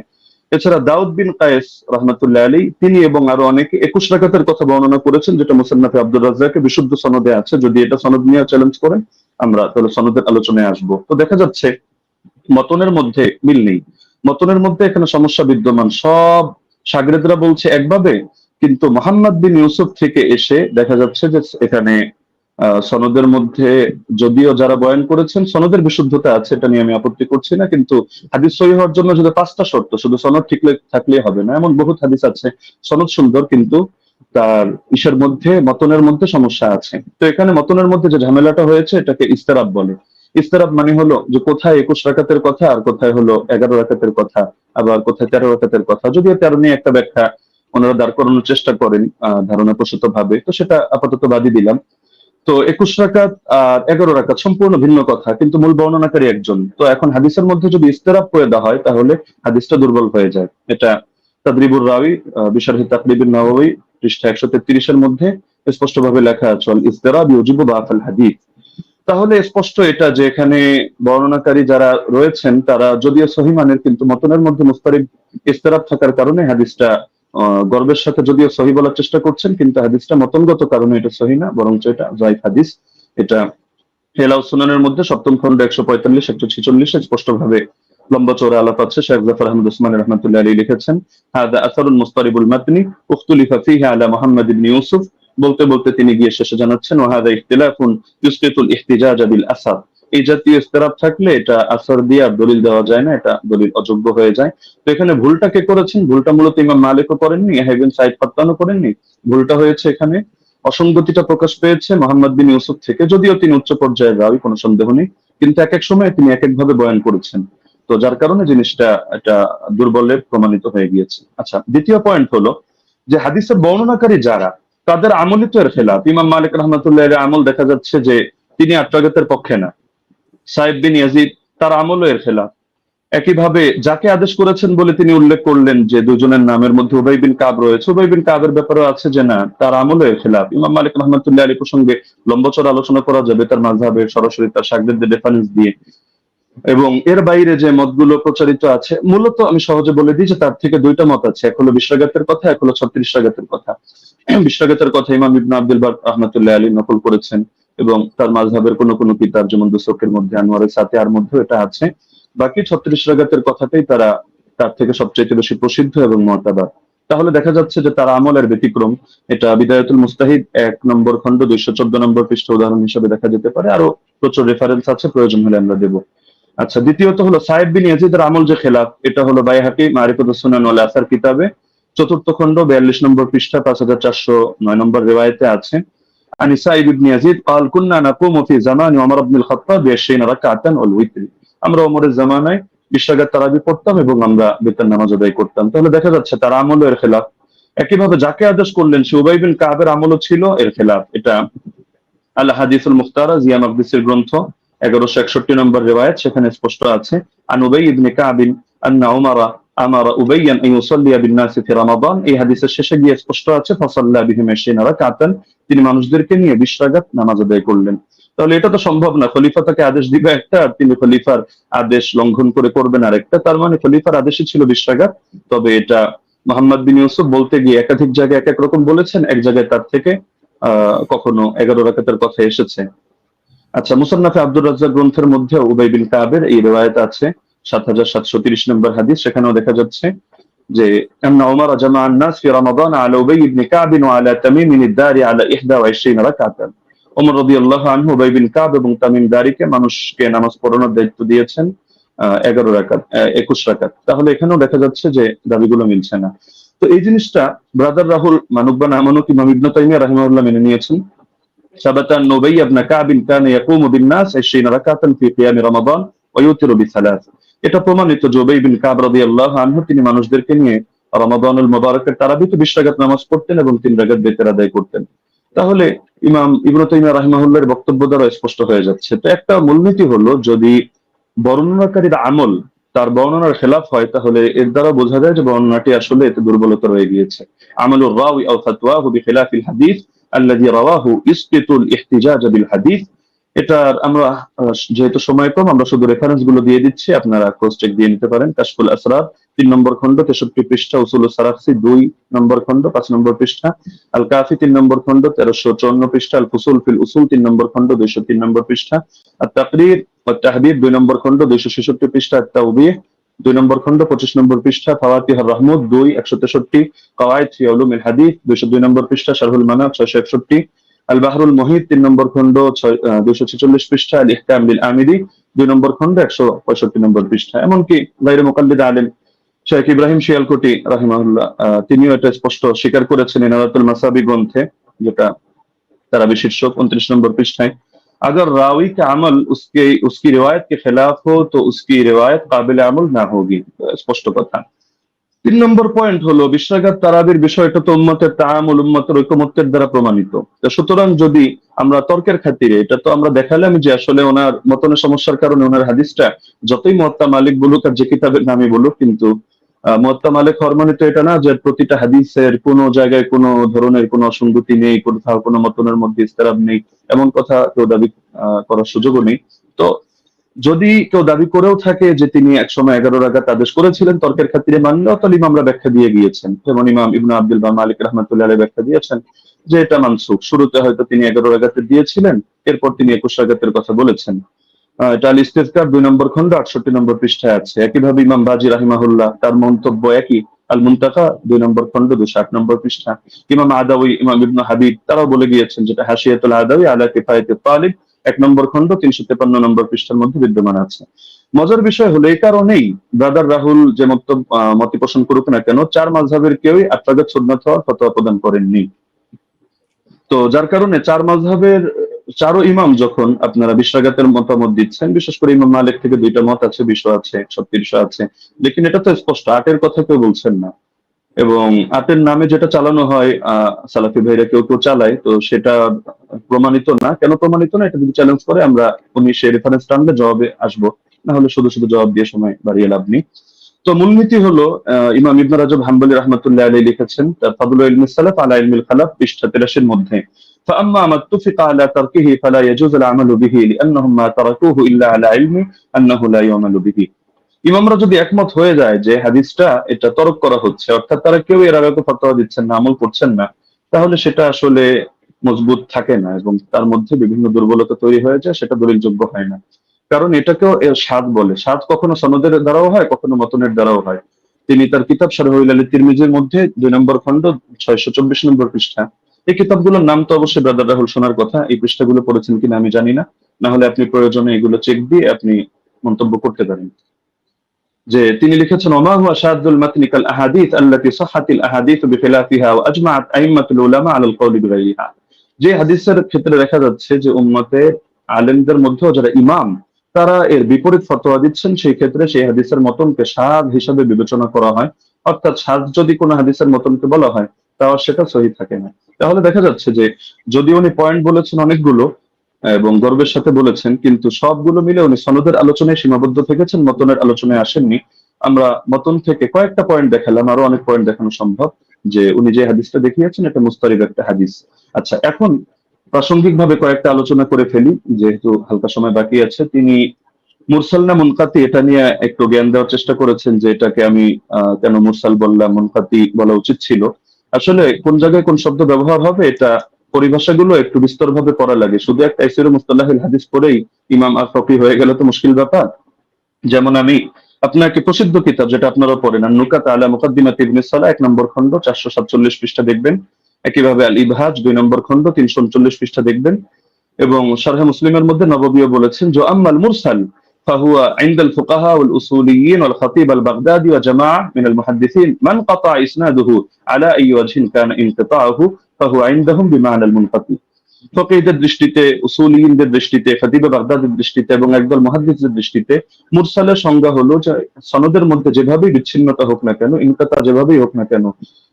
এছাড়া দাউদ বিন কায়েস রাহমাতুল্লাহ আলাইহি তিনি এবং আরো অনেকে 21 রাকাতের কথা বর্ণনা করেছেন, যেটা মুসান্নাফে আব্দুর রাজ্জাকে বিশুদ্ধ সনদে আছে। যদি এটা সনদ নিয়ে চ্যালেঞ্জ করেন আমরা তাহলে সনদের আলোচনায় আসবো। তো দেখা যাচ্ছে মতনের মধ্যে মিল নেই, মতনের মধ্যে এখানে সমস্যা বিদ্যমান। সব শাগরেদরা বলছে একভাবে, কিন্তু মোহাম্মদ বিন ইউসুফ থেকে এসে দেখা যাচ্ছে যে এখানে সনদের মধ্যে যদিও যারা বয়ান করেছেন সনদের বিশুদ্ধতা আছে, এটা নিয়ে আমি আপত্তি করছি না, কিন্তু হাদিস সহিহ হওয়ার জন্য যদি 5টা শর্ত, শুধু সনদ ঠিক থাকলেই হবে না। এমন বহুত হাদিস আছে সনদ সুন্দর, কিন্তু তার ইসের মধ্যে মতনের মধ্যে সমস্যা আছে। তো এখানে মতনের মধ্যে যে ঝামেলাটা হয়েছে এটাকে ইস্তেরাব বলে। ইস্তেরাব মানে হলো যে কোথায় 21 রাকাতের কথা আর কোথায় হলো 11 রাকাতের কথা, আবার কোথায় 13 রাকাতের কথা। যদিও 13 নিয়ে একটা ব্যাখ্যা ওনারা দাঁড় করানোর চেষ্টা করেন ধারণা প্রসূত ভাবে, তো সেটা আপাতত বাদই দিলাম। তো 21 রাকাত আর 11 রাকাত সম্পূর্ণ ভিন্ন কথা, কিন্তু মূল বর্ণনাকারী একজন। তো এখন হাদিসের মধ্যে যদি ইস্তেরাব পয়দা হয় তাহলে হাদিসটা দুর্বল হয়ে যায়। এটা তাদরিবুর রাওয়ি বিশরহ তাকরিবুন নওয়াবী পৃষ্ঠা 133 এর মধ্যে স্পষ্টভাবে লেখা আছে, ইস্তেরাব ইউজিবু বাফাল হাদিস। তাহলে স্পষ্ট এটা যে এখানে বর্ণনাকারী যারা রয়েছেন তারা যদিও সহিহ মানের, কিন্তু মতনের মধ্যে মুস্তারিব ইস্তেরাব থাকার কারণে হাদিসটা গর্বের সাথে যদিও সহিহ বলার চেষ্টা করছেন, কিন্তু হাদিসটা মতনগত কারণে এটা সহিহ না, বরং এটা যায়িফ হাদিস। এটা হেলাউ সুনানের মধ্যে 7ম খন্ড 145 146 স্পষ্টভাবে লম্বা চওড়া আলাপ আছে। শেখ জাফর আহমদ উসমানী রাহমাতুল্লাহ আলাইহি লিখেছেন, হাদা আসারুন মুস্তারিবুল মাতনি উখতুলিফা ফীহি আলা মুহাম্মদ ইবনে ইউসুফ। বলতে বলতে তিনি গিয়ে শেষে জানাচ্ছেন, ওয়া হাদা ইখতিলাফুন ইউসকিতুল ইহতিজাজ বিল আসার। এই জাতীয় ইস্তেরাব থাকলে এটা আসর দিয়ে আর দলিল দেওয়া যায় না, এটা দলিল অযোগ্য হয়ে যায়। তো এখানে ভুলটা কে করেছেন? ভুলটা মূলত ইমাম মালিকও করেননি, ইয়াহইয়া ইবনে সাঈদ ফাত্তানও করেননি। ভুলটা হয়েছে এখানে অসঙ্গতিটা প্রকাশ পেয়েছে মোহাম্মদ বিন ইউসুফ থেকে, যদিও তিনি উচ্চ পর্যায়ের রাবী, কোনো সন্দেহ নেই, কিন্তু এক এক সময় তিনি এক এক ভাবে বয়ান করেছেন। তো যার কারণে জিনিসটা এটা দুর্বলে প্রমাণিত হয়ে গিয়েছে। আচ্ছা, দ্বিতীয় পয়েন্ট হলো যে হাদিসের বর্ণনাকারী যারা, তাদের আমলই তো এর খেলাফ। ইমাম মালিক রাহমাতুল্লাহ আলাইহি আমল দেখা যাচ্ছে যে তিনি 8 রাকাতের পক্ষে না। সাহেব বিন ইয়াজিদ তার আমলও এর খেলাফ। একইভাবে যাকে আদেশ করেছেন বলে তিনি উল্লেখ করলেন যে দুজনের নামের মধ্যে উবাই বিন কাব রয়েছে, উবাই বিন কাবের ব্যাপারেও আছে যে না, তার আমলও এর খেলাফ। ইমাম মালিক রাহমাতুল্লাহ আলাইহি প্রসঙ্গে লম্বচড় আলোচনা করা যাবে তার মাযহাবের সরাসরি তার শাগরেদদের রেফারেন্স দিয়ে। এবং এর বাইরে যে মতগুলো প্রচারিত আছে, মূলত আমি সহজে বলে দিই যে তার থেকে 2টা মত আছে, এক হলো 20 রাকাতের কথা, এক হলো 36 রাকাতের কথা। 20 রাকাতের কথা ইমাম ইবনে আব্দুল বার রাহমাতুল্লাহ আলাইহি নকল করেছেন, এবং তার মাযহাবের কোন কোন কিতাব যেমন দুসুকের মধ্যে, আনোয়ারের সাতিয়ার মধ্যে এটা আছে। বাকি 36 রাকাতের কথাটাই তার থেকে সবচেয়ে বেশি প্রসিদ্ধ এবং মুতাবার। তাহলে দেখা যাচ্ছে যে তার আমলের ব্যতিক্রম। এটা বিদায়াতুল মুস্তাহিদ 1 নম্বর খণ্ড 214 নম্বর পৃষ্ঠা উদাহরণ হিসেবে দেখা যেতে পারে। আরো প্রচুর রেফারেন্স আছে, প্রয়োজন হলে আমরা দেব। আচ্ছা, দ্বিতীয়ত হলো সাইদ বিন ইয়াজিদের আমল যে খেলাফ, এটা হলো বাইহাকি মারিফাতুস সুনান ওয়াল আসার কিতাবে 4th খণ্ড 42 নম্বর পৃষ্ঠা 5409 নম্বর রিওয়ায়াতে আছে। عن سعيد بن يزيد قال كنا نقوم في زمان عمر بن الخطاب ب20 ركعة والوتر। আমরা ওমরের জামানায় 20 রাকাত তারাবি পড়তাম এবং আমরা বেতন নামাজ আদায় করতাম। তাহলে দেখা যাচ্ছে তার আমলও এর খেলাফ। একইভাবে যাকে আদেশ করলেন সে উবাই বিন কাবের আমলও ছিল এর খেলাফ। এটা আল হাদিসুল মুখতারা জিয়া মাকদিসির গ্রন্থ 1161 নম্বর রিওয়ায়াত, সেখানে স্পষ্ট আছে আন উবাই ইবনে কাব আন্না উমারা আমারা উবাইয়ান আন ইউসাল্লিয়া বিন নাস ফি রমাদান। এই হাদিসের শেষে গিয়ে স্পষ্ট আছে ফাসাল্লা বিহিম 20 রাকাতান, তিনি মানুষদেরকে নিয়ে 20 রাকাত নামাজ আদায় করলেন। তাহলে এটা তো সম্ভব না, খলিফা তাকে আদেশ দিবে একটা আর তিনি খলিফার আদেশ লঙ্ঘন করে করবেন আরেকটা। তার মানে খলিফার আদেশই ছিল 20 রাকাত। তবে এটা মুহাম্মদ বিন ইউসুফ বলতে গিয়ে একাধিক জায়গায় এক এক রকম বলেছেন, এক জায়গায় তার থেকে কখনো 11 রাকাতের কথা এসেছে। আচ্ছা, মুসান্নাফে আব্দুর রাজ্জাক গ্রন্থের মধ্যে উবাই বিন কাবের এই রিওয়ায়াত আছে 7730 নম্বর হাদিস। সেখানেও দেখা যাচ্ছে যে আন্না উমর জামা الناس في رمضان على ابي بن كعب وعلى تميم الداري على 21 রাকাতান। ওমর রাদিয়াল্লাহু আনহু উবাই বিন কাব এবং তামিম দারিকে মানুষকে নামাজ পড়ানোর দায়িত্ব দিয়েছেন 11 রাকাত 21 রাকাত। তাহলে এখানেও দেখা যাচ্ছে যে দাবিগুলো মিলছে না। তো এই জিনিসটা ব্রাদার রাহুল মানুক বা না মানুক ইমাম ইবনে তাইমিয়া রাহিমাহুল্লাহ মেনে নিয়েছেন। ثبت أن أبي بن كعب كان يقوم بالناس 20 ركعة في قيام رمضان ويوتر بثلاث। এটা প্রমাণিত যে উবাই বিন কাব রাদিয়াল্লাহু আনহু তিনি মানুষদেরকে নিয়ে রমাদানুল মুবারকের তারাবিতে 20 রাকাত নামাজ পড়তেন এবং 3 রাকাত বেতের আদায় করতেন। তাহলে ইমাম ইবনে তাইমিয়া রাহিমাহুল্লাহর বক্তব্য দ্বারা স্পষ্ট হয়ে যাচ্ছে। তো একটা মূলনীতি হলো, যদি বর্ণনাকারীর আমল তার বর্ণনার খেলাফ হয় তাহলে এর দ্বারা বোঝা যায় যে বর্ণনাটি আসলে এতে দুর্বলতা রয়ে গিয়েছে। আমালুর রাওয়ি আও ফাতওয়াহু বিখিলাফিল হাদিস আল্লাযী রাওয়াহু ইসকিতুল ইহতিজাজ বিল হাদিস। এটা আমরা যেহেতু সময় কম, আমরা শুধু রেফারেন্স গুলো দিয়ে দিচ্ছি, আপনারা ক্রস চেক দিয়ে নিতে পারেন। কাশফুল আসরার 3 নম্বর খণ্ড 63 পৃষ্ঠা, উসুলুস সারাখসি 2 নম্বর খণ্ড 5 নম্বর পৃষ্ঠা, আল কাফি 3 নম্বর খণ্ড 1354 পৃষ্ঠা, আল ফুসুল ফিল উসুল 3 নম্বর খণ্ড 203 নম্বর পৃষ্ঠা, আত তাকরীর ওয়া তাহদীব 2 নম্বর খণ্ড 266 পৃষ্ঠা, আত তাওবীহ 2 নম্বর খণ্ড 25 নম্বর পৃষ্ঠা, ফাওয়াতিহুর রাহমুদ 2 163, কাওয়াইদ ফি উলুমিল হাদিস 202 নম্বর পৃষ্ঠা, শারহুল মানাক 661, আল বাহরুল মুহিত 3 নম্বর খণ্ড 246 পৃষ্ঠা, আল ইহকাম বিল আমিদি 2 নম্বর খণ্ড 165 নম্বর পৃষ্ঠা। এমনকি গায়রে মুকাল্লিদ আলেম শেখ ইব্রাহিম শিয়ালকোটি রাহিমাহুল্লাহ তিনিও এটা স্পষ্ট স্বীকার করেছেন ইনারাতুল মাসাবি গ্রন্থে, যেটা তারাবি শীর্ষক 29 নম্বর পৃষ্ঠায়। अगर रावी का अमल उसकी रिवायत के खिलाफ हो तो उसकी रिवायत काबिल अमल ना होगी। स्पष्ट কথা। 3 নম্বর পয়েন্ট হলো 20 রাকাত তারাবির বিষয়টা তো উম্মতের তাআমুল, উম্মতের ঐকমত্যের দ্বারা প্রমাণিত। সুতরাং যদি আমরা তর্কের খাতিরে, এটা তো আমরা দেখালাম যে আসলে ওনার মতনের সমস্যার কারণে ওনার হাদিসটা যতই মুয়াত্তা মালিক বলুক আর যে কিতাবের নামই বলুক, কিন্তু মুয়াত্তা মালিক হওয়ার মানে তো এটা না যে প্রতিটা হাদিসের কোনো জায়গায় কোনো ধরনের কোনো অসঙ্গতি নেই, কোথাও কোনো মতনের মধ্যে ইস্তেরাব নেই, এমন কথা কেউ দাবি করার সুযোগও নেই। তো যদি কেউ দাবি করেও থাকে যে তিনি একসময় 11 রাকাত আদেশ করেছিলেন তর্কের খাতিরে মানলেও, তাহলে ইমামরা ব্যাখ্যা দিয়ে গিয়েছেন। যেমন ইমাম ইবনে আব্দুল বার মালিক রাহমাতুল্লাহ আলাইহি ব্যাখ্যা দিয়েছেন যে এটা মানসুখ। শুরুতে হয়তো তিনি 11 রাকাতের দিয়েছিলেন, এরপর তিনি 21 রাকাতের কথা বলেছেন। এটা আল ইস্তিযকার 2 নম্বর খণ্ড 68 নম্বর পৃষ্ঠায় আছে। একইভাবে ইমাম বাজি রাহিমাহুল্লাহ তার মন্তব্য একই, আল মুনতাকা 2 নম্বর খণ্ড 208 নম্বর পৃষ্ঠা। ইমাম আদাউই, ইমাম ইবনে হাবিব তারাও বলে গিয়েছেন, যেটা হাশিয়াতুল আদাউই আলা কিফায়াতুত তালিব 1 নম্বর খণ্ড 353 নম্বর পৃষ্ঠার মধ্যে বিদ্যমান আছে। মজার বিষয় হলো এই কারণেই ব্রাদার রাহুল যে মত পোষণ করুক না কেন, 4 মাযহাবের কেউই 8 রাকাত সুন্নাত হওয়ার ফতোয়া প্রদান করেননি। তো যার কারণে 4 মাযহাবের 4 ইমাম যখন আপনারা 20 রাকাতের মতামত দিচ্ছেন, বিশেষ করে ইমাম মালিক থেকে 2টা মত আছে, 20 আছে, 36 আছে, লেকিন এটা তো স্পষ্ট 8-এর কথা কেউ বলছেন না। এবং 8-এর নামে যেটা চালানো হয় সালাফি ভাইরা কেউ কেউ চালায়, তো সেটা প্রমাণিত না। কেন প্রমাণিত না এটা যদি চ্যালেঞ্জ করে আমরা উনি সেই রেফারেন্স টানলে জবাবে আসবো, না হলে শুধু শুধু জবাব দিয়ে সময় বাড়িয়ে লাভ নেই। তো মূলনীতি হলো ইমাম ইবনে রাজব হাম্বলি রাহমাতুল্লাহ আলাইহি লিখেছেন তার ফাদলুল ইলমিস সালাফ আলা ইলমিল খালাফ পৃষ্ঠা 83-এর মধ্যে, فأما ما اتفق على تركه فلا يجوز العمل به لأنهم ما تركوه إلا على علم أنه لا يعمل به। ইমামরা যদি একমত হয়ে যায় যে হাদিসটা এটা তরক করা হচ্ছে, অর্থাৎ তারা কেউ এর আগে ফতোয়া দিচ্ছেন না, আমল করছেন না, তাহলে সেটা আসলে মজবুত থাকে না এবং তার মধ্যে বিভিন্ন দুর্বলতা তৈরি হয়ে যায়, সেটা দলিলযোগ্য হয় না। কারণ এটাকেও স্বাদ বলে। স্বাদ কখনো সনদের দ্বারাও হয়, কখনো মতনের দ্বারাও হয়। তিনি তার কিতাব শারহুল আলী তিরমিজির মধ্যে 2 নম্বর খণ্ড 624 নম্বর পৃষ্ঠা, এই কিতাবগুলোর নাম তো অবশ্যই ব্রাদার রাহুল শোনার কথা, এই পৃষ্ঠাগুলো পড়েছেন কিনা আমি জানি না, না হলে আপনি প্রয়োজনে এগুলো চেক দিয়ে আপনি মন্তব্য করতে পারেন। যে তিনি লিখেছেন ওমা হুয়া শাযুল মাতনি কাল আহাদিস আল্লাতী সাহহাতিল আহাদিস বিখিলাফিহা ওয়া আজমাআত আইম্মাতুল উলামা আলাল কওলি বিগাইরিহা। যে হাদিসের ক্ষেত্রে দেখা যাচ্ছে যে উম্মতের আলেমদের মধ্যেও যারা ইমাম, তারা এর বিপরীত ফতোয়া দিচ্ছেন, সেই ক্ষেত্রে সেই হাদিসের মতনকে শায হিসাবে বিবেচনা করা হয়। অর্থাৎ শায যদি কোনো হাদিসের মতনকে বলা হয়, তাও সেটা সহিহ থাকে না। তাহলে দেখা যাচ্ছে যে যদিও উনি পয়েন্ট বলেছেন অনেকগুলো এবং গর্বের সাথে বলেছেন, কিন্তু সবগুলো মিলে উনি সনদের আলোচনায় সীমাবদ্ধ থেকেছেন, মতনের আলোচনায় আসেননি। আমরা মতন থেকে কয়েকটা পয়েন্ট দেখালাম, আরো অনেক পয়েন্ট দেখানো সম্ভব। যে উনি যে হাদিসটা দেখিয়েছেন এটা মুস্তারিদ একটা হাদিস। আচ্ছা, এখন প্রাসঙ্গিকভাবে কয়েকটা আলোচনা করে ফেলি, যেহেতু হালকা সময় বাকি আছে। তিনি মুরসাল না মুনকাতি এটা নিয়ে একটু জ্ঞান দেওয়ার চেষ্টা করেছেন, যে এটাকে আমি কেন মুরসাল বললাম, মুনকাতি বলা উচিত ছিল। আসলে কোন জায়গায় কোন শব্দ ব্যবহার হবে, এটা পরিভাষাগুলো একটু বিস্তরভাবে পড়া লাগে। শুধু একটা তাইসির মুস্তালাহিল হাদিস পড়েই ইমাম আর ফকি হয়ে গেলে তো মুশকিল ব্যাপার। যেমন আমি আপনাকে প্রসিদ্ধ কিতাব যেটা আপনারা পড়েন, নুকাত আলা মুকাদ্দিমাত ইবনে সালাহ 1 নম্বর খণ্ড 447 পৃষ্ঠা দেখবেন। একইভাবে আল ইবহাজ 2 নম্বর খণ্ড 339 পৃষ্ঠা দেখবেন। এবং শারহে মুসলিমের মধ্যে নববীও বলেছেন যে আম্মাল মুরসাল فهو عند الفقهاء والأصوليين والخطيب البغدادي وجماعة من المحدثين من قطع إسناده على أي وجه كان انقطاعه فهو عندهم بمعنى المنقطع। ফকিহদের দৃষ্টিতে, উসুলিয়িনদের দৃষ্টিতে, খতিবে বাগদাদের দৃষ্টিতে এবং একদল মুহাদ্দিসদের দৃষ্টিতে মুরসালের সংজ্ঞা হলো যে সনদের মধ্যে যেভাবেই বিচ্ছিন্নতা হোক না কেন, ইনকাতা যেভাবেই হোক না কেন,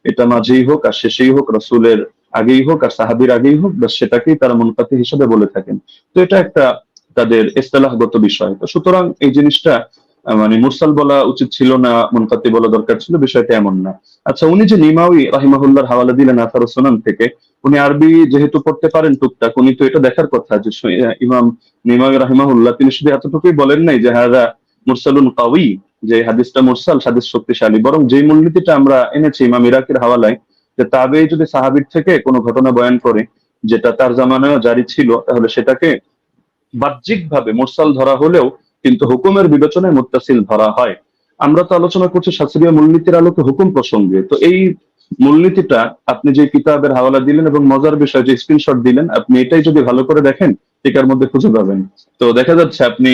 এটা মাঝেই হোক আর শেষেই হোক, রাসূলের আগেই হোক আর সাহাবীর আগেই হোক, বাস সেটাকেই তারা মুনকাতি হিসেবে বলে থাকেন। তো এটা একটা তাদের ইসতিলাহগত বিষয়। তো সুতরাং এই জিনিসটা মানে মুরসাল বলা উচিত ছিল না, মুনকাতি বলা দরকার ছিল, বিষয়টা এমন না। আচ্ছা, উনি যে নিমাউই রাহিমাহুল্লাহর হাওয়ালা দিলেন আথার সুনান থেকে, উনি আরবি যেহেতু পড়তে পারেন টুকটাক, উনি তো এটা দেখার কথা যে ইমাম নিমাউই রাহিমাহুল্লাহ তিনি শুধু এতটুকুই বলেন নাই যে হাদা মুরসালুন কাওয়ি, যে হাদিসটা মুরসাল, হাদিস শক্তিশালী, বরং যে মূলনীতিটা আমরা এনেছি ইমাম ইরাকির হাওয়ালায়, যে তাবেঈ যদি সাহাবীর থেকে কোনো ঘটনা বয়ান করে যেটা তার জামানায় জারি ছিল, তাহলে সেটাকে বাহ্যিকভাবে মুরসাল ধরা হলেও কিন্তু হুকুমের বিবেচনায় মুত্তাসিল ধরা হয়। আমরা তো আলোচনা করছি শাস্ত্রীয় মূলনীতির আলোকে হুকুম প্রসঙ্গে। তো এই মূলনীতিটা আপনি যে কিতাবের হাওয়ালা দিলেন এবং মজার বিষয় যে স্ক্রিনশট দিলেন, আপনি এটাই যদি ভালো করে দেখেন টিকার মধ্যে খুঁজে পাবেন। তো দেখা যাচ্ছে আপনি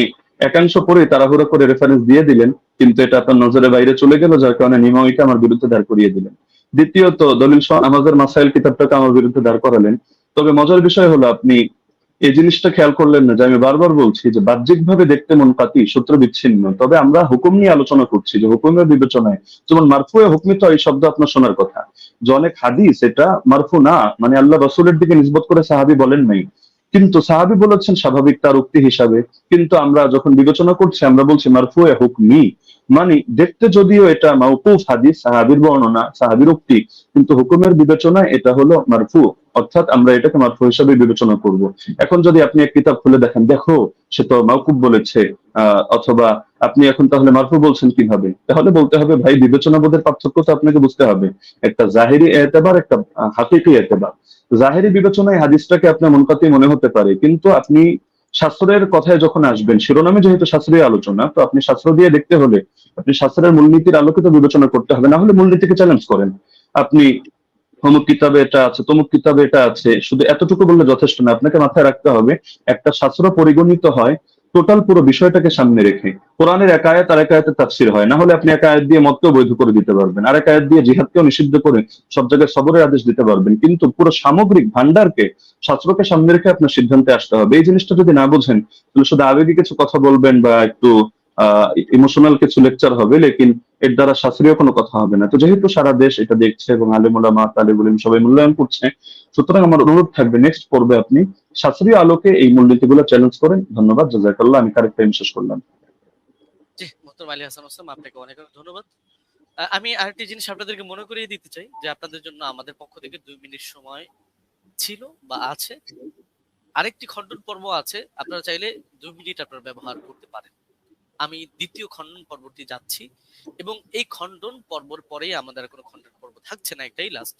একাংশ পরে তাড়াহুড়ো করে রেফারেন্স দিয়ে দিলেন, কিন্তু এটা আপনার নজরের বাইরে চলে গেল, যার কারণে নিমাউইকে আমার বিরুদ্ধে দাঁড় করিয়ে দিলেন। দ্বিতীয়ত দলিল সহ নামাজের মাসাইল কিতাবটাকে আমার বিরুদ্ধে দাঁড় করালেন। তবে মজার বিষয় হলো আপনি এই জিনিসটা খেয়াল করলেন না যে আমি বারবার বলছি যে বাহ্যিকভাবে দেখতে মুনকাতি, সূত্র বিচ্ছিন্ন, তবে আমরা হুকুম নিয়ে আলোচনা করছি, যে হুকুমের বিবেচনায় যেমন মারফুয়ে হুকমি, তো এই শব্দ আপনার শোনার কথা যে অনেক হাদিস এটা মারফু না, মানে আল্লাহ রসুলের দিকে নিসবত করে সাহাবী বলেন নাই, কিন্তু সাহাবী বলেছেন স্বাভাবিক তার উক্তি হিসাবে। কিন্তু আমরা যখন বিবেচনা করছি আমরা বলছি মারফুয়ে হুকমি, মানে দেখতে যদিও এটা মাওকুফ হাদিস, সাহাবীর বর্ণনা, সাহাবীর উক্তি, কিন্তু হুকুমের বিবেচনায় এটা হলো মারফু, অর্থাৎ আমরা এটাকে মারফু হিসাবে বিবেচনা করব। এখন যদি আপনি এক কিতাব খুলে দেখেন, দেখো সে তো মাওকুফ বলেছে, অথবা আপনি এখন তাহলে মারফু বলছেন কিভাবে, তাহলে বলতে হবে ভাই বিবেচনাবোধের পার্থক্য তো আপনাকে বুঝতে হবে। একটা জাহিরি এতেবার, একটা হাকিকি এতেবার। জাহিরি বিবেচনায় হাদিসটাকে আপনার মুনকাতি মনে হতে পারে, কিন্তু আপনি শাস্ত্রের কথায় যখন আসবেন, শিরোনামে যেহেতু শাস্ত্রীয় আলোচনা, তো আপনি শাস্ত্র দিয়ে দেখতে হলে আপনি শাস্ত্রের মূলনীতির আলোকিত বিবেচনা করতে হবে, না হলে মূলনীতিকে চ্যালেঞ্জ করেন। আপনি অমুক কিতাবে এটা আছে, তমুক কিতাবে এটা আছে, শুধু এতটুকু বললে যথেষ্ট না, আপনাকে মাথায় রাখতে হবে একটা শাস্ত্র পরিগণিত হয় টোটাল পুরো বিষয়টাকে সামনে রেখে। কোরআনের এক আয়াত আর এক আয়াতের তাফসীর হয়, না হলে আপনি এক আয়াত দিয়ে মতকেও বৈধ করে দিতে পারবেন, আর এক আয়াত দিয়ে জিহাদকেও নিষিদ্ধ করে সব জায়গায় সবরের আদেশ দিতে পারবেন, কিন্তু পুরো সামগ্রিক ভান্ডারকে, শাস্ত্রকে সামনে রেখে আপনার সিদ্ধান্তে আসতে হবে। এই জিনিসটা যদি না বোঝেন তাহলে শুধু আবেগী কিছু কথা বলবেন বা একটু ইমোশনাল কিছু লেকচার হবে, লেকিন এর দ্বারা শাস্ত্রীয় কোনো কথা হবে না। তো যেহেতু সারা দেশ এটা দেখছে এবং আলেম ওলামা তালিবুল ইলম সবাই মূল্যায়ন করছে, সুতরাং আমার অনুরোধ থাকবে নেক্সট পর্বে আপনি শাস্ত্রীয় আলোকে এই মূলনীতিগুলো চ্যালেঞ্জ করেন। ধন্যবাদ, জাযাকাল্লাহ। আমি কারেক্ট টাইম শেষ করলাম। জি, মোহতরম আলী হাসান ওসামা, আপনাকে অনেক অনেক ধন্যবাদ। আমি আরেকটি জিনিস আপনাদেরকে মনে করিয়ে দিতে চাই যে আপনাদের জন্য আমাদের পক্ষ থেকে 2 মিনিট সময় ছিল বা আছে। আরেকটি খণ্ডন পর্ব আছে, আপনারা চাইলে 2 মিনিট আপনারা ব্যবহার করতে পারেন। আমি দ্বিতীয় খণ্ডন পর্বটি যাচ্ছি এবং এই খণ্ডন পর্বর পরেই আমাদের কোনো খণ্ডন পর্ব থাকছে না, একটাই লাস্ট।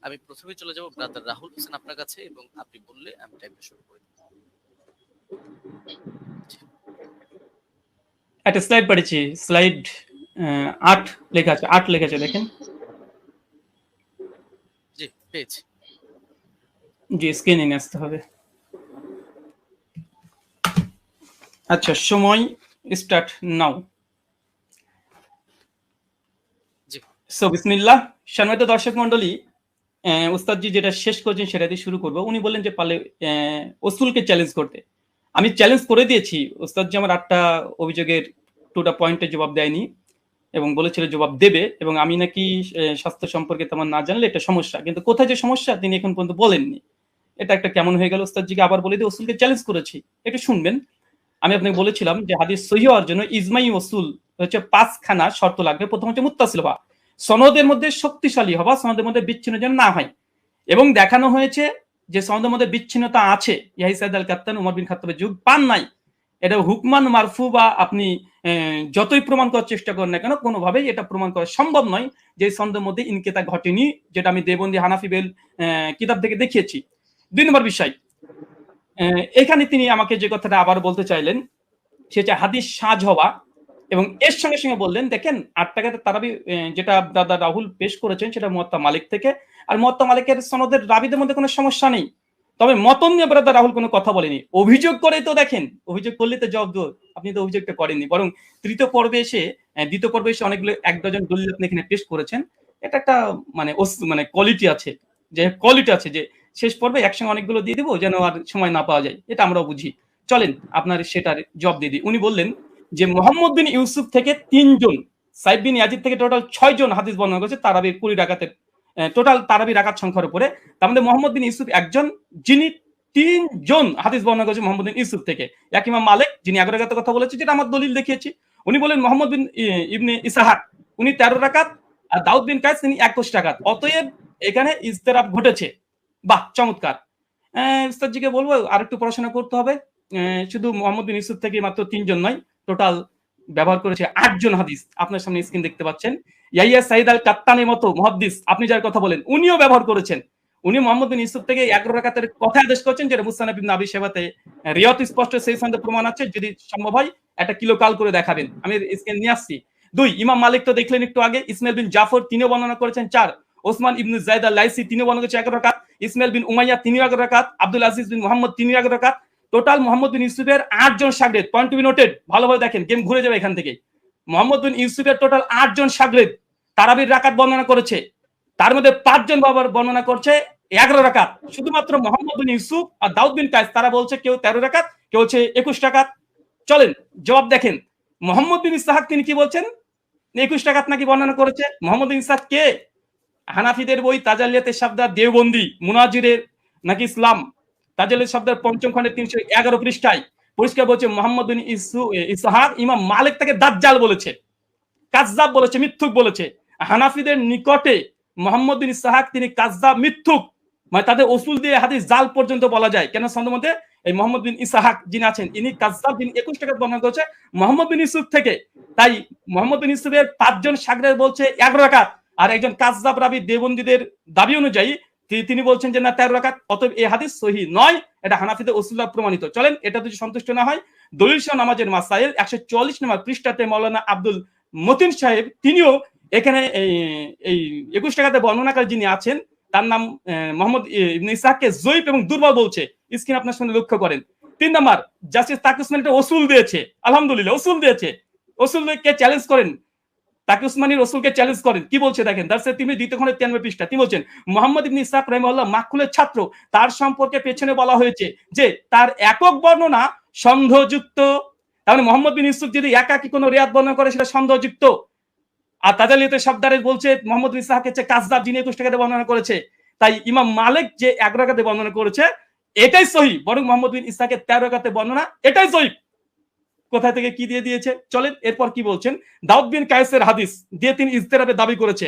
আমি প্রথমে চলে যাব ব্রাদার রাহুল হোসেন আপনার কাছে, এবং আপনি বললে আমি টাইমটা শুরু করে দেব। একটা স্লাইড পাঠিয়েছি, স্লাইড 8 লেখা আছে, 8 লেখা আছে, দেখেন। জি পেয়েছি। জি, স্ক্রিনে নিয়ে আসতে হবে। আচ্ছা, সময় স্টার্ট নাও। জি সো বিসমিল্লাহ। সম্মানিত দর্শক মন্ডলী, উস্তাদজি যেটা শেষ করেছেন সেটা দিয়ে শুরু করবো। উনি বললেন যে পারলে ওসুলকে চ্যালেঞ্জ করতে। আমি চ্যালেঞ্জ করে দিয়েছি। উস্তাদজি আমার 8টা অভিযোগের 2টা পয়েন্টের জবাব দেয়নি এবং বলেছিল জবাব দেবে, এবং আমি নাকি স্বাস্থ্য সম্পর্কে তেমন না জানলে এটা সমস্যা, কিন্তু কোথায় যে সমস্যা তিনি এখন পর্যন্ত বলেননি। এটা একটা কেমন হয়ে গেল। উস্তাদজিকে আবার বলে দিয়ে ওসুলকে চ্যালেঞ্জ করেছি, একটু শুনবেন। আমি আপনাকে বলেছিলাম যে হাদিস সহিহ হওয়ার জন্য ইজমাই ওসুল হচ্ছে 5খানা শর্ত লাগবে। প্রথম হচ্ছে মুত্তাসিল হওয়া, সনদের মধ্যে শক্তিশালী হওয়া, সনদের মধ্যে বিচ্ছিন্ন যেন না হয়, এবং দেখানো হয়েছে যে সনদের মধ্যে বিচ্ছিন্নতা আছে। ইয়াহি সাইদ আল কাত্তান উমর বিন খাত্তাবের যুগ পান নাই। এটা হুকমান মারফু বা আপনি যতই প্রমাণ করার চেষ্টা করেন না কেন, কোনোভাবেই এটা প্রমাণ করা সম্ভব নয় যে সনদের মধ্যে ইনকেতা ঘটেনি, যেটা আমি দেবন্দি হানাফি বেল কিতাব থেকে দেখিয়েছি। 2 নম্বর বিষয়, এখানে তিনি আমাকে যে কথাটা আবার বলতে চাইলেন সেটা হাদিস সাজ হওয়া, এবং এর সঙ্গে সঙ্গে বললেন দেখেন 8 টাকাতে তারাবি যেটা দাদা রাহুল পেশ করেছেন সেটা মুয়াত্তা মালিক থেকে, আর মুয়াত্তা মালিকের সনদের রাবিদের মধ্যে কোনো সমস্যা নেই। তবে মতন নিয়ে ব্রাদার রাহুল কোনো কথা বলেনি। অভিযোগ করে তো দেখেন, অভিযোগ করলে তো জবাব দো, আপনি তো অভিযোগটা করেননি, বরং দ্বিতীয় পর্বে এসে অনেকগুলো 1 ডজন দলিল আপনি এখানে পেশ করেছেন। এটা একটা মানে কোয়ালিটি আছে, যে শেষ পর্বে একসঙ্গে অনেকগুলো দিয়ে দিব যেন আর সময় না পাওয়া যায়, এটা আমরাও বুঝি। চলেন আপনার সেটার জবাব দিয়ে দিই। উনি বললেন যে মোহাম্মদ বিন ইউসুফ থেকে 3 জন, সাইদ বিন ইয়াজিদ থেকে টোটাল 6 জন হাদিস বর্ণনা করেছে তারাবি 20 রাকাতের, টোটাল তারাবি রাকাত সংখ্যার উপরে। তার মধ্যে মোহাম্মদ বিন ইউসুফ একজন, যিনি 3 জন হাদিস বর্ণনা করেছে মোহাম্মদ বিন ইউসুফ থেকে। এক ইমাম মালিক যিনি 11 রাকাতের কথা বলেছে, যেটা আমার দলিল দেখিয়েছি। উনি বলেন মোহাম্মদ বিন ইবনে ইসহাক উনি 13 রাকাত, আর দাউদ বিন কায়েস তিনি 21 রাকাত। অতএব এখানে ইজতিরাব ঘটেছে। বাহ, চমৎকার। উস্তাদজিকে বলবো আরেকটু পড়াশোনা করতে হবে। শুধু মোহাম্মদ বিন ইউসুফ থেকে মাত্র 3 জন নয়, টোটাল ব্যবহার করেছে 8 জন হাদিস। আপনার সামনে স্ক্রিন দেখতে পাচ্ছেন। ইয়াহিয়া সাইদ আল কাত্তানের মতো মুহাদ্দিস আপনি যার কথা বলেন উনিও ব্যবহার করেছেন। উনি মোহাম্মদ বিন ইউসুফ থেকে 11 রাকাতের কথা আদেশ করেছেন, যেটা মুসনাদ ইবনে আবি শাইবাতে রিয়াত স্পষ্ট সেই সনদে প্রমাণ আছে। যদি সম্ভব হয় একটা কিলো কাল করে দেখাবেন, আমি স্ক্রিন নিয়ে আসছি। 2 ইমাম মালিক তো দেখলেন একটু আগে, ইসমাইল বিন জাফর তিনিও বর্ণনা করেছেন 4, ওসমান ইবনে যায়েদ আল লাইসি তিনিও বর্ণনা করেছেন 11 রাকাত, ইসমাইল বিন উমাইয়া তিনিও 11 রাকাত, আব্দুল আজিজ বিন মুহাম্মদ তিনিও 11 রাকাত। টোটাল মোহাম্মদ বিন ইউসুফের 8 জন শাগরেদ, পয়েন্ট টু বি নোটেড, ভালোভাবে দেখেন, গেম ঘুরে যাবে এখান থেকে। মোহাম্মদ বিন ইউসুফের টোটাল 8 জন শাগরেদ তারাবির রাকাত বর্ণনা করেছে, তার মধ্যে 5 জন বাবার বর্ণনা করছে 11 রাকাত। শুধুমাত্র মোহাম্মদ বিন ইউসুফ আর দাউদ বিন কায়েস তারা বলছে কেউ 13 রাকাত, কেউ হচ্ছে 21 রাকাত। চলেন জবাব দেখেন। মোহাম্মদ বিন ইসহাক তিনি কি বলছেন, 21 রাকাত নাকি বর্ণনা করেছে। মোহাম্মদ বিন ইসহাক কে? হানাফিদের বই তাজালিয়াতে শাবদা দেওবন্দি মুনাজিরের নাকি ইসলাম তাজালিয়াত শাবদার 5ম খণ্ডের 311 পৃষ্ঠায় পরিষ্কার বলছে মোহাম্মদ বিন ইসহাক ইমাম মালিক তাকে দাজ্জাল বলেছে, কাযযাব বলেছে, মিথ্যুক বলেছে। হানাফিদের নিকটে মোহাম্মদ বিন ইসহাক তিনি কাযযাব, মিথ্যুক, মানে তাদের উসুল দিয়ে হাদিস জাল পর্যন্ত বলা যায়। কেন সনদের মধ্যে এই মোহাম্মদ বিন ইসহাক যিনি আছেন ইনি কাযযাব, যিনি 21 টাকা বর্ণনা করেছে মোহাম্মদ বিন ইউসুফ থেকে। তাই মোহাম্মদ বিন ইউসুফের 5 জন শাগরেদ বলছে 11 রাকাত, আর একজন কাযযাব রাবি দেওবন্দীদের দাবি অনুযায়ী তিনি বলছেন যে না 13 রাকাত। অতএব এই হাদিস সহিহ নয়, এটা হানাফিদের উসুল্লাহ প্রমাণিত। চলেন এটা যদি সন্তুষ্ট না হয়, দলিল সহ নামাজের মাসাইল 144 নম্বর পৃষ্ঠাতে মাওলানা আব্দুল মতিন সাহেব তিনিও এখানে এই 21 টাকাতে বর্ণনাকারী যিনি আছেন তার নাম মোহাম্মদ ইবনে ইসহাককে জয়ীফ এবং দুর্বল বলছে। স্ক্রিন আপনার সামনে লক্ষ্য করেন। 3 নাম্বার, জাস্টিস তাকি উসমানী এটা উসুল দিয়েছে, আলহামদুলিল্লাহ উসুল দিয়েছে। উসুলকে চ্যালেঞ্জ করেন, তাকি উসমানী রসুলকে চ্যালেঞ্জ করেন। কি বলছে দেখেন, দারসে তিনি 2 খণ্ডের 93 পৃষ্ঠা তিনি বলছেন মোহাম্মদ ইবনে ইসহাক রাহিমাহুল্লাহ মাকহুলের ছাত্র, তার সম্পর্কে পেছনে বলা হয়েছে যে তার একক বর্ণনা সন্দেহযুক্ত। তার মানে মোহাম্মদ বিন ইউসুফ যদি একাকী কোনো রিয়াত বর্ণনা করে সেটা সন্দেহযুক্ত। আর তাজালিয়াতে শাবদারে বলছে মোহাম্মদ বিন ইসহাক হচ্ছে কাযযাব, যিনি 21 টাকাতে বর্ণনা করেছে। তাই ইমাম মালিক যে 11 রাকাতে বর্ণনা করেছে এটাই সহিহ, বরং মোহাম্মদ বিন ইসহাকের 13 রাকাতে বর্ণনা এটাই সহিহ। কোথা থেকে কি দিয়ে দিয়েছে চলেন এরপর কি বলছেন। দাউদ বিন কায়েসের হাদিস দিয়ে তিনি ইজতিরাবের দাবি করেছে।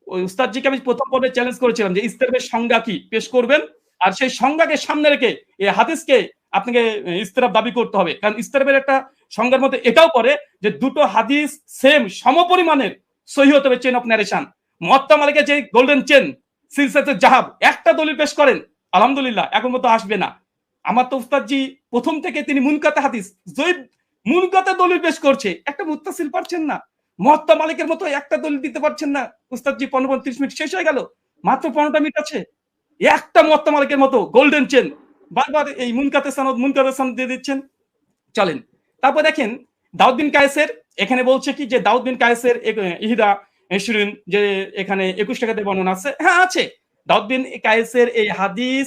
ওই উস্তাদজিকে আমি প্রথম পর্বে চ্যালেঞ্জ করেছিলাম যে ইজতিরাবের সংজ্ঞা কি পেশ করবেন, আর সেই সংজ্ঞাকে সামনে রেখে এই হাদিসকে আপনাকে ইজতিরাব দাবি করতে হবে। কারণ ইজতিরাবের একটা সংজ্ঞার মধ্যে এটাও পড়ে যে দুটো হাদিস সেম সমপরিমাণের সহিহ হতে হবে, চেন অফ ন্যারেশন। মুয়াত্তা মালিকের যে গোল্ডেন চেন সিলসিলাতুল জাহাব একটা দলিল পেশ করেন, আলহামদুলিল্লাহ এখন মতো আসবে না। আমার তো উস্তাদজি প্রথম থেকে তিনি মুনকাতে হাদিস জয়ীফ মুনকাতে দলিল পেশ করছে, একটা মুত্তাসিল পারছেন না। মুয়াত্তা মালিকের মতো একটা দলিল দিতে পারছেন না উস্তাদজি। 15-30 মিনিট শেষ হয়ে গেল, মাত্র 15টা মিনিট আছে। একটা মুয়াত্তা মালিকের মতো গোল্ডেন চেন বারবার এই মুনকাতে সনদ দিয়ে দিচ্ছেন। চলেন তারপর দেখেন দাউদ বিন কায়েসের এখানে বলছে কি যে দাউদ বিন কায়েসের ইহদা ইশরিন যে এখানে 21 টাকাতে বর্ণনা আছে, হ্যাঁ আছে। দাউদ বিন কায়েসের এই হাদিস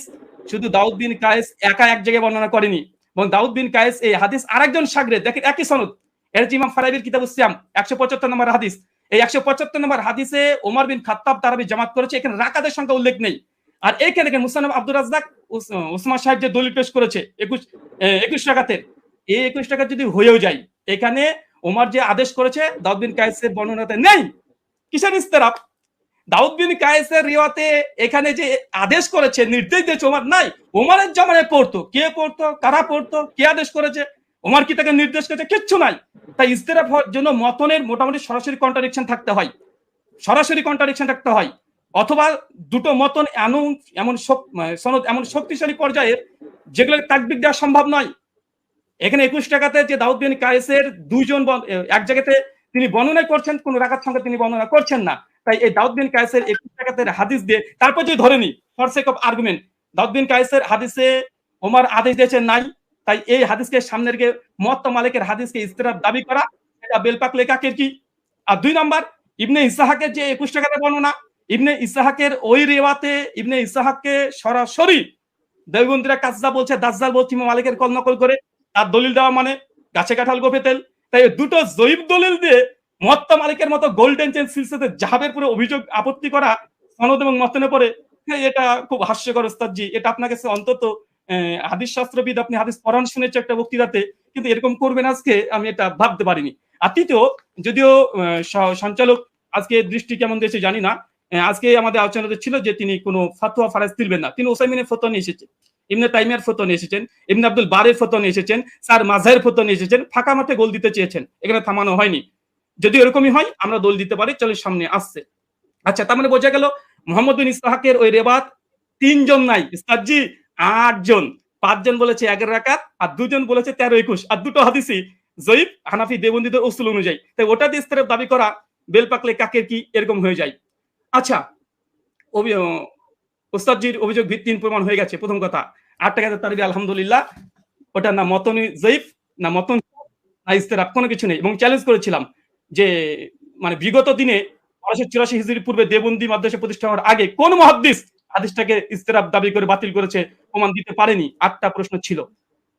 শুধু দাউদ বিন কায়েস একা এক জায়গায় বর্ণনা করেনি, এবং দাউদ বিন কায়েস এই হাদিস আরেকজন শাগরেদ, দেখেন একই সনদ, এর যে ইমাম ফারাবির কিতাবুস সিয়াম 175 নম্বর হাদিস, এই 175 নম্বর হাদিসে ওমর বিন খাত্তাব তারাবি জামাত করেছে, এখানে রাকাতের সংখ্যা উল্লেখ নেই। আর এইখানে দেখেন মুসান্নাফ আব্দুর রাজ্জাক উসমান সাহেব যে দলিল পেশ করেছে 21 রাকাতের, এই 21 টাকা যদি হয়েও যায়, এখানে ওমর যে আদেশ করেছে দাউদ বিন কায়েসের বর্ণনাতে নেই। কিসের ইস্তেরাব? দাউদ বিন কায়েসের রিওয়াতে এখানে যে আদেশ করেছে, নির্দেশ দিয়েছে ওমর নাই। ওমরের জামানায় পড়তো, কে পড়তো, কারা পড়তো, কে আদেশ করেছে, ওমর কি তাকে নির্দেশ করেছে? কিচ্ছু নাই। তাই ইস্তেরাব হওয়ার জন্য মতনের মোটামুটি সরাসরি কন্ট্রাডিকশন থাকতে হয়, সরাসরি কন্ট্রাডিকশন থাকতে হয়, অথবা দুটো মতন এমন সনদ এমন শক্তিশালী পর্যায়ের যেগুলো তাকবির দেওয়া সম্ভব নয়। এখানে 21 টাকাতে যে দাউদ বিন কায়েসের দুইজন এক জায়গাতে তিনি বর্ণনা করছেন, কোন রাকাত সংখ্যা তিনি বর্ণনা করছেন না। তাই এই দাউদ বিন কায়েসের 21 টাকাতে হাদিস দিয়ে তারপর যদি ধরে নি ফর সেক অফ আর্গুমেন্ট দাউদ বিন কায়েসের হাদিসে ওমর আদেশ দিয়েছেন নাই, তাই এই হাদিসকে সামনে রেখে মুয়াত্তা মালিকের হাদিসকে ইস্তিরাব দাবি করা এটা বেলপাক লেখাকের কি। আর 2 নাম্বার ইবনে ইসহাকের যে 21 টাকাতে বর্ণনা, ইবনে ইসহাকের ওই রিওয়াতে ইবনে ইসহাককে সরাসরি দেওবন্দীরা কাজদা বলছে, দাজ্জাল বলছে ইমাম মালিকের কল নকল করে, তার দলিল দেওয়া মানে গাছে কাঁঠাল গোফে তেল। তাই দুটো জয়ীফ দলিল দিয়ে মুয়াত্তা মালিকের মতো গোল্ডেন চেন সিলসিলাতে জাহাবের পুরো অভিযোগ আপত্তি করা সনদ এবং মতনে পড়ে, এটা খুব হাস্যকর ওস্তাদজি। এটা আপনার কাছে অন্তত হাদিস শাস্ত্রবিদ, আপনি হাদিস পড়ান শুনেছে একটা বক্তৃতাতে, কিন্তু এরকম করবেন আজকে আমি এটা ভাবতে পারিনি। আর তৃতীয়, যদিও সঞ্চালক আজকে দৃষ্টি কেমন দিয়েছে জানি না, আজকে আমাদের আলোচনাতে ছিল যে তিনি কোনো ফাতোয়া ফারাজ দিবেন না, তিনি ওসাইমিনের ফতোয়া নিয়ে এসেছেন, ইবনে তাইমিয়ার ফতোয়া নিয়ে এসেছেন, ইবনে আব্দুল বারের ফতোয়া নিয়ে এসেছেন, স্যার মাযহারের ফতোয়া নিয়ে এসেছেন, ফাঁকা মাঠে গোল দিতে চেয়েছেন, এখানে থামানো হয়নি। যদি এরকমই হয় আমরা দোল দিতে পারি, চলে সামনে আসছে। আচ্ছা, তার মানে বোঝা গেল মুহাম্মদ বিন ইসহাকের ওই রেবাত 3 জন নাই উস্তাদজি, 8 জন। 5 জন বলেছে 11 রাকাত, আর 2 জন বলেছে 13-21, আর দুটো হাদিসই জয়ীফ হানাফি দেওবন্দীদের উসুল অনুযায়ী। তাই ওটা দিয়ে ইস্তেরাব দাবি করা বেলপাকলে কাকের কি এরকম হয়ে যায়। আচ্ছা, ওস্তাদজির অভিযোগ ভিত্তিহীন প্রমাণ হয়ে গেছে। প্রথম কথা 8 টাকাতে তারবি আলহামদুলিল্লাহ, ওটা না মতনি জয়ীফ না মতন না ইস্তেরাব, কোনো কিছু নেই। এবং চ্যালেঞ্জ করেছিলাম যে মানে বিগত দিনে 1284 হিজরির পূর্বে দেওবন্দি মাদ্রাসা প্রতিষ্ঠা হওয়ার আগে কোন মুহাদ্দিস হাদিসটাকে ইস্তেরাব দাবি করে বাতিল করেছে, প্রমাণ দিতে পারেনি। 8টা প্রশ্ন ছিল।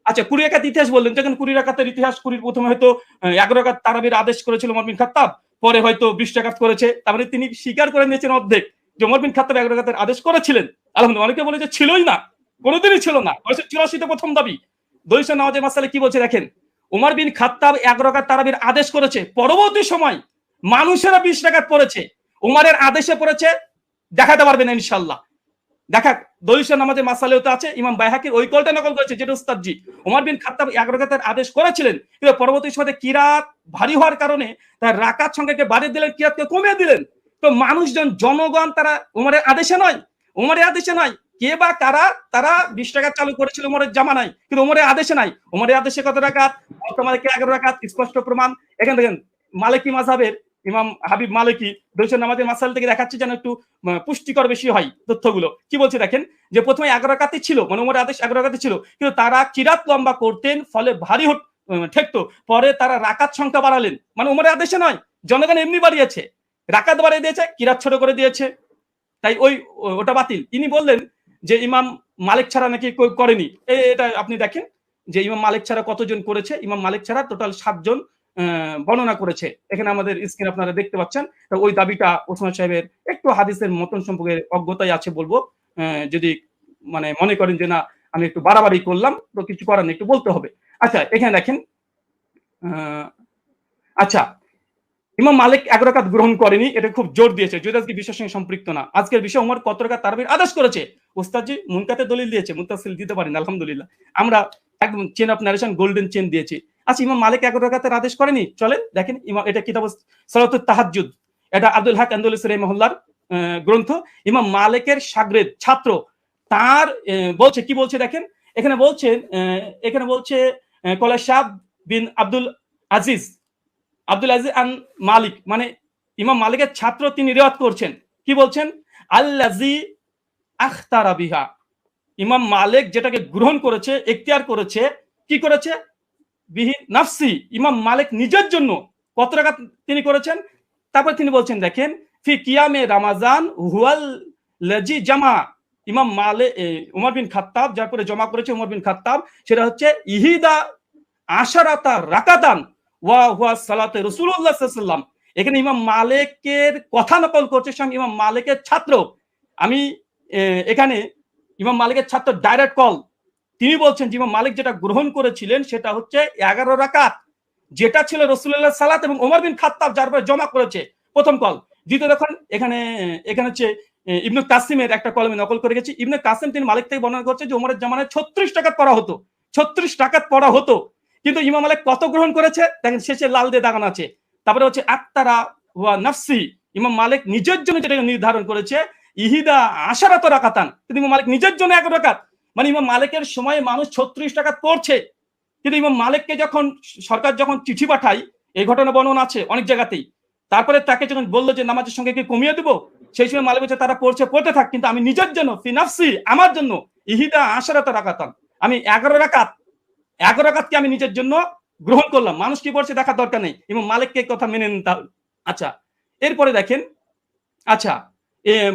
আচ্ছা, 20 রাকাত ইতিহাস বললেন, যখন 20 রাকাতের ইতিহাস, 20 প্রথমে হয়তো 11 রাকাত তারাবির আদেশ করেছিল ওমর বিন খাত্তাব, পরে হয়তো 20 রাকাত করেছে। তারপরে তিনি স্বীকার করে নিয়েছেন অর্ধেক যে ওমর বিন খাত্তাব 11 রাকাতের আদেশ করেছিলেন। আলহামদুলিল্লাহ। অনেকে বলে যে ছিলই না, কোনোদিনই ছিল না। 1984 প্রথম দাবি। দলিল নামাজের মাসালে কি বলছে দেখেন, ওমর বিন খাত্তাব 11 রাকাত তারাবির আদেশ করেছে, পরবর্তী সময় মানুষেরা 20 রাকাত পড়েছে, ওমরের আদেশে পড়েছে, দেখাতে পারবেন ইনশাআল্লাহ। দেখা দলিল নামাজের মাসালেও তো আছে, ইমাম বাইহাকির ওই কলটা নকল করেছে যেটা উস্তাদজি ওমর বিন খাত্তাব 11 রাকাতের আদেশ করেছিলেন, কিন্তু পরবর্তী সময়ে কিরাত ভারী হওয়ার কারণে তার রাকাত সংখ্যাকে বাড়িয়ে দিলেন, কিরাতকে কমিয়ে দিলেন। তো মানুষজন, জনগণ তারা ওমরের আদেশে নয়, ওমরের আদেশে নয়, কে বা কারা তারা 20 রাকাত চালু করেছিল ওমরের জামানায়, কিন্তু ওমরের আদেশে নাই। ওমরের আদেশে কত রাকাত? মালিকের 11 রাকাত, স্পষ্ট প্রমাণ। এখানে দেখেন মালিকি মাযহাবের ইমাম হাবিব মালিকি দলিল নামাজের মাসাল থেকে দেখাচ্ছে যেন একটু পুষ্টিকর বেশি হয় তথ্যগুলো। কি বলছে দেখেন, যে প্রথমে 11 রাকাতই ছিল, মানে ওমরের আদেশ 11 রাকাতই ছিল, কিন্তু তারা কিরাত লম্বা করতেন, ফলে ভারী ঠেকতো। পরে তারা রাকাত সংখ্যা বাড়ালেন, মানে ওমরের আদেশে নয়, জনগণ এমনি বাড়িয়েছে, রাকাত বাড়িয়ে দিয়েছে, কিরাত ছোট করে দিয়েছে, তাই ওটা বাতিল। তিনি বললেন যে ইমাম মালিক ছাড়া নাকি করেনি। এটা আপনি দেখেন যে ইমাম মালিক ছাড়া কতজন করেছে। ইমাম মালিক ছাড়া টোটাল 7 জন বর্ণনা করেছে। এখানে আমাদের স্ক্রিন আপনারা দেখতে পাচ্ছেন। ওই দাবিটা ওসমান সাহেবের একটু হাদিসের মতন সম্পর্কে অজ্ঞতাই আছে বলবো। যদি মানে মনে করেন যে না আমি একটু বাড়াবাড়ি করলাম, তো কিছু করার নেই, একটু বলতে হবে। আচ্ছা, এখানে দেখেন, আচ্ছা ইমাম মালিক 11 রাকাত গ্রহণ করেনি, এটা খুব জোর দিয়েছে, যদি আজকে বিষয়ের সঙ্গে সম্পৃক্ত না। আজকের বিষয় ওমর কত রাকাত তারাবির আদেশ করেছে, ওস্তাদজি মুনকাতে দলিল দিয়েছে, মুত্তাসিল দিতে পারেন আলহামদুলিল্লাহ। আমরা একদম chain of narration golden chain দিয়েছি। আচ্ছা, ইমাম মালিক 11 রাকাতের আদেশ করেনি, চলেন দেখেন ইমাম, এটা কিতাব সালাতুত তাহাজ্জুদ, এটা আব্দুল হক আন্দলুসি রাহিমাহুল্লাহর গ্রন্থ, ইমাম মালিকের শাগরেদ ছাত্র, তার বলছে কি বলছে দেখেন, এখানে বলছে কলা শাহ বিন আব্দুল আজিজ আন মালিক, মানে ইমাম মালিকের ছাত্র, তিনি রিওয়ায়াত করছেন, কি বলছেন, আল্লাজি আখতারা বিহা, ইমাম মালিক যেটাকে গ্রহণ করেছে, এখতিয়ার করেছে, কি করেছে, বিহি নাফসি, ইমাম মালিক নিজের জন্য কত রাকাত তিনি করেছেন। তারপর তিনি বলছেন দেখেন, ফি কিয়ামে রামাজান হুয়াল লাজি জামা, ইমাম মালিক উমর বিন খাত্তাব যার পরে জমা করেছে উমর বিন খাত্তাব, সেটা হচ্ছে ইহিদা আশারাতা রাকাতান ওয়া হুয়া সালাতে রাসূলুল্লাহ সাল্লাল্লাহু আলাইহি ওয়াসাল্লাম। এখানে ইমাম মালিকের কথা নকল করছে স্বয়ং ইমাম মালিকের ছাত্র। আমি এখানে ইমাম মালিকের ছাত্র ডাইরেক্ট কল, তিনি বলছেন যে ইমাম মালিক যেটা গ্রহণ করেছিলেন সেটা হচ্ছে 11 রাকাত, যেটা ছিল রাসূলুল্লাহ সালাত এবং ওমর বিন খাত্তাব যার পরে জমা করেছে, প্রথম কল। দ্বিতীয় দেখুন এখানে হচ্ছে ইবনে কাসিমের একটা কলমে নকল করে গেছি, ইবনে কাসিম তিনি মালিক থেকে বর্ণনা করছে যে ওমরের জামানায় 36 রাকাত পড়া হতো, 36 রাকাত পড়া হতো, কিন্তু ইমাম মালিক কত গ্রহণ করেছে দেখেন, শেষে লাল দিয়ে দাগানো আছে। তারপরে হচ্ছে আত্তারা ওয়া নাফসি, ইমাম মালিক নিজের জন্য যেটা নির্ধারণ করেছে ইহিদা আশারাত রাকাতান, কিন্তু ইমাম মালিক নিজের জন্য 11 রাকাত, মানে ইমাম মালিকের সময় মানুষ 36 রাকাত পড়ছে, কিন্তু ইমাম মালিককে যখন সরকার যখন চিঠি পাঠায়, এই ঘটনা বর্ণনা আছে অনেক জায়গাতেই, তারপরে তাকে যখন বললো যে নামাজের সঙ্গে কি কমিয়ে দেবো, সেই সময় মালিক বলছে তারা পড়তে থাক, কিন্তু আমি নিজের জন্য ফি নাফসি, আমার জন্য ইহিদা আশারাত রাকাতান, আমি 11 রাকাতকে আমি নিজের জন্য গ্রহণ করলাম, মানুষ কি পড়ছে দেখার দরকার নেই, ইমাম মালিককে কথা মেনে নিতে। আচ্ছা, এরপরে দেখেন, আচ্ছা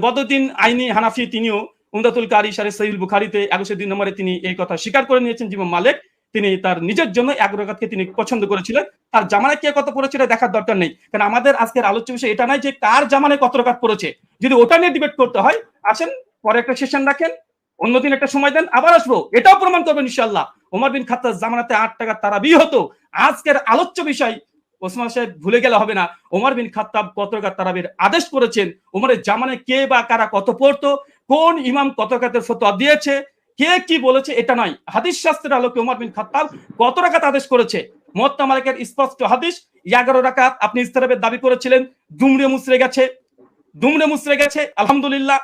বদরুদ্দিন আইনি হানাফি তিনিও উমদাতুল কারি শারহ সহিহ বুখারীতে 102 নম্বরে তিনি এই কথা স্বীকার করে নিয়েছেন যে ইমাম মালিক তিনি তার নিজের জন্য 11 রাকাতকে তিনি পছন্দ করেছিলেন, তার জামানায় কে কত পড়েছিল দেখার দরকার নেই, কারণ আমাদের আজকের আলোচ্য বিষয় এটা নয় যে কার জামানায় কত রাকাত পড়েছে, যদি ওটা নিয়ে ডিবেট করতে হয় আসেন পরে একটা সেশন রাখেন, অন্যদিন একটা সময় দেন, আবার আসবো, এটাও প্রমাণ করবেন ইনশাআল্লাহ ওমর বিন খাত্তাব জামানাতে 8 রাকাত তারাবি হতো। আজকের আলোচ্য বিষয় ওসমান সাহেব ভুলে গেলে হবে না, ওমর বিন খাত্তাব কত রাকাত তারাবির আদেশ করেছেন, ওমরের জামানায় কে বা কারা কত পড়তো, কোন ইমাম কত রাকাতের ফতোয়া দিয়েছে, কে কি বলেছে, এটা নয়, হাদিস শাস্ত্রের আলোকে ওমর বিন খাত্তাব কত রাকাত আদেশ করেছে। মুওয়াত্তা মালিকের স্পষ্ট হাদিস 11 রাকাত, আপনি ইস্তেরাবের দাবি করেছিলেন, দুমড়ে মুচড়ে গেছে আলহামদুলিল্লাহ,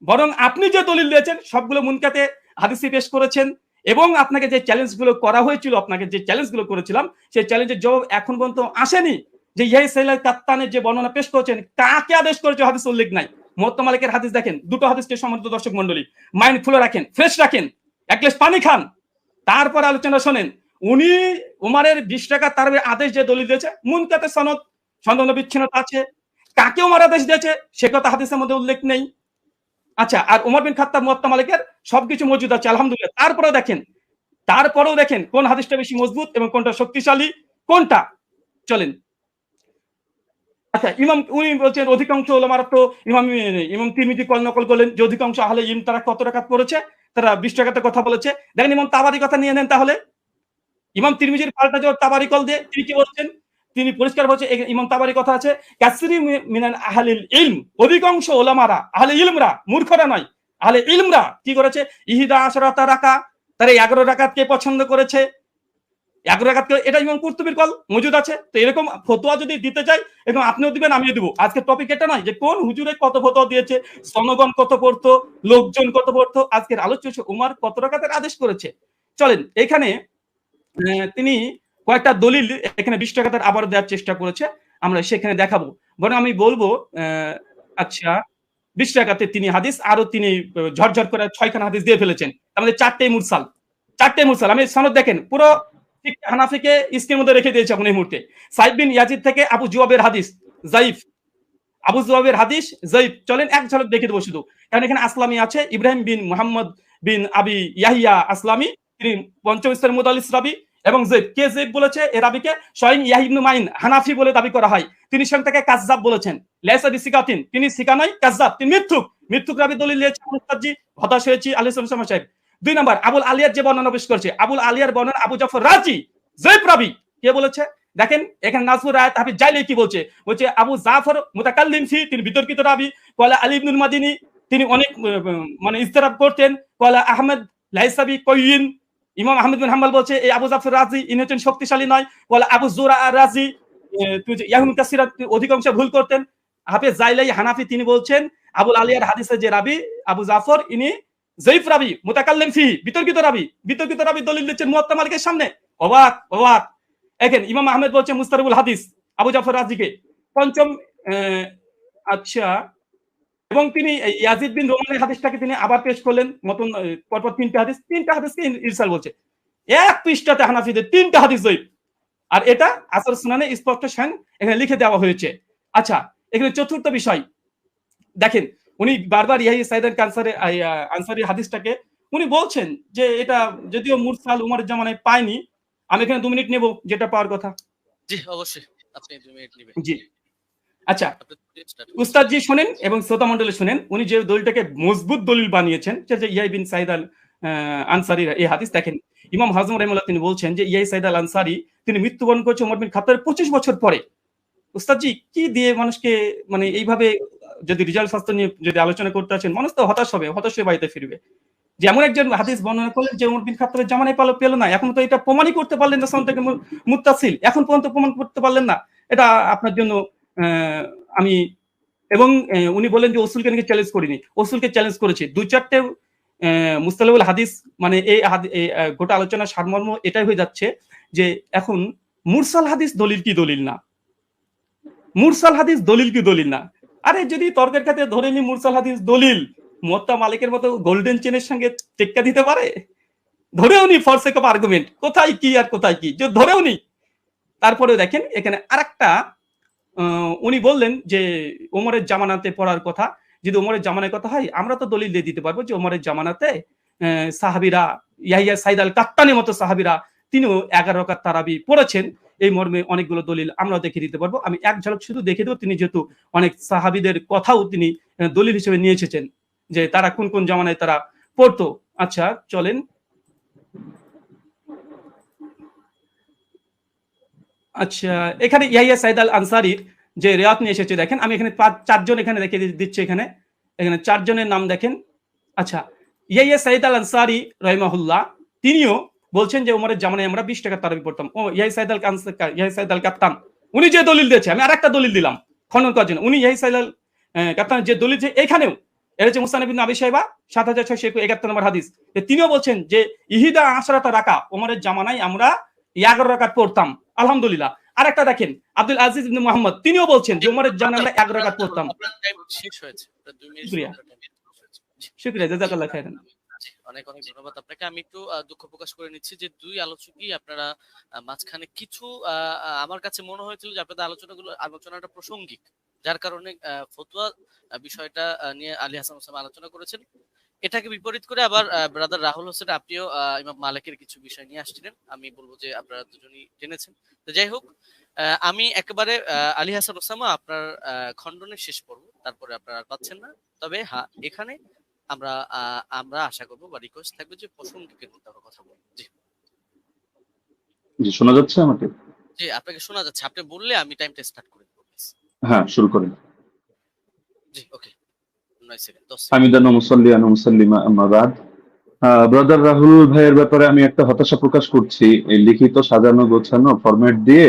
বরং আপনি যে দলিল দিয়েছেন সবগুলো মুনকাতে হাদিসে পেশ করেছেন, এবং আপনাকে যে চ্যালেঞ্জগুলো করা হয়েছিল, আপনাকে যে চ্যালেঞ্জগুলো করেছিলাম সেই চ্যালেঞ্জের জবাব এখন পর্যন্ত আসেনি, যে ইয়াহিয়া সাইলাল কাত্তানের যে বর্ণনা পেশ করেছেন কাকে আদেশ করেছে হাদিস উল্লেখ নাই। মুওয়াত্তা মালিকের হাদিস দেখেন, দুটো হাদিসকে সম্মানিত দর্শক মণ্ডলী মাইন্ড ফুলে রাখেন, ফ্রেশ রাখেন, এক গ্লাস পানি খান, তারপর আলোচনা শোনেন। উনি উমারের 20 রাকাত তারাবির আদেশ যে দলিল দিয়েছে মুনকাতে সনদ বিচ্ছিন্নতা আছে, কাকে উমার আদেশ দিয়েছে সে কথা হাদিসের মধ্যে উল্লেখ নেই। আচ্ছা, আর উমর বিন খাত্তাব মুওয়াত্তা মালিকের সবকিছু মজুদ আছে আলহামদুলিল্লাহ, তারপরেও দেখেন কোন হাদিসটা বেশি মজবুত এবং কোনটা শক্তিশালী, কোনটা, চলেন। আচ্ছা, উনি বলছেন অধিকাংশ ওলামারা তো ইমাম তিরমিজি কল নকল করলেন যে অধিকাংশ আহলে ইলম তারা কত রাকাত পড়েছে, তারা 20 রাকাতের কথা বলেছে। দেখেন ইমাম তাবারি কথা নিয়ে নেন, তাহলে ইমাম তিরমিজির পাল্টা জবাব তাবারি কল দিয়ে তিনি কি বলছেন, তিনি পরিষ্কার বলছে, ইমাম তাবারি কথা আছে কাসরি মিনান আহলিল ইলম, অধিকাংশ ওলামারা আহলে ইলমরা, মূর্খরা নয়, আহলে ইলমরা কি করেছে, ইহিদা আশরাতা রাকা, তারা 11 রাকাতকে পছন্দ করেছে, 11 রাকাতকে, এটা ইমাম কুরতুবীর কল মজুদ আছে। তো এরকম ফতোয়া যদি দিতে চাই এবং আপনিও দিবেন আমিও দিব, আজকের টপিক এটা নয় যে কোন হুজুরে কত ফতোয়া দিয়েছে, জনগণ কত পড়তো, লোকজন কত পড়তো, আজকের আলোচ্য উমর কত রাকাতের আদেশ করেছে। চলেন, এখানে তিনি কয়েকটা দলিল এখানে 20 রাকাতের আবার দেওয়ার চেষ্টা করেছে, আমরা সেখানে দেখাবো, বরং আমি বলবো আচ্ছা 20 রাকাতে তিনি হাদিস, আরো তিনি ঝরঝর করে 6খানা হাদিস দিয়ে ফেলেছেন, আমাদের 4টেই মুরসাল। আমি সনদ দেখেন, পুরো হানাফিকে স্ক্রিনের মধ্যে রেখে দিয়েছে আপনি এই মুহূর্তে। সাইদ বিন ইয়াজিদ থেকে আবু জুয়াবের হাদিস যায়িফ, চলেন এক ঝলক দেখে দেবো শুধু, কারণ এখানে আসলামি আছে, ইব্রাহিম বিন মুহাম্মদ বিন আবি ইয়াহিয়া আসলামি, তিনি পঞ্চম স্তরের মুদাল্লিস রাবি, এবং জেব বলেছে এ রাবিকে স্বয়ং ইয়াহ্যা ইবনে মাইন হানাফি বলে দাবি করা হয়, তিনি স্বয়ং তাকে কাযযাব বলেছেন, লাইসা বিসিকাতিন, তিনি সিকা নয়, কাযযাব, তিনি মিথ্যুক রাবি দলিল দিয়েছে, মুস্তাজি হতাশ হয়েছি আলাইহিস সালাম সাহেব। 2 নাম্বার আবুল আলিয়ার যে বর্ণনা পেশ করেছে, আবুল আলিয়ার বর্ণনা আবু জাফর রাজি জেব রাবি কে বলেছে, দেখেন এখানে নাজমুর রায়াত হাফিজ জাইলি কি বলছে, আবু জাফর মুতাকাল্লিম ফি, তিনি বিতর্কিত রাবি, কলা আলী ইবনুল মাদিনী, তিনি অনেক মানে ইস্তেরাব করতেন, কলা আহমেদ লাইসাবি কয়িন, ইমাম আহমেদ বিন হাম্বল বলছে এই আবু জাফর রাজি ইনি হচ্ছেন শক্তিশালী নয়, কলা আবু জুরা রাজি ইয়াহুম কাসিরা অধিকাংশ ভুল করতেন, হাফেজ জাইলাই হানাফি তিনি বলছেন আবুল আলিয়ার হাদিসের যে রাবি আবু জাফর ইনি জয়ীফ রাবি, মুতাকাল্লিম ফি, বিতর্কিত রাবি দলিল দিচ্ছেন মুয়াত্তা মালিকের সামনে। অবাক অবাক। দেখেন ইমাম আহমেদ বলছেন মুস্তারিবুল হাদিস আবু জাফর রাজিকে পঞ্চম। আচ্ছা, এবং তিনি ইয়াজিদ বিন রোমানের হাদিসটাকে তিনি আবার পেশ করলেন মতন পরপর তিনটা হাদিসকে ইরসাল বলছে। এক পৃষ্ঠাতে হানাফিদের 3টা হাদিস জয়ীফ, আর এটা আসর সুনানে স্পষ্ট এখানে লিখে দেওয়া হয়েছে। আচ্ছা, এখানে চতুর্থ বিষয় দেখেন, উনি বারবার ইয়াহিয়া সাইদ আনসারী হাদিসটাকে উনি বলছেন যে এটা যদিও মুরসাল উমরের জামানায় পায়নি। আমি এখানে 2 মিনিট নেব, যেটা পাওয়ার কথা। জি অবশ্যই, আপনি 2 মিনিট নেবেন। জি আচ্ছা, উস্তাদ জি শুনেন এবং শ্রোতা মণ্ডলী শুনেন, উনি যে দলিলটাকে মজবুত দলিল বানিয়েছেন যে ইয়াহিয়া বিন সাইদ আল আনসারীর এই হাদিস। দেখেন ইমাম হাজম রাহিমাহুল্লাহ তিনি বলছেন যে ইয়াহিয়া সাইদ আল আনসারী তিনি মৃত্যুবরণ করেছে ওমর বিন খাত্তাবের 25 বছর পরে। উস্তাদ জি কি দিয়ে মানুষকে মানে এইভাবে যদি রিজাল্ট শাস্ত্র নিয়ে যদি আলোচনা করতে আসেন, মানুষ তো হতাশ হয়ে বাড়িতে ফিরবে। যে এমন একজন হাদিস বর্ণনা করলেন যে ওমর বিন খাত্তাবের জামানায় পেল না, এখন তো এটা প্রমাণই করতে পারলেন না, সনদ থেকে মুত্তাসিল এখন পর্যন্ত প্রমাণ করতে পারলেন না, এটা আপনার জন্য আমি। এবং উনি বলেন যে ওসুলকে নাকি চ্যালেঞ্জ করিনি, ওসুলকে চ্যালেঞ্জ করেছি। 2-4টে মুস্তালাহুল হাদিস, মানে এই গোটা আলোচনার সারমর্ম এটাই হয়ে যাচ্ছে যে এখন মুরসাল হাদিস দলিল কি দলিল না, মুরসাল হাদিস দলিল কি দলিল না। আরে যদি তর্কের খাতে ধরে নি মুরসাল হাদিস দলিল, মুয়াত্তা মালিকের মতো গোল্ডেন চেনের সঙ্গে টেক্কা দিতে পারে? ধরেও নি ফর সেক অফ আর্গুমেন্ট, কোথায় কি আর কোথায় কি, যে ধরেও নি। তারপরে দেখেন এখানে আরেকটা উনি বললেন যে ওমরের জামানাতে পড়ার কথা। যদি ওমরের জামানার কথা হয়, আমরা তো দলিল দিয়ে দিতে পারবো যে ওমরের জামানাতে সাহাবীরা ইয়াহিয়া সাইদ আল কাত্তানের মতো সাহাবীরা তিনিও 11 রাকাত তারাবি পড়েছেন। এই মর্মে অনেকগুলো দলিল আমরা দেখিয়ে দিতে পারবো। আমি এক ঝলক শুধু দেখে দেবো, তিনি যেহেতু অনেক সাহাবীদের কথাও তিনি দলিল হিসেবে নিয়ে এসেছেন যে তারা কোন কোন জামানায় তারা পড়তো। আচ্ছা চলেন, আচ্ছা এখানে ইয়াহিয়া সাইদ আল আনসারীর যে রিওয়ায়াত নিয়ে এসেছে দেখেন, আমি এখানে 4 জন এখানে রেখে দিচ্ছি, এখানে 4 জনের নাম দেখেন। আচ্ছা, ইয়াহিয়া সাইদ আল আনসারী রাহিমাহুল্লাহ তিনিও বলছেন যে ওমরের জামানায় আমরা 20 টাকা তারাবি পড়তাম। ও ইয়াহিয়া সাইদ আল কাত্তান উনি যে দলিল দিয়েছে, আমি আরেকটা দলিল দিলাম খনন করার জন্য। উনি ইয়াহিয়া সাইদ আল কাত্তান যে দলিল যে এখানেও এর হচ্ছে মুসনাদ ইবনে আবি শাইবা 7671 নম্বর হাদিস, তিনিও বলছেন যে ইহিদা আশরাতা রাকা ওমরের জামানায় আমরা 11 রাকাত পড়তাম আলহামদুলিল্লাহ। আরেকটা দেখেন আব্দুল আজিজ ইবনে মুহাম্মদ তিনিও বলছেন যে ওমরের জামানায় আমরা 11 রাকাত পড়তাম। শেষ হয়েছে, 2 মিনিট। শুকরিয়া, জাযাকাল্লাহ খাইরান। অনেক অনেক ধন্যবাদ আপনাকে। আমি একটু দুঃখ প্রকাশ করে নিচ্ছি যে 2 আলোচকই আপনারা মাঝখানে কিছু আমার কাছে মনে হয়েছিল যে আপনাদের আলোচনাটা প্রাসঙ্গিক, যার কারণে ফতোয়া বিষয়টা নিয়ে আলী হাসান ওসামা আলোচনা করেছেন। এটাকে বিপরীত করে আবার ব্রাদার রাহুল হোসেন আপনিও ইমাম মালিকের কিছু বিষয় নিয়ে আসছিলেন। আমি বলবো যে আপনারা দুজনই জেনেছেন। তো যাই হোক, আমি একেবারে আলী হাসান ওসামা আপনার খণ্ডনের শেষ পর্ব, তারপরে আপনারা আর পাচ্ছেন না। তবে হ্যাঁ, এখানে আমরা আশা করবো বা রিকোয়েস্ট থাকবে যে প্রসঙ্গিকের মধ্যে আমরা কথা বলবো। জি শোনা যাচ্ছে আমাকে? জি আপনাকে শোনা যাচ্ছে, আপনি বললে আমি টাইমটা স্টার্ট করে দেব। হ্যাঁ শুরু করেন। জি ওকে, 9 সেকেন্ড 10 হামিদান ওয়া মুসাল্লিয়ান ওয়া মুসাল্লিমা আম্মা বাদ। ব্রাদার রাহুল ভাইয়ের ব্যাপারে আমি একটা হতাশা প্রকাশ করছি। এই লিখিত সাজানো গোছানো ফরম্যাট দিয়ে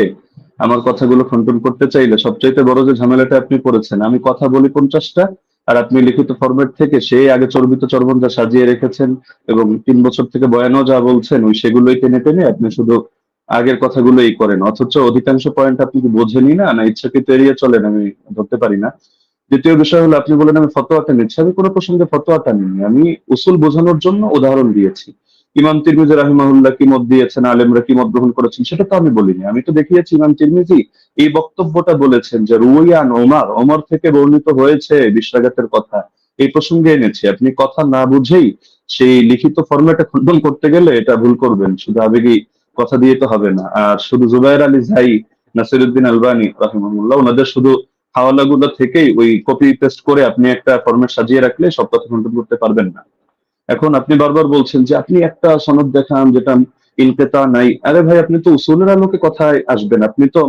আমার কথাগুলো খণ্ডন করতে চাইলে সবচাইতে বড় যে ঝামেলাটা আপনি করেছেন, আমি কথা বলি 50টা আর আপনি লিখিত ফরম্যাট থেকে সেই আগে চর্বিত চর্বণ যা সাজিয়ে রেখেছেন এবং 3 বছর থেকে বয়ানও যা বলছেন ওই সেগুলোই টেনে টেনে আপনি শুধু আগের কথাগুলোই করেন, অথচ অধিকাংশ পয়েন্ট আপনি বোঝেনই না, না ইচ্ছাকৃত এড়িয়ে চলেন, আমি ধরতে পারি না। দ্বিতীয় বিষয় হলো আপনি বলেন আমি ফতোয়াটা নিচ্ছি, আমি কোনো প্রসঙ্গে ফতোয়াটা নিই, আমি উসুল বোঝানোর জন্য উদাহরণ দিয়েছি। ইমাম তিরমিজি রাহিমাহুল্লাহ কি মত দিয়েছেন, আলেমরা কি মত গ্রহণ করেছেন সেটা তো আমি বলিনি। আমি তো দেখিয়েছি ইমাম তিরমিজি এই বক্তব্যটা বলেছেন যে রুয়ান ওমর থেকে বর্ণিত হয়েছে 20 রাকাতের কথা, এই প্রসঙ্গে এনেছি। আপনি কথা না বুঝেই সেই লিখিত ফরম্যাটে খণ্ডন করতে গেলে এটা ভুল করবেন, শুধু আবেগী কথা দিয়ে তো হবে না। আর শুধু জুবায়ের আলী জাই, নাসিরউদ্দিন আলবানী রাহিমাহুল্লাহ ওনাদের শুধু হাওয়ালাগুলো থেকেই ওই কপি পেস্ট করে আপনি একটা ফরম্যাট সাজিয়ে রাখলে সব কথা খণ্ডন করতে পারবেন না। এখন আপনি বারবার বলছেন যে আপনি একটা সনদ দেখান যেটা ইনকিতা নাই। আরে ভাই আপনি তো উসুলের আলোকে কথায় আসবেন, আপনি তো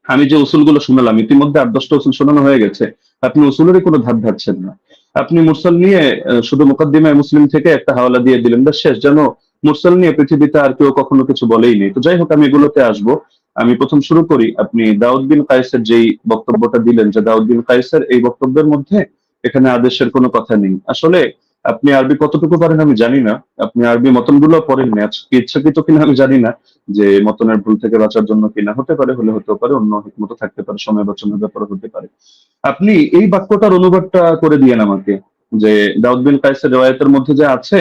আমি যে উসুলগুলো শুনলাম ইতিমধ্যে 8-10টা উসুল শোনানো হয়ে গেছে, আপনি উসুলেরই কোনো ধার ধারছেন না। আপনি মুরসাল নিয়ে শুধু মুকাদ্দিমায়ে মুসলিম থেকে একটা হাওয়ালা দিয়ে দিলেন, শেষ, যেন মুরসাল নিয়ে পৃথিবীতে আর কেউ কখনো কিছু বলেই নেই। তো যাই হোক আমি এগুলোতে আসবো। আমি প্রথম শুরু করি। আপনি দাউদ বিন কায়েসের যেই বক্তব্যটা দিলেন, যে দাউদ বিন কায়েসের এই বক্তব্যের মধ্যে এখানে আদেশের কোনো কথা নেই। আসলে আপনি আরবি কতটুকু পারেন আমি জানি না, আপনি আরবি মতনগুলো পড়েন না, আজকে ইচ্ছাকৃত কিনা আমি জানি না, যে মতনের ভুল থেকে বাঁচার জন্য কিনা, হতে পারে, হলে হতেও পারে, অন্য হিকমত থাকতে পারে, সময় বাঁচানোর ব্যাপারে হতে পারে। আপনি এই বাক্যটার অনুবাদটা করে দিয়েন আমাকে, যে দাউদ বিন কায়েসের রিওয়ায়াতের মধ্যে যে আছে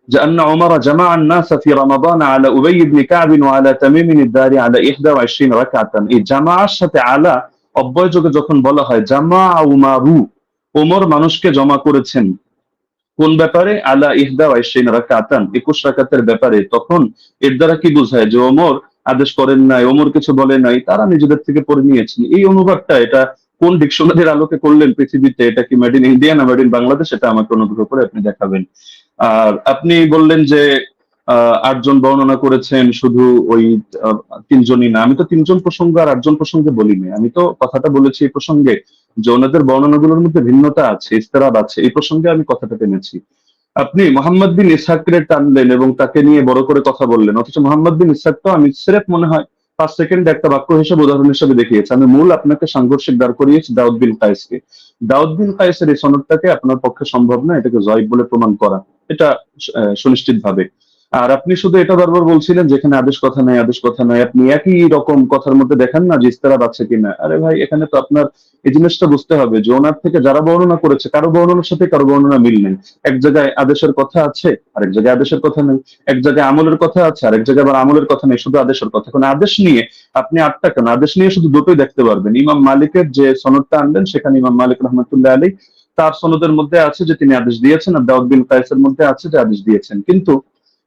যে আন্না উমর জামা আন-নাস ফি রমাদান আলা উবাই ইবনে কাব ওয়া আলা তামিম আদ-দারি আলা 21 রাকাতান, এই জামাআর সাথে আলা অব্যয়যোগে যখন বলা হয় জামা উমারু, ওমর মানুষকে জমা করেছেন কোন ব্যাপারে, আলা 21 রাকাতান 21 রাকাতের ব্যাপারে, তখন এর দ্বারা কি বোঝায় যে ওমর আদেশ করেন নাই, ওমর কিছু বলে নাই, তারা নিজেদের থেকে পড়ে নিয়েছেন। এই অনুবাদটা এটা কোন ডিকশনারির আলোকে করলেন পৃথিবীতে, এটা কি মেড ইন ইন্ডিয়া না মেড ইন বাংলাদেশ, এটা আমাকে অনুগ্রহ করে আপনি দেখাবেন। আর আপনি বললেন যে 8 জন বর্ণনা করেছেন, শুধু ওই 3 জনই না। আমি তো 3 জন প্রসঙ্গ আর 8 জন প্রসঙ্গে বলিনি, আমি তো কথাটা বলেছি এই প্রসঙ্গে যে ওনাদের বর্ণনাগুলোর মধ্যে ভিন্নতা আছে, ইস্তেরাব আছে, এই প্রসঙ্গে আমি কথাটা টেনেছি। আপনি মোহাম্মদ বিন ইসহাককে টানলেন এবং তাকে নিয়ে বড় করে কথা বললেন, অথচ মোহাম্মদ বিন ইসহাক তো আমি স্রেফ মনে হয় 5 সেকেন্ডে একটা বাক্য হিসেবে, উদাহরণ হিসেবে দেখিয়েছি। আমি মূল আপনাকে সাংঘর্ষিক দাঁড় করিয়েছি দাউদ বিন কায়েসকে। দাউদ বিন কায়েসের এই সনদটাকে আপনার পক্ষে সম্ভব না এটাকে জয়ীফ বলে প্রমাণ করা, এটা সুনিশ্চিত ভাবে। আর আপনি শুধু এটা বারবার বলছিলেন যেখানে আদেশ কথা নাই, আদেশ কথা নাই, আপনি একই রকম কথার মধ্যে দেখেন না যে ইস্তেরাব আছে কিনা। আরে ভাই, এখানে তো আপনার এই জিনিসটা বুঝতে হবে যে ওনার থেকে যারা বর্ণনা করেছে কারো বর্ণনার সাথে কারো বর্ণনা মিল নেই। এক জায়গায় আদেশের কথা আছে, আরেক জায়গায় আদেশের কথা নেই। এক জায়গায় আমলের কথা আছে, আরেক জায়গায় আবার আমলের কথা নেই, শুধু আদেশের কথা। এখন আদেশ নিয়ে আপনি 8টা কেন, আদেশ নিয়ে শুধু দুটোই দেখতে পারবেন। ইমাম মালিকের যে সনদটা আনলেন সেখানে ইমাম মালিক রহমতুল্লাহ আলী তার সনদের মধ্যে আছে যে তিনি আদেশ দিয়েছেন, আর দাউদ বিন কায়েসের মধ্যে আছে যে আদেশ দিয়েছেন। কিন্তু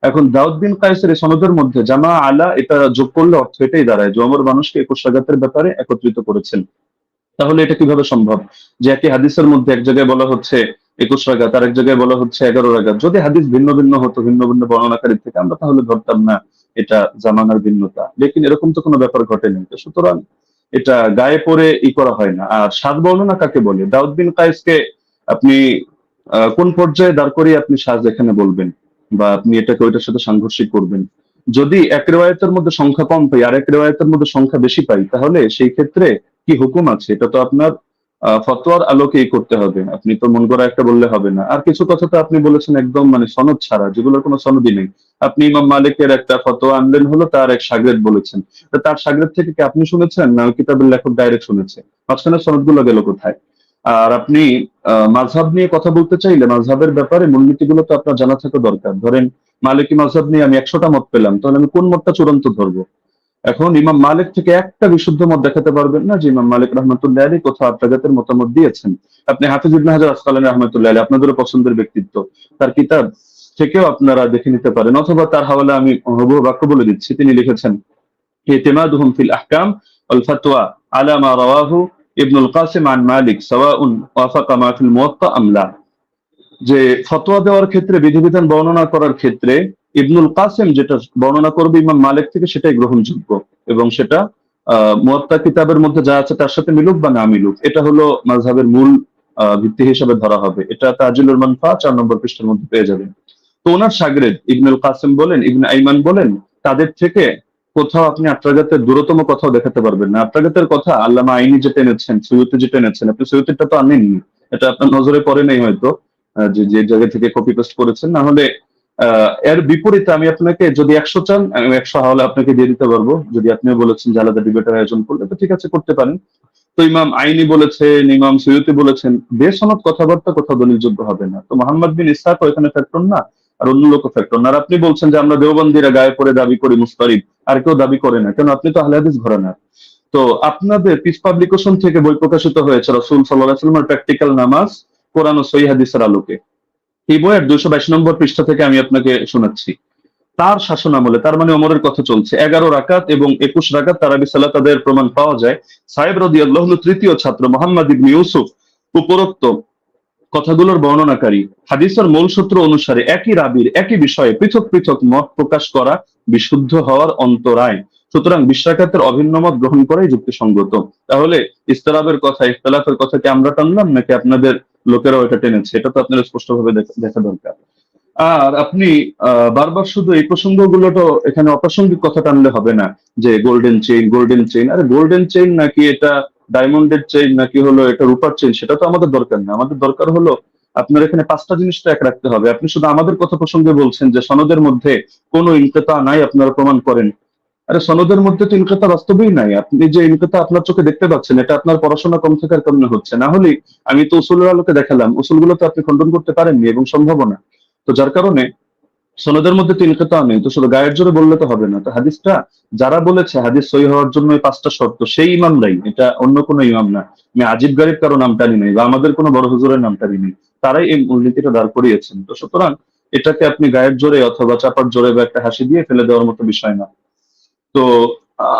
এখন দাউদ বিন কায়েসের এই সনদের মধ্যে জামা আলা এটা যোগ করলে অর্থ এটাই দাঁড়ায় যে ওমর মানুষকে 21 রাকাতের ব্যাপারে একত্রিত করেছেন। তাহলে এটা কিভাবে সম্ভব যে একই হাদিসের মধ্যে এক জায়গায় বলা হচ্ছে 21 রাকাত, আর এক জায়গায় বলা হচ্ছে 11 রাকাত? যদি হাদিস ভিন্ন ভিন্ন হতো, ভিন্ন ভিন্ন বর্ণনাকারীর থেকে, আমরা তাহলে ধরতাম না এটা জামানার ভিন্নতা। লেকিন এরকম তো কোনো ব্যাপার ঘটেনি। তো সুতরাং এটা গায়ে পড়ে করা হয় না। আর সাত বর্ণনা কাকে বলে? দাউদ বিন কায়েসকে আপনি কোন পর্যায়ে দাঁড় করিয়ে আপনি সাজ এখানে বলবেন, বা আপনি এটাকে ওইটার সাথে সাংঘর্ষিক করবেন? যদি এক রিওয়ায়াতের মধ্যে সংখ্যা কম পাই আর এক রিওয়ায়াতের মধ্যে সংখ্যা বেশি পাই, তাহলে সেই ক্ষেত্রে কি হুকুম আছে? এটা তো আপনার ফতোয়ার আলোকেই করতে হবে, আপনি তো মন করা একটা বললে হবে না। আর কিছু কথা তো আপনি বলেছেন একদম মানে সনদ ছাড়া, যেগুলোর কোনো সনদই নেই। আপনি ইমাম মালিকের একটা ফতোয়া আনলেন, হলো তার এক শাগরেদ বলেছেন, তো তার শাগরেদ থেকে কি আপনি শুনেছেন না ওই কিতাবের লেখক ডাইরেক্ট শুনেছে? মাঝখানে সনদগুলো গেল কোথায়? আর আপনি মাযহাব নিয়ে কথা বলতে চাইলে মাযহাবের ব্যাপারে মূলনীতিগুলো তো আপনার জানা থাকা দরকার। ধরেন মালিকি মাযহাব নিয়ে আমি 100টা মত পেলাম, তাহলে আমি কোন মতটা চূড়ান্ত ধরবো? এখন ইমাম মালিক থেকে একটা বিশুদ্ধ মত দেখাতে পারবেন না যে ইমাম মালিক রহমতুল্লাহ আলী কোথাও আত্মাঘাতের মতামত দিয়েছেন। আপনি হাফিজ ইবনে হাজার আসকালানী রহমতুল্লাহ আলী, আপনাদেরও পছন্দের ব্যক্তিত্ব, তার কিতাব থেকেও আপনারা দেখে নিতে পারেন, অথবা তার হাওয়ালা আমি হুবহু বাক্য বলে দিচ্ছি। তিনি লিখেছেন ইতিমাদুহুম ফিল আহকাম ওয়াল ফাতওয়া আলা মা রাওয়াহু ইবনুল কাসিম আন মালিক সাওয়াউন ওয়াফাকা মা ফিল মুওয়াত্তা আম লা, যে ফতোয়া দেওয়ার ক্ষেত্রে, বিধিবিধান বর্ণনা করার ক্ষেত্রে ইবনুল কাসিম যেটা বর্ণনা করবে ইমাম মালিক থেকে সেটাই গ্রহণযোগ্য, এবং সেটা মুয়াত্তা কিতাবের মধ্যে যা আছে তার সাথে মিলুক বা না মিলুক, এটা হলো মাযহাবের মূল ভিত্তি হিসেবে ধরা হবে। এটা তাজিলুল মানফা 4 নম্বর পৃষ্ঠার মধ্যে পেয়ে যাবেন। তো ওনার শাগরেদ ইবনুল কাসিম বলেন, ইবনে আইমান বলেন, তাদের থেকে কোথাও আপনি আত্রাগাতের দূরতম কথাও দেখাতে পারবেন না। আত্রাগাতের কথা আল্লামা আইনি যেটা এনেছেন, সৈয়দী যেটা এনেছেন, আপনি সৈয়দীটা তো আনেননি, এটা আপনার নজরে পড়ে নাই হয়তো, যে জায়গা থেকে কপি পেস্ট করেছেন। না হলে এর বিপরীতে আমি আপনাকে, যদি 100 চান আমি 100 হাওলা আপনাকে দিয়ে দিতে পারবো। যদি আপনিও বলেছেন যে আলাদা ডিবেটের আয়োজন করলে, তো ঠিক আছে, করতে পারেন। তো ইমাম আইনি বলেছেন, ইমাম সৈয়দী বলেছেন, বেসনদ কথাবার্তা কোথাও দলিলযোগ্য হবে না। তো মোহাম্মদ বিন ইসহাক এখানে ফ্যাক্টর না, আর অন্য লোক ফ্যাক্টর না। আর আপনি বলছেন যে আমরা দেওবন্দিরা গায়ে পড়ে দাবি করি মুস্তারিদ, আর কেউ দাবি করে না কেন? আপনি তো আহলে হাদিস ঘরানার। তো আপনাদের পিস পাবলিকেশন থেকে বই প্রকাশিত হয়েছে রাসূল সাল্লাল্লাহু আলাইহি ওয়াসাল্লামের প্র্যাকটিক্যাল নামাজ কোরআন ও সহিহ হাদিসের আলোকে, এই বইয়ের 222 নম্বর পৃষ্ঠা থেকে আমি আপনাকে শোনাচ্ছি। তার শাসন আমলে, তার মানে ওমরের কথা চলছে, 11 রাকাত এবং 21 রাকাত তারাবি সালাতের প্রমাণ পাওয়া যায়। সাহেব রাদিয়াল্লাহু আনহু তৃতীয় ছাত্র মুহাম্মদ ইবনে ইউসুফ উপরোক্ত কথাগুলোর বর্ণনাকারী। হাদিসের মূল সূত্র অনুসারে একই রাবির একই বিষয়ে পৃথক পৃথক মত প্রকাশ করা বিশুদ্ধ হওয়ার অন্তরায়। সুতরাং 20 রাকাতের অভিন্ন মত গ্রহণ করাই যুক্তিসঙ্গত। তাহলে ইস্তিলাফের কথা, ইখতিলাফের কথা কি আমরা টানলাম নাকি আপনাদের লোকেরাও এটা টেনেছে? এটা তো আপনাদের স্পষ্টভাবে দেখা দরকার। আর আপনি বারবার শুধু এই প্রসঙ্গগুলো তো এখানে অপ্রাসঙ্গিক কথা টানলে হবে না, যে গোল্ডেন চেইন, আরে গোল্ডেন চেইন নাকি এটা ডায়মন্ডের চেইন নাকি হলো এটা রূপার চেইন, সেটা তো আমাদের দরকার না। আমাদের দরকার হলো আপনার এখানে পাঁচটা জিনিস তো এক রাখতে হবে। আপনি শুধু আমাদের কথা প্রসঙ্গে বলছেন যে সনদের মধ্যে কোনো ইনকিতা নাই, আপনারা প্রমাণ করেন। আরে সনদের মধ্যে তো ইনকিতা বাস্তবেই নাই। আপনি যে ইনকিতা আপনার চোখে দেখতে পাচ্ছেন, এটা আপনার পড়াশোনা কম থাকার কারণে হচ্ছে। না হলে আমি তো উসুলের আলোকে দেখালাম, উসুলগুলো তো আপনি খণ্ডন করতে পারেননি এবং সম্ভব না। তো যার কারণে সনদের মধ্যে তো ইনকিতা নেই, তো শুধু গায়ের জোরে বললে তো হবে না। তো হাদিসটা যারা বলেছে হাদিস সহি হওয়ার জন্য এই পাঁচটা শর্ত, সেই ইমামরাই, এটা অন্য কোনো ইমাম না। আমি আজিব গারিব কারো নাম টানি নাই বা আমাদের কোনো বড় হুজুরের নাম টানি নাই, তারাই এই মূলনীতিটা দাঁড় করিয়েছেন। তো সুতরাং এটাকে আপনি গায়ের জোরে অথবা চাপার জোরে বা একটা হাসি দিয়ে ফেলে দেওয়ার মতো বিষয় না। তো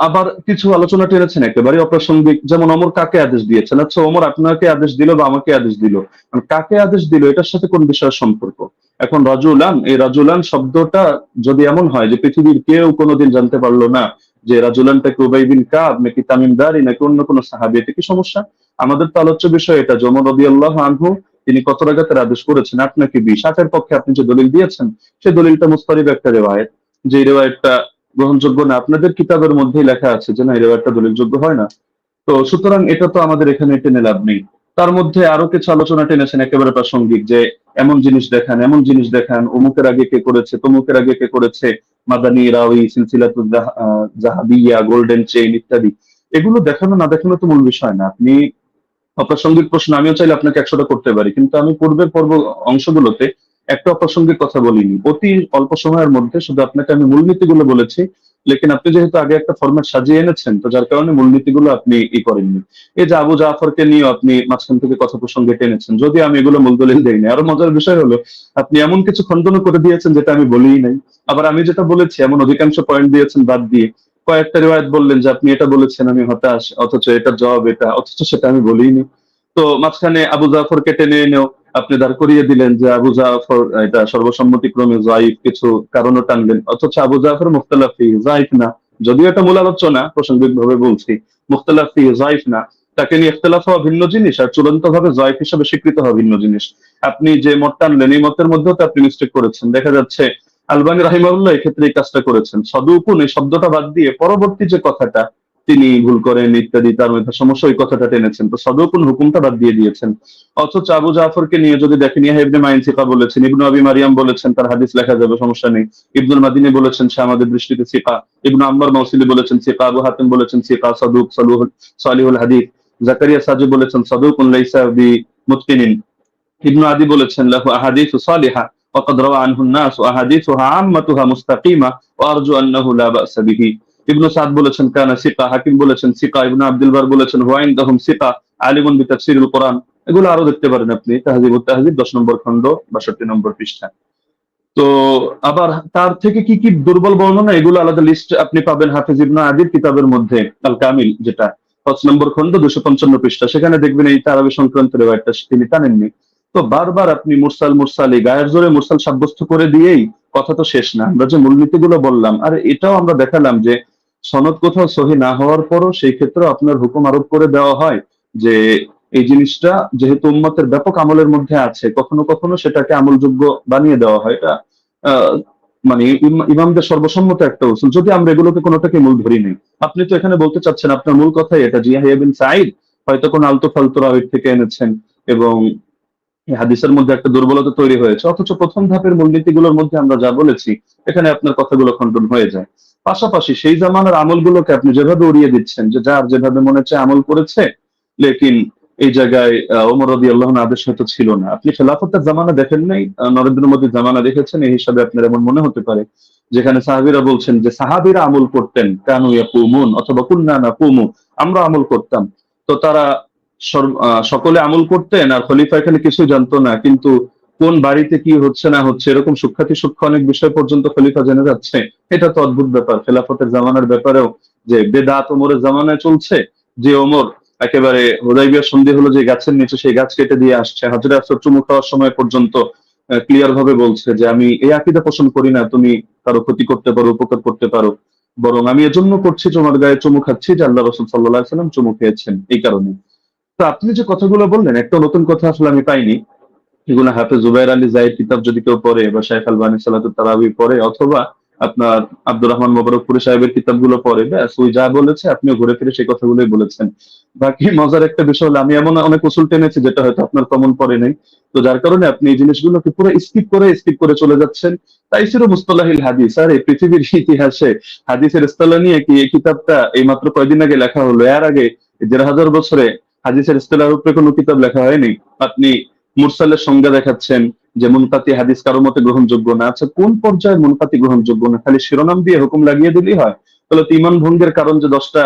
আবার কিছু আলোচনা টেনেছেন একেবারে অপ্রাসঙ্গিক, যেমন ওমর কাকে আদেশ দিয়েছেন। আচ্ছা, ওমর আপনাকে আদেশ দিল বা আমাকে আদেশ দিল, মানে কাকে আদেশ দিল এটার সাথে কোন বিষয়ের সম্পর্ক? এখন রাজুলান, এই রাজুলান শব্দটা যদি এমন হয় যে পৃথিবীর কেউ কোনোদিন জানতে পারলো না যে রাজুলানটাকে উবাই বিন কাব নাকি তামিম দারি নাকি অন্য কোনো সাহাবী, এটা কি সমস্যা? আমাদের তো আলোচ্য বিষয় এটা যে ওমর রাদিয়াল্লাহু আনহু তিনি কত রাকাতের আদেশ করেছেন, 8 নাকি 20। 8-এর পক্ষে আপনি যে দলিল দিয়েছেন সেই দলিলটা মুস্তারিব একটা রিওয়ায়াত, যে রিওয়ায়াতটা গ্রহণযোগ্য না। আপনাদের কিতাবের মধ্যেই লেখা আছে যে না, এই রিওয়ায়াতটা দলিলযোগ্য হয় না। তো সুতরাং এটা তো আমাদের এখানে টেনে লাভ নেই। তার মধ্যে আরো কিছু আলোচনা টেনেছেন একেবারে প্রাসঙ্গিক, যে এমন জিনিস দেখান, এমন জিনিস দেখান, অমুকের আগে কে করেছে, তমুকের আগে কে করেছে, মাদানী রাওয়ি, সিলসিলাতুল জাহাবিয়া, গোল্ডেন চেইন ইত্যাদি। এগুলো দেখানো না দেখানো তো মূল বিষয় না। আপনি অপ্রাসঙ্গিক প্রশ্ন আমিও চাইলে আপনাকে 100টা করতে পারি, কিন্তু আমি পূর্বের অংশগুলোতে একটা অপ্রাসঙ্গিক কথা বলিনি। অতি অল্প সময়ের মধ্যে শুধু আপনাকে আমি মূলনীতিগুলো বলেছি, লেকিন আপনি যেহেতু আগে একটা ফরম্যাট সাজিয়ে এনেছেন, তো যার কারণে মূলনীতিগুলো আপনি করেননি। এই যে আবু জাফরকে নিয়ে আপনি মাঝখান থেকে কথা প্রসঙ্গে টেনেছেন, যদি আমি এগুলো মূল দলিল দেইনি। আরো মজার বিষয় হলো আপনি এমন কিছু খণ্ডন করে দিয়েছেন যেটা আমি বলিই নাই। আবার আমি যেটা বলেছি এমন অধিকাংশ পয়েন্ট দিয়েছেন বাদ দিয়ে কয়েকটা রিওয়ায়াত বললেন যে আপনি এটা বলেছেন, আমি হতাশ, অথচ এটার জবাব এটা, অথচ সেটা আমি বলিনি। তো মাঝখানে আবু জাফরকে টেনে এনেও আপনি দাঁড় করিয়ে দিলেন যে আবু জাফর এটা সর্বসম্মতিক্রমে যায়িফ, কিছু কারণও টানলেন, অথচ আবু জাফর মুখতালাফি যায়িফ না। যদিও এটা মূল আলোচনা, প্রাসঙ্গিক ভাবে বলছি, মুখতালাফি যায়িফ না। তাকে নিয়ে ইখতিলাফ হওয়া ভিন্ন জিনিস, আর চূড়ান্ত ভাবে যায়িফ হিসেবে স্বীকৃত হওয়া ভিন্ন জিনিস। আপনি যে মত টানলেন এই মতের মধ্যেও তো আপনি মিস্টেক করেছেন। দেখা যাচ্ছে আলবানী রাহিমাহুল্লাহ এক্ষেত্রে এই কাজটা করেছেন, সদুকুন এই শব্দটা বাদ দিয়ে পরবর্তী যে কথাটা তিনি ভুল করেন ইত্যাদি, তার মধ্যে সমস্যা, ওই কথাটা টেনেছেন। তো সদুকুন হুকুমটা বাদ দিয়ে দিয়েছেন। অথচ আবু জাফরকে নিয়ে যদি দেখেন, ইয়াহয়া ইবনে মাইন সিকা বলেছেন, ইবনু আবি মারিয়াম বলেছেন তার হাদিস লেখা যাবে, সমস্যা নেই। ইবনুল মাদিনী বলেছেন সে আমাদের দৃষ্টিতে সিকা। ইবনু আম্মার মাউসিলি বলেছেন সিকা। আবু হাতিম বলেছেন সিকা, সাদুক, সালিহুল হাদিস। জাকারিয়া সাজি বলেছেন সাদুকুন লাইসা বি মুতকিনিন। ইবনু আদি বলেছেন লাহু আহাদিসু সালিহা وقد روى عنه الناس واحاديثها عامتها مستقيمه وارجو انه لا باس به। ইবনু সাদ বলেছেন কানা সিকা। হাকিম বলেছেন সিকা। ইবনু আব্দুল বার বলেছেন হুয়া ইনদাহুম সিকা আলিমুন বিতাফসিরিল কোরআন। এগুলো আরো দেখতে পারেন আপনি তাহজিবুত তাহজিব 10 নম্বর খণ্ড 62 নম্বর পৃষ্ঠা। তো আবার তার থেকে কি কি দুর্বল বর্ণনা, এগুলো আলাদা লিস্ট আপনি পাবেন হাফেজ ইবনে আদির কিতাবের মধ্যে, আল কামিল, যেটা 5 নম্বর খণ্ড 255 পৃষ্ঠা। সেখানে দেখবেন এই তারাবি সংক্রান্ত রিওয়ায়াতটা তিনি টানেননি। তো বারবার আপনি মুরসাল মুরসালি গায়ের জোরে মুরসাল সাব্যস্ত করে দিয়েই কথা তো শেষ না। আমরা যে মূলনীতিগুলো বললাম, আর এটাও আমরা দেখালাম যে সনদ কোথাও সহি না হওয়ার পরও সেই ক্ষেত্রে আপনার হুকুম আরোপ করে দেওয়া হয় যে এই জিনিসটা যেহেতু উম্মতের ব্যাপক আমলের মধ্যে আছে, কখনো কখনো সেটাকে আমলযোগ্য বানিয়ে দেওয়া হয়। এটা আহ, মানে ইমামদের সর্বসম্মত একটা উসুল, যদি আমরা এগুলোকে কোনোটাকে মূল ধরি নেই। আপনি তো এখানে বলতে চাচ্ছেন আপনার মূল কথাই এটা যে ইয়াহইয়া বিন সাঈদ হয়তো কোন আলতু ফালতু রাওয়ী থেকে এনেছেন এবং এই হাদিসের মধ্যে একটা দুর্বলতা তৈরি হয়েছে, অথচ প্রথম ধাপের মূলনীতিগুলোর মধ্যে আমরা যা বলেছি এখানে আপনার কথাগুলো খণ্ডন হয়ে যায়। পাশাপাশি সেই জামানার আমলগুলোকে আপনি যেভাবে উড়িয়ে দিচ্ছেন যে যার যেভাবে মনে হচ্ছে আমল করেছে, লেকিন এই জায়গায় ওমর রাদিয়াল্লাহু আনহু আদেশ হয়তো ছিল না। আপনি খেলাফতের জামানা দেখেন নাই, নরেন্দ্র মোদীর জামানা দেখেছেন, এই হিসাবে আপনার এমন মনে হতে পারে যেখানে সাহাবীরা বলছেন যে সাহাবীরা আমল করতেন, কানু ইয়াকুমুন অথবা কুননা নাকুমু, আমরা আমল করতাম। তো তারা সকলে আমল করতেন আর খলিফা এখানে কিছুই জানতো না, কিন্তু কোন বাড়িতে কি হচ্ছে না হচ্ছে এরকম সূক্ষ্মাতি সূক্ষ্ম অনেক বিষয় পর্যন্ত খলিফা জেনে যাচ্ছে। এটা তো অদ্ভুত ব্যাপার। খেলাফতের জামানার ব্যাপারেও যে বেদাত ওমরের জামানায় চলছে, যে ওমর একেবারে হুদাইবিয়া সন্ধি হলো যে গাছের নিচে সেই গাছ কেটে দিয়ে আসছে, হাজরে আসর চুমু খাওয়ার সময় পর্যন্ত ক্লিয়ার ভাবে বলছে যে আমি এই আকীদা পোষণ করি না তুমি কারো ক্ষতি করতে পারো, উপকার করতে পারো, বরং আমি এজন্য করছি তোমার গায়ে চুমু খাচ্ছি যে আল্লাহ রাসূল সাল্লাল্লাহু আলাইহি ওয়াসাল্লাম চুমু খেয়েছেন এই কারণে। তো আপনি যে কথাগুলো বললেন একটা নতুন কথা আসলে আমি পাইনি। এগুলো হাফেজ জুবাইর আলী জাহিদ কিতাব যদি কেউ পড়ে, বা শাইখ আলবানী সালাতুত তারাবি পড়ে, অথবা আপনার আব্দুর রহমান মোবারকপুরি সাহেবের কিতাবগুলো পড়ে, ব্যাস ওই যা বলেছে আপনিও ঘুরে ফিরে সেই কথাগুলোই বলেছেন। বাকি মজার একটা বিষয় হলো, আমি এমন অনেক উসুল টেনেছি যেটা হয়তো আপনার কমন পড়ে নাই, তো যার কারণে আপনি এই জিনিসগুলোকে পুরো স্কিপ করে চলে যাচ্ছেন। তাই ছিল মুস্তলাহিল হাদিস। আর এই পৃথিবীর ইতিহাসে হাদিসের ইস্তেলাহ নিয়ে কি এই কিতাবটা এই মাত্র কয়দিন আগে লেখা হলো? এর আগে ১,৫০০ বছরে হাদিসের ইস্তেলাহের উপরে কোনো কিতাব লেখা হয়নি। আপনি মুরসালের সংজ্ঞা দেখাচ্ছেন যে মুনকাতি হাদিস কারো মতে গ্রহণযোগ্য না। আচ্ছা, কোন পর্যায়ে মুনকাতি গ্রহণযোগ্য না? খালি শিরোনাম দিয়ে হুকুম লাগিয়ে দিলেই হয়? তাহলে তো ইমান ভঙ্গের কারণ যে 10টা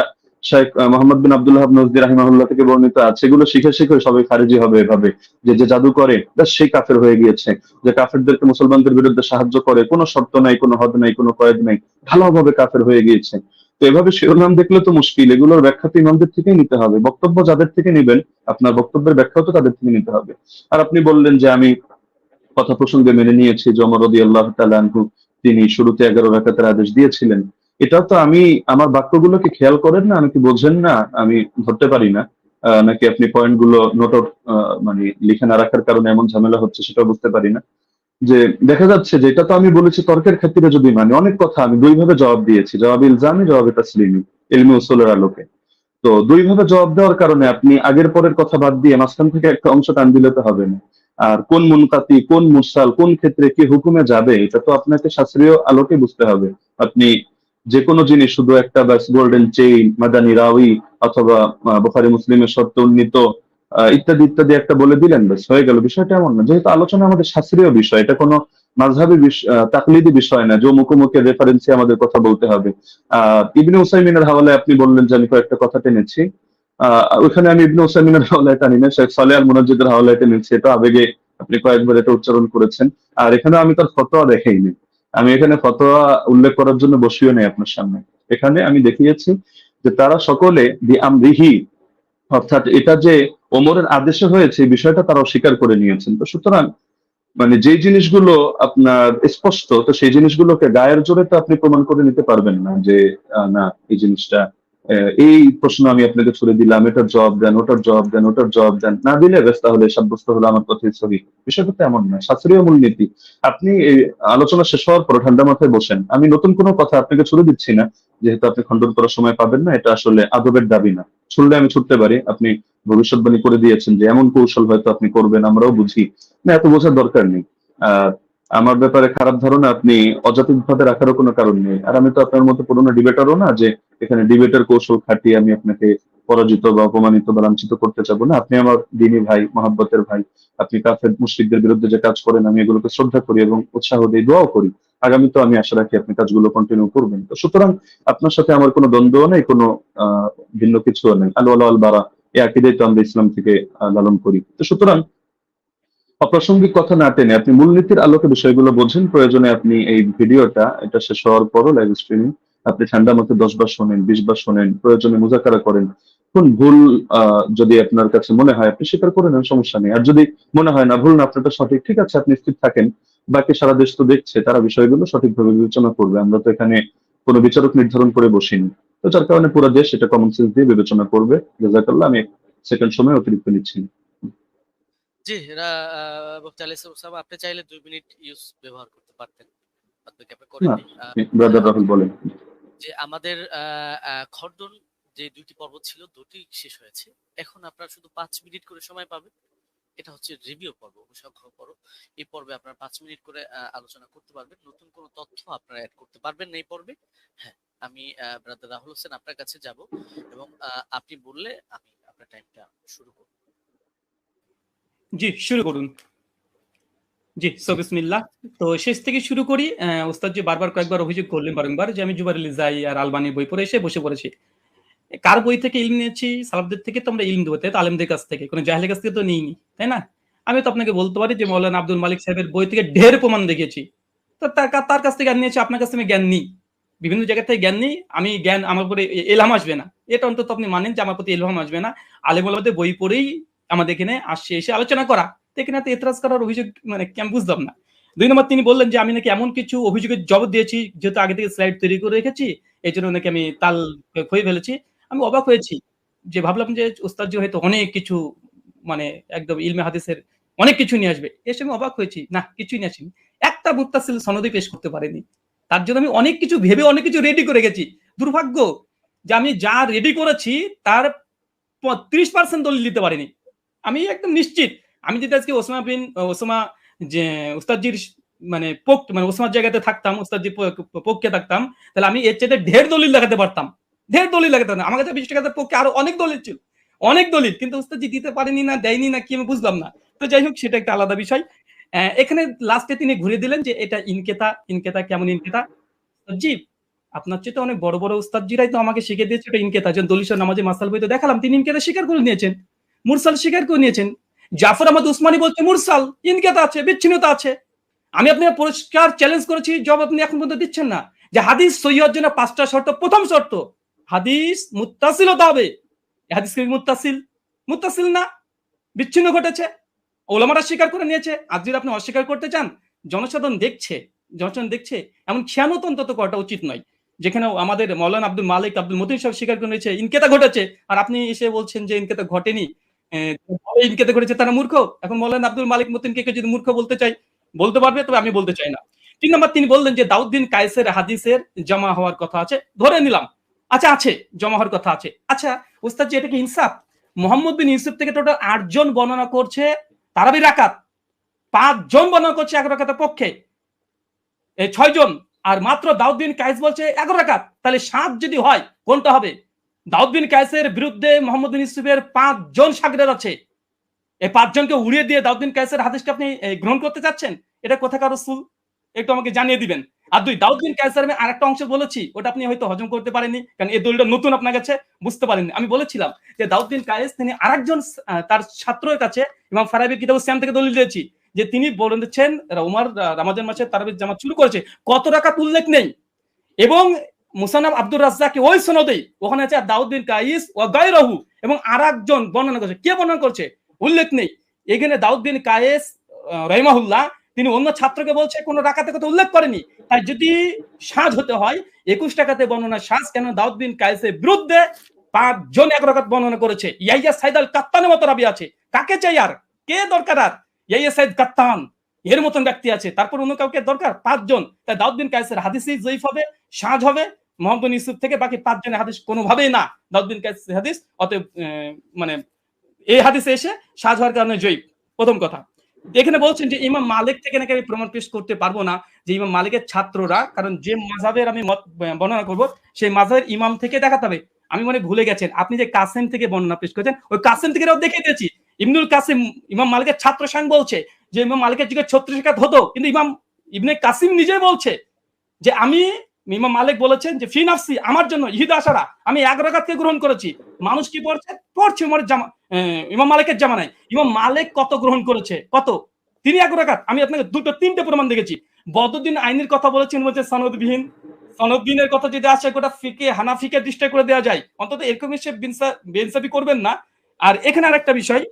শেখ মোহাম্মদ বিন আব্দুল্লাহ নজদি রাহিমাহুল্লাহ থেকে বর্ণিত আছে, এগুলো শিখে শিখে সবাই খারিজি হবে এভাবে, যে যে জাদু করে ব্যাস সেই কাফের হয়ে গিয়েছে, যে কাফেরদেরকে মুসলমানদের বিরুদ্ধে সাহায্য করে, কোনো শর্ত নাই, কোনো হদ নাই, কোনো কয়েদ নাই, ভালোভাবে কাফের হয়ে গিয়েছে। তো এভাবে শিরোনাম দেখলে তো মুশকিল। এগুলোর ব্যাখ্যা তো ইমামদের থেকেই নিতে হবে। বক্তব্য যাদের থেকে নিবেন, আপনার বক্তব্যের ব্যাখ্যাও তো তাদের থেকে নিতে হবে। আর আপনি বললেন যে আমি কথা প্রসঙ্গে মেনে নিয়েছি যে ওমর রাদিয়াল্লাহু তাআলা আনহু তিনি শুরুতে 11 রাকাতের আদেশ দিয়েছিলেন। এটাও তো আমি আমার বাক্যগুলোকে খেয়াল করেন না, আমি কি বোঝেন না, আমি ধরতে পারি না? নাকি আপনি পয়েন্টগুলো নোট আউট মানে লিখে না রাখার কারণে এমন ঝামেলা হচ্ছে সেটাও বুঝতে পারি না। যে দেখা যাচ্ছে যে এটা তো আমি বলেছি তর্কের ক্ষেত্রে যদি মানে অনেক কথা আমি দুই ভাবে জবাব দিয়েছি, জবাব ইলজামি, জবাব তাসলিমি, ইলমি উসুলের আলোকে। তো দুই ভাবে জবাব দেওয়ার কারণে আপনি আগের পরের কথা বাদ দিয়ে মাঝখান থেকে একটা অংশ টান দিলে তো হবে না। আর কোন মুনকাতি, কোন মুরসাল, কোন ক্ষেত্রে কি হুকুমে যাবে, এটা তো আপনাকে শাস্ত্রীয় আলোকে বুঝতে হবে। আপনি যে কোনো জিনিস শুধু একটা ব্যাস গোল্ডেন চেইন, মাদানী রাউই, অথবা বুখারী মুসলিমের শর্তে উন্নীত ইত্যাদি ইত্যাদি একটা বলে দিলেন, ব্যাস হয়ে গেল। বিষয়টা এমন না। যেহেতু আলোচনা আমাদের শাস্ত্রীয় বিষয়, এটা কোনো মাযহাবী তাকলিদি বিষয় না যে মুখোমুখি রেফারেন্সে আমাদের কথা বলতে হবে। ইবনে উসাইমিনের হাওয়ালায় আপনি বললেন যে আমি কয়েকটা কথা টেনেছি। ওইখানে আমি ইবনে উসাইমিনের হাওলায় টানি না, শেখ সালেহ আল মুনাজ্জিদের হাওলায় টেনেছি। এটা আবেগে আপনি কয়েকবার এটা উচ্চারণ করেছেন। আর এখানে আমি তার ফতোয়া দেখাইনি। আমি এখানে ফতোয়া উল্লেখ করার জন্য বসিও নাই আপনার সামনে। এখানে আমি দেখিয়েছি যে তারা সকলে বিআমরিহি, অর্থাৎ এটা যে ওমরের আদেশে হয়েছে এই বিষয়টা তারা অস্বীকার করে নিয়েছেন। তো সুতরাং মানে যে জিনিসগুলো আপনার স্পষ্ট, তো সেই জিনিসগুলোকে গায়ের জোরে তো আপনি প্রমাণ করে নিতে পারবেন না যে না এই জিনিসটা এই প্রশ্ন আমি আপনাকে ছুড়ে দিলাম, এটার জবাব দেন, ওটার জবাব দেন, ওটার জবাব দেন, না দিলে ব্যস্ত হলে সাব্যস্ত হলো আমার কথাই সহি। বিষয়টা তো এমন না, শাস্ত্রীয় মূলনীতি। আপনি এই আলোচনা শেষ হওয়ার পর ঠান্ডা মাথায় বসেন, আমি নতুন কোনো কথা আপনাকে ছুড়ে দিচ্ছি না, যেহেতু আপনি খণ্ডন করার সময় পাবেন না, এটা আসলে আদবের দাবি না। ছুড়লে আমি ছুটতে পারি, আপনি ভবিষ্যৎবাণী করে দিয়েছেন যে এমন কৌশল হয়তো আপনি করবেন, আমরাও বুঝি না, এত বোঝার দরকার নেই। আহ আমার ব্যাপারে খারাপ ধারণা আপনি অযৌক্তিক ভাবে রাখারও কোনো কারণ নেই। আর আমি তো আপনার মতো পুরোনো ডিবেটারও না যে এখানে ডিবেটের কৌশল খাটিয়ে আমি আপনাকে পরাজিত বা অপমানিত বা লাঞ্ছিত করতে চাবো না। আপনি আমার দিনী ভাই, মহাব্বতের ভাই। আপনি কাফের মুশরিকদের বিরুদ্ধে যে কাজ করেন আমি এগুলোকে শ্রদ্ধা করি এবং উৎসাহ দিই, দোয়াও করি। আগামী তো আমি আশা রাখি আপনি কাজগুলো কন্টিনিউ করবেন। তো সুতরাং আপনার সাথে আমার কোনো দ্বন্দ্ব নেই, কোনো আহ ভিন্ন কিছুও নেই। আল ওয়ালা আল বারা, এই আকীদাই তো আমরা ইসলাম থেকে লালন করি। তো সুতরাং অপ্রাসঙ্গিক কথা না টেনে আপনি মূলনীতির আলোকে বিষয়গুলো বোঝেন। প্রয়োজনে আপনি এই ভিডিওটা এটা শেষ হওয়ার পরও লাইভ স্ট্রিমিং আপনি ঠান্ডা মাথায় 10 বার শোনেন, 20 বার শোনেন, প্রয়োজনে মুযাকারা করেন। কোন ভুল যদি আপনার কাছে মনে হয় আপনি স্বীকার করে নেন, সমস্যা নেই। আর যদি মনে হয় না ভুল না আপনারটা সঠিক, ঠিক আছে, আপনি স্থির থাকেন। বাকি সারা দেশ তো দেখছে, তারা বিষয়গুলো সঠিকভাবে বিবেচনা করবে। আমরা তো এখানে কোনো বিচারক নির্ধারণ করে বসিনি। তো যার কারণে পুরো দেশ এটা কমন সেন্স দিয়ে বিবেচনা করবে। জাযাকাল্লাহ। আমি সেকেন্ড সময় অতিরিক্ত নিচ্ছি না। জি, মুফতি আলী ওসামা, আপনি চাইলে 2 মিনিট ইউজ ব্যবহার করতে পারতেন, আপনাকে আপনি না, করেননি। ব্রাদার রাহুল বলেন। যে আমাদের খণ্ডন যে 2টি পর্ব ছিল, 2টি শেষ হয়েছে। এখন আপনারা শুধু 5 মিনিট করে সময় পাবেন। এটা হচ্ছে রিভিউ পর্ব, অনুসংখ্য পর্ব। এই পর্বে আপনারা 5 মিনিট করে আলোচনা করতে পারবেন। নতুন কোনো তথ্য আপনারা অ্যাড করতে পারবেন না এই পর্বে। হ্যাঁ, আমি ব্রাদার রাহুল হোসেন আপনার কাছে যাব এবং আপনি বললে আমি আপনার টাইমটা শুরু করব। জি, শুরু করুন। জি, সো বিসমিল্লাহ। তো শেষ থেকে শুরু করি। ওস্তাদ যে বারবার কয়েকবার অভিযোগ করলেন বারংবার যে আমি জুবাইর আলী জাই আর আলবানির বই পড়ে এসে বসে পড়েছি। কার বই থেকে ইলম নিয়েছি? সালাফদের থেকে তো আমরা ইলম দেবো, তাই তো? আলেমদের কাছ থেকে, কোনো জাহেলের কাছ থেকে তো নিইনি, তাই না? আমি তো আপনাকে বলতে পারি যে মাওলানা আব্দুল মালিক সাহেবের বই থেকে ঢের প্রমাণ দেখিয়েছি। তো তার কাছ থেকে জ্ঞান নিয়েছি, আপনার কাছ থেকে আমি জ্ঞান নিই। বিভিন্ন জায়গা থেকে জ্ঞান নিই। আমি জ্ঞান আমার উপরে এলহাম আসবে না। এটা অন্তত আপনি মানেন যে আমার প্রতি এলহাম আসবে না। আলেম ওলামাদের বই পড়েই আমাদের এখানে আসছে, এসে আলোচনা করা। তো এখানে এত এতরাজ করার অভিযোগ মানে কি আমি বুঝলাম না। 2 নম্বর তিনি বললেন যে আমি নাকি এমন কিছু অভিযোগের জবাব দিয়েছি যেহেতু আগে থেকে স্লাইড তৈরি করে রেখেছি, এজন্য নাকি আমি তাল খয়ে ফেলেছি। আমি অবাক হয়েছি যে ভাবলাম যে ওস্তাদ জি হয়তো অনেক কিছু মানে একদম ইলমে হাদিসের অনেক কিছু নিয়ে আসবে। এসে আমি অবাক হয়েছি, না কিছুই নিয়ে আসেনি, একটা মুত্তাসিল সনদই পেশ করতে পারেনি। তার জন্য আমি অনেক কিছু ভেবে অনেক কিছু রেডি করে গেছি। দুর্ভাগ্য যে আমি যা রেডি করেছি তার 30% দলিল দিতে পারিনি। আমি একদম নিশ্চিত আমি যদি আজকে ওসামা যে উস্তাদজির মানে ওসমার জায়গাতে থাকতাম, উস্তাদজির পক্ষে থাকতাম, তাহলে আমি এর চাইতে ঢের দলিল দেখাতে পারতাম, ঢের দলিল দেখাতে পারতাম। আমার কাছে 20 টাকার পক্ষে আরো অনেক দলিল ছিল, অনেক দলিল, কিন্তু উস্তাদজি দিতে পারেনি না দেয়নি না কি আমি বুঝলাম না। তো যাই হোক, সেটা একটা আলাদা বিষয়। এখানে লাস্টে তিনি ঘুরে দিলেন যে এটা ইনকেতা। ইনকেতা কেমন ইনকেতা? জি, আপনার চেয়ে তো অনেক বড় বড় উস্তাদজিরাই তো আমাকে শিখিয়ে দিয়েছে এটা ইনকেতা। যেমন দলিল নামাজে মাসাল বইতে দেখালাম, তিনি ইনকেতা স্বীকার করে নিয়েছেন, মুরসাল স্বীকার করে নিয়েছেন। জাফর আহমদ উসমানী বলছে মুরসাল, ইনকেতা আছে, বিচ্ছিন্নতা আছে। আমি আপনাকে পরিষ্কার চ্যালেঞ্জ করেছি, জবাব আপনি এখন পর্যন্ত দিচ্ছেন না। যে হাদিস সহিহ হওয়ার জন্য 5টা শর্ত। প্রথম শর্ত, হাদিস মুত্তাসিল হতে হবে। হাদিস কি মুত্তাসিল? মুত্তাসিল না, বিচ্ছিন্ন ঘটেছে, ওলামারা স্বীকার করে নিয়েছে। আজ যদি আপনি অস্বীকার করতে চান, জনসাধারণ দেখছে, এমন খেয়ানত অন্তত করাটা উচিত নয়। যেখানে আমাদের মৌলানা আব্দুল মালিক আব্দুল মতিন সাহেব স্বীকার করে নিয়েছে ইনকেতা ঘটেছে, আর আপনি এসে বলছেন যে ইনকেতা ঘটেনি, ইনকেতা ঘটেছে, তারা মূর্খ। এখন মৌলানা আব্দুল মালিক মতিনকে কেউ যদি মূর্খ বলতে চাই বলতে পারবে, তবে আমি বলতে চাই না। 3 নম্বর, তিনি বললেন যে দাউদ বিন কায়েসের হাদিসের জমা হওয়ার কথা আছে, ধরে নিলাম, আচ্ছা আছে, জমা হওয়ার কথা আছে। আচ্ছা উস্তাদ জি, এটা কি ইনসাফ? মোহাম্মদ বিন ইউসুফ থেকে টোটাল 8 জন বর্ণনা করছে তারাবি রাকাত, 5 জন বর্ণনা করছে 1 রাকাতের পক্ষে, এই 6 জন, আর মাত্র দাউদ বিন কায়েস বলছে 11 রাকাত। তাহলে 7 যদি হয় কোনটা হবে? দাউদ বিন কায়েসের বিরুদ্ধে মোহাম্মদ বিন ইউসুফের 5 জন শাগরেদ আছে। এই 5 জনকে উড়িয়ে দিয়ে দাউদ বিন কায়েসের হাদিসটা আপনি গ্রহণ করতে চাচ্ছেন? এটা কোথাকার রাসূল, একটু আমাকে জানিয়ে দিবেন। আর 2, দাউদ বিন কায়েসের আমি আরেকটা অংশ বলেছি, ওটা আপনি হয়তো হজম করতে পারেননি, কারণ এই দলিলটা নতুন আপনার কাছে, বুঝতে পারেননি। আমি বলেছিলাম যে দাউদ বিন কায়েস তিনি আরেকজন তার ছাত্রের কাছে ইমাম ফারাবির কিতাবুস সিয়াম থেকে দলিল দিয়েছি, যে তিনি বলেছেন ওমর রমজান মাসে তারাবির জামাত শুরু করেছে, কত রাকাত উল্লেখ নেই। এবং মুসান্নাফ আব্দুর রাজ্জাক ওই সনদেই ওখানে আছে দাউদ বিন কায়েস ওয়া গায়রহু, এবং আরেকজন বর্ণনা করেছে, কে বর্ণনা করছে উল্লেখ নেই। এখানে দাউদ বিন কায়েস রাহিমাহুল্লাহ তিনি অন্য ছাত্রকে বলছে কোন রাকাতের কথা উল্লেখ করেনি। তাই যদি সাজ হতে হয় 21 টাকাতে বর্ণনা সাজ, কেন দাউদ বিন কায়েসের বিরুদ্ধে 5 জন 1 রাকাত বর্ণনা করেছে। ইয়াইয়া সাইদ আল কাত্তানের মতো রাবি আছে, কাকে চাই আর, কে দরকার আর? ইয়াইয়া সাইদ কাত্তান এর মতন ব্যক্তি আছে, তারপর অন্য কাউকে দরকার? 5 জন। তাই দাউদ বিন কায়েসের হাদিসই জয়ীফ হবে, সাজ হবে মোহাম্মদ বিন ইউসুফ থেকে, বাকি 5 জনের হাদিস কোনোভাবেই না দাউদ বিন কায়েসের হাদিস। অতএব মানে এই হাদিসে এসে সাজ হওয়ার কারণে জয়ীফ। প্রথম কথা। এখানে বলছেন যে ইমাম মালিক থেকে নাকি আমি প্রমাণ পেশ করতে পারবো না, যে ইমাম মালিকের ছাত্ররা, কারণ যে মাযহাবের আমি মত বর্ণনা করব সেই মাযহাবের ইমাম থেকে দেখাতে হবে। আমি মনে ভুলে গেছেন, আপনি যে কাসেম থেকে বর্ণনা পেশ করেছেন, ওই কাসেম থেকে দেখে দিয়েছি। ইবনুল কাসিম ইমাম মালিকের ছাত্র সাং বলছে যে ইমাম মালিকের যুগে 36 রাকাত হতো, কিন্তু ইমাম ইবনে কাসিম নিজেই বলছে যে আমি, ইমাম মালিক বলেছেন যে ফি নাফসি, আমার জন্য ইহিদ আশারা, আমি 1 রাকাতকে গ্রহণ করেছি। মানুষ কি পড়ছে ইমাম মালিকের জামানায়। ইমাম মালিক কত গ্রহণ করেছে? কত? তিনি 1 রাকাত। আমি আপনাকে 2-3টে প্রমাণ দেখেছি। বদরুদ্দিন আইনের কথা বলেছেন, বলছে সনদবিহীন। সনদবিহীনের কথা যদি আসে গোটা ফিকে হানাফিকে ডিস্ট্রাক্ট করে দেওয়া যায়, অন্তত এরকম সে বেইনসাফি করবেন না। আর এখানে আরেকটা বিষয়,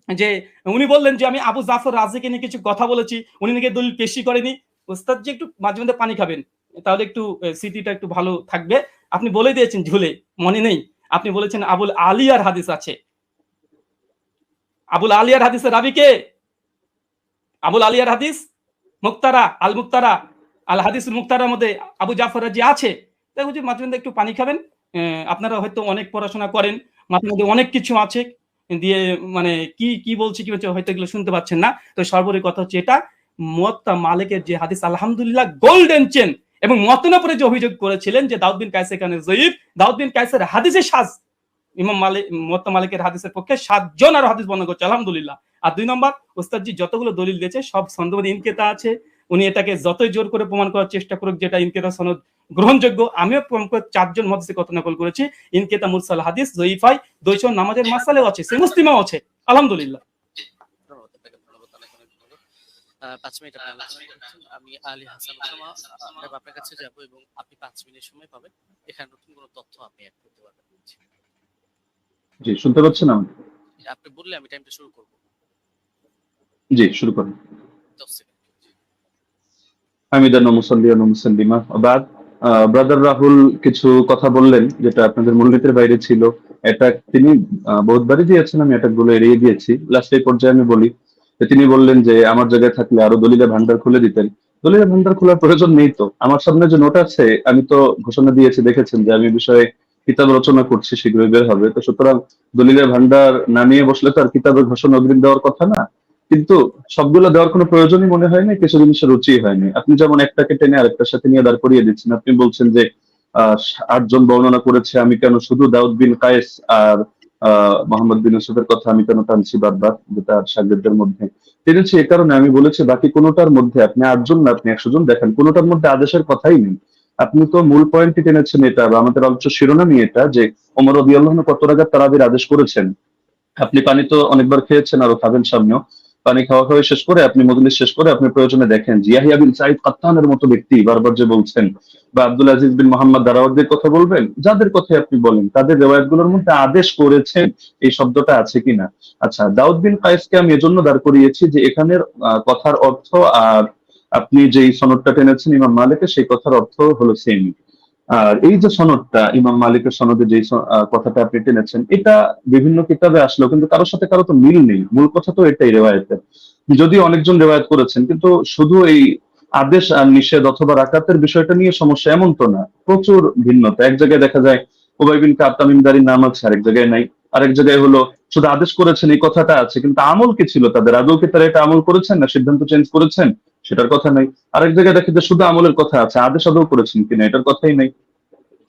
যে উনি বললেন যে আমি আবু জাফর রাজিকে নিয়ে কিছু কথা বলেছি, উনি নাকি দলিল পেশি করেনি। ওস্তাদ জি একটু মাঝে মধ্যে পানি খাবেন, তাহলে একটু স্মৃতিটা একটু ভালো থাকবে। আপনি বলে দিয়েছেন ঝুলে, মনে নেই, আপনি বলেছেন আবুল আলিয়ার হাদিস আছে। আবুল আলিয়ার হাদিসের রাবি কে? আবুল আলিয়ার হাদিস মুক্তারা আল হাদিসুল মুক্তারার মধ্যে আবু জাফর রাজি আছে। তাই হুজুর মাঝে মধ্যে একটু পানি খাবেন। আপনারা হয়তো অনেক পড়াশোনা করেন, মাঝে মধ্যে অনেক কিছু আছে দিয়ে মানে কি বলছি কি হচ্ছে হয়তো এগুলো শুনতে পাচ্ছেন না। তো সর্বোপরি কথা হচ্ছে এটা, মুয়াত্তা মালিকের যে হাদিস আলহামদুলিল্লাহ গোল্ডেন চেন, এবং মুয়াত্তার উপরে যে অভিযোগ করেছিলেন যে দাউদ বিন কায়েস এখানে জয়ীফ, দাউদ বিন কায়েসের হাদিসে সাজ, ইমাম মালিক মুয়াত্তা মালিকের হাদিসের পক্ষে 7 জন আর হাদিস বর্ণনা করছে আলহামদুলিল্লাহ। আর 2 নম্বর, ওস্তাদ জি যতগুলো দলিল দিয়েছে সব সনদে ইনকেতা আছে। উনি এটাকে যতই জোর করে প্রমাণ করার চেষ্টা করুক যেটা ইনকেতা সনদ গ্রহণযোগ্য, আমিও 4 জন মুহাদ্দিসের কথা নকল করেছি। ইনকেতা মুরসাল হাদিস জয়ীফ হয়, 200 নামাজের মাসালেও আছে, সে মুসলিমাও আছে আলহামদুলিল্লাহ। 5 মিনিট আমি আলী হাসান ওসামা আপনার কাছে যাব এবং আপনি 5 মিনিট সময় পাবেন, এখানে নতুন কোনো তথ্য আপনি অ্যাড করতে পারবেন। জি, শুনতে পাচ্ছেন? আপনি বললে আমি টাইমটা শুরু করব। জি, শুরু করুন। 10 সেকেন্ড। হামিদান ওয়া মুসাল্লিয়ান ওয়া মুসাল্লিমা ওয়া বাদ। ব্রাদার রাহুল কিছু কথা বললেন যেটা আপনাদের মূলনীতির বাইরে ছিল। এটা তিনি বহুতবারই দিয়েছেন, আমি এটা গুলো এড়িয়ে গিয়েছি। লাস্ট এই পর্যায়ে আমি বলি তিনি বললেন যে আমার জায়গায় থাকলে আরো দলিলের ভান্ডার খুলে দিতেন। দলিলের ভান্ডার খোলার প্রয়োজন নেই তো, আমার সামনে যে নোট আছে আমি তো ঘোষণা দিয়েছি, দেখেছেন যে আমি বিষয়ে কিতাব রচনা করছি, শীঘ্রই বের হবে। তো সুতরাং দলিলের ভান্ডার না নিয়ে বসলে তো আর কিতাবের ঘোষণা অগ্রিম দেওয়ার কথা না। কিন্তু সবগুলো দেওয়ার কোনো প্রয়োজনই মনে হয়নি, কিছু জিনিসের রুচি হয়নি। আপনি যেমন একটাকে টেনে আরেকটার সাথে নিয়ে দাঁড় করিয়ে দিচ্ছেন। আপনি বলছেন যে 8 জন বর্ণনা করেছে, আমি কেন শুধু দাউদ বিন কায়েস আর মোহাম্মদ বিন ইউসুফের কথা আমি কেন টানছি বারবার, যেটা শাগিরদের মধ্যে টেনেছি এ কারণে আমি বলেছি বাকি কোনোটার মধ্যে আপনি 8 জন না আপনি 100 জন দেখান, কোনোটার মধ্যে আদেশের কথাই নেই। আপনি তো মূল পয়েন্টটি টেনেছেন এটা, বা আমাদের আলোচ্য শিরোনামই এটা, যে ওমর রাদিয়াল্লাহু আনহু কত রাকাত তারাবির আদেশ করেছেন। আপনি পানি তো অনেকবার খেয়েছেন, আরো খাবেন সামনেও। পানি খাওয়া খাওয়া শেষ করে আপনি মজলিস শেষ করে আপনি প্রয়োজনে দেখেন যে ইয়াহিয়া বিন সাঈদ কাত্তানের মতো ব্যক্তি বারবার যে বলছেন, বা আব্দুল আজিজ বিন মোহাম্মদ দারাওয়ারদের কথা বলবেন, যাদের কথা আপনি বলেন তাদের রেওয়ায়াতগুলোর মধ্যে আদেশ করেছেন এই শব্দটা আছে কিনা। আচ্ছা, দাউদ বিন কায়েসকে আমি এজন্য দাঁড় করিয়েছি যে এখানের কথার অর্থ আর আপনি যেই সনদটা টেনেছেন ইমাম মালিকের, সেই কথার অর্থ হলো সেম। আর এই যে সনদটা ইমাম মালিকের সনদে যে কথাটা আপনি টেনেছেন, এটা বিভিন্ন কিতাবে আসলেও কিন্তু কারোর সাথে কারো তো মিল নেই। মূল কথা তো এটাই রেওয়ায়েতের, যদিও অনেকজন রেওয়ায়েত করেছেন, কিন্তু শুধু এই আদেশ আর নিষেধ অথবা রাকাতের বিষয়টা নিয়ে সমস্যা এমন তো না, প্রচুর ভিন্নতা। এক জায়গায় দেখা যায় উবাই বিন কাব তামিমদারির নাম আছে, আরেক জায়গায় নাই। আরেক জায়গায় হলো শুধু আদেশ করেছেন এই কথাটা আছে, কিন্তু আমল কি ছিল তাদের, আদৌ কি তারা এটা আমল করেছেন না সিদ্ধান্ত চেঞ্জ করেছেন সেটার কথা নাই। আরেক জায়গায় দেখে যে শুধু আমলের কথা আছে, আদেশ আদৌ করেছেন কিনা এটার কথাই নাই।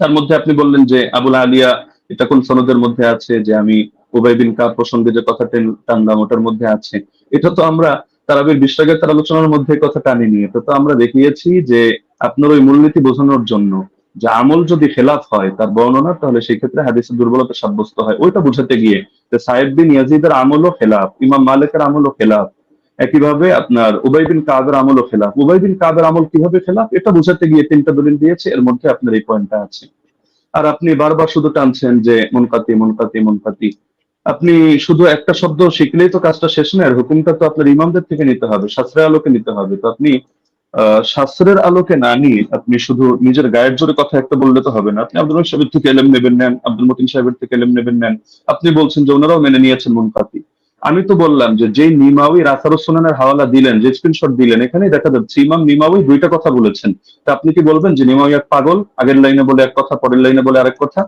তার মধ্যে আপনি বললেন যে আবুল আলিয়া, এটা কোন সনদের মধ্যে আছে যে আমি উবাই বিন কাব প্রসঙ্গে যে কথা টানলাম ওটার মধ্যে আছে। এটা তো আমরা তারাবির 20 রাকাতের আলোচনার মধ্যে কথা টানিনি। এটা তো আমরা দেখিয়েছি যে আপনার ওই মূলনীতি বোঝানোর জন্য যে আমল যদি খেলাফ হয় তার বর্ণনা, তাহলে সেই ক্ষেত্রে হাদিসের দুর্বলতা সাব্যস্ত হয়, ওইটা বোঝাতে গিয়ে যে সাহেব বিন ইয়াজিদের আমলও খেলাফ, ইমাম মালিকের আমলও খেলাফ, একইভাবে আপনার উবাই বিন কাবের আমলও খেলাফ। উবাই বিন কাবের আমল কিভাবে খেলাফ এটা বোঝাতে গিয়ে 3টা দলিল দিয়েছে, এর মধ্যে আপনার এই পয়েন্টটা আছে। আর আপনি বারবার শুধু টানছেন যে মুনকাতি মুনকাতি মুনকাতি। আপনি শুধু একটা শব্দ শিখলেই তো কাজটা শেষ না, আর হুকুমটা তো আপনার ইমামদের থেকে নিতে হবে, শাস্ত্রের আলোকে নিতে হবে। তো আপনি শাস্ত্রের আলোকে না নিয়ে আপনি শুধু নিজের গায়ের জোরে কথা একটা বললে তো হবে না। আপনি আব্দুল রহিম সাহেবের থেকে এলেম নেবেন নেন, আব্দুল মতিন সাহেবের থেকে এলেম নেবেন নেন। আপনি বলছেন যে ওনারাও মেনে নিয়েছেন মুনকাতি। আমি তো বললাম যে যেই নিমাউই রাসারুস সুনানের হাওয়ালা দিলেন, যে স্ক্রিনশট দিলেন, এখানেই দেখা যাচ্ছে ইমাম নিমাউই 2টা কথা বলেছেন। তা আপনি কি বলবেন যে নিমাউই এক পাগল, আগের লাইনে বলে এক কথা পরের লাইনে বলে আরেক কথা?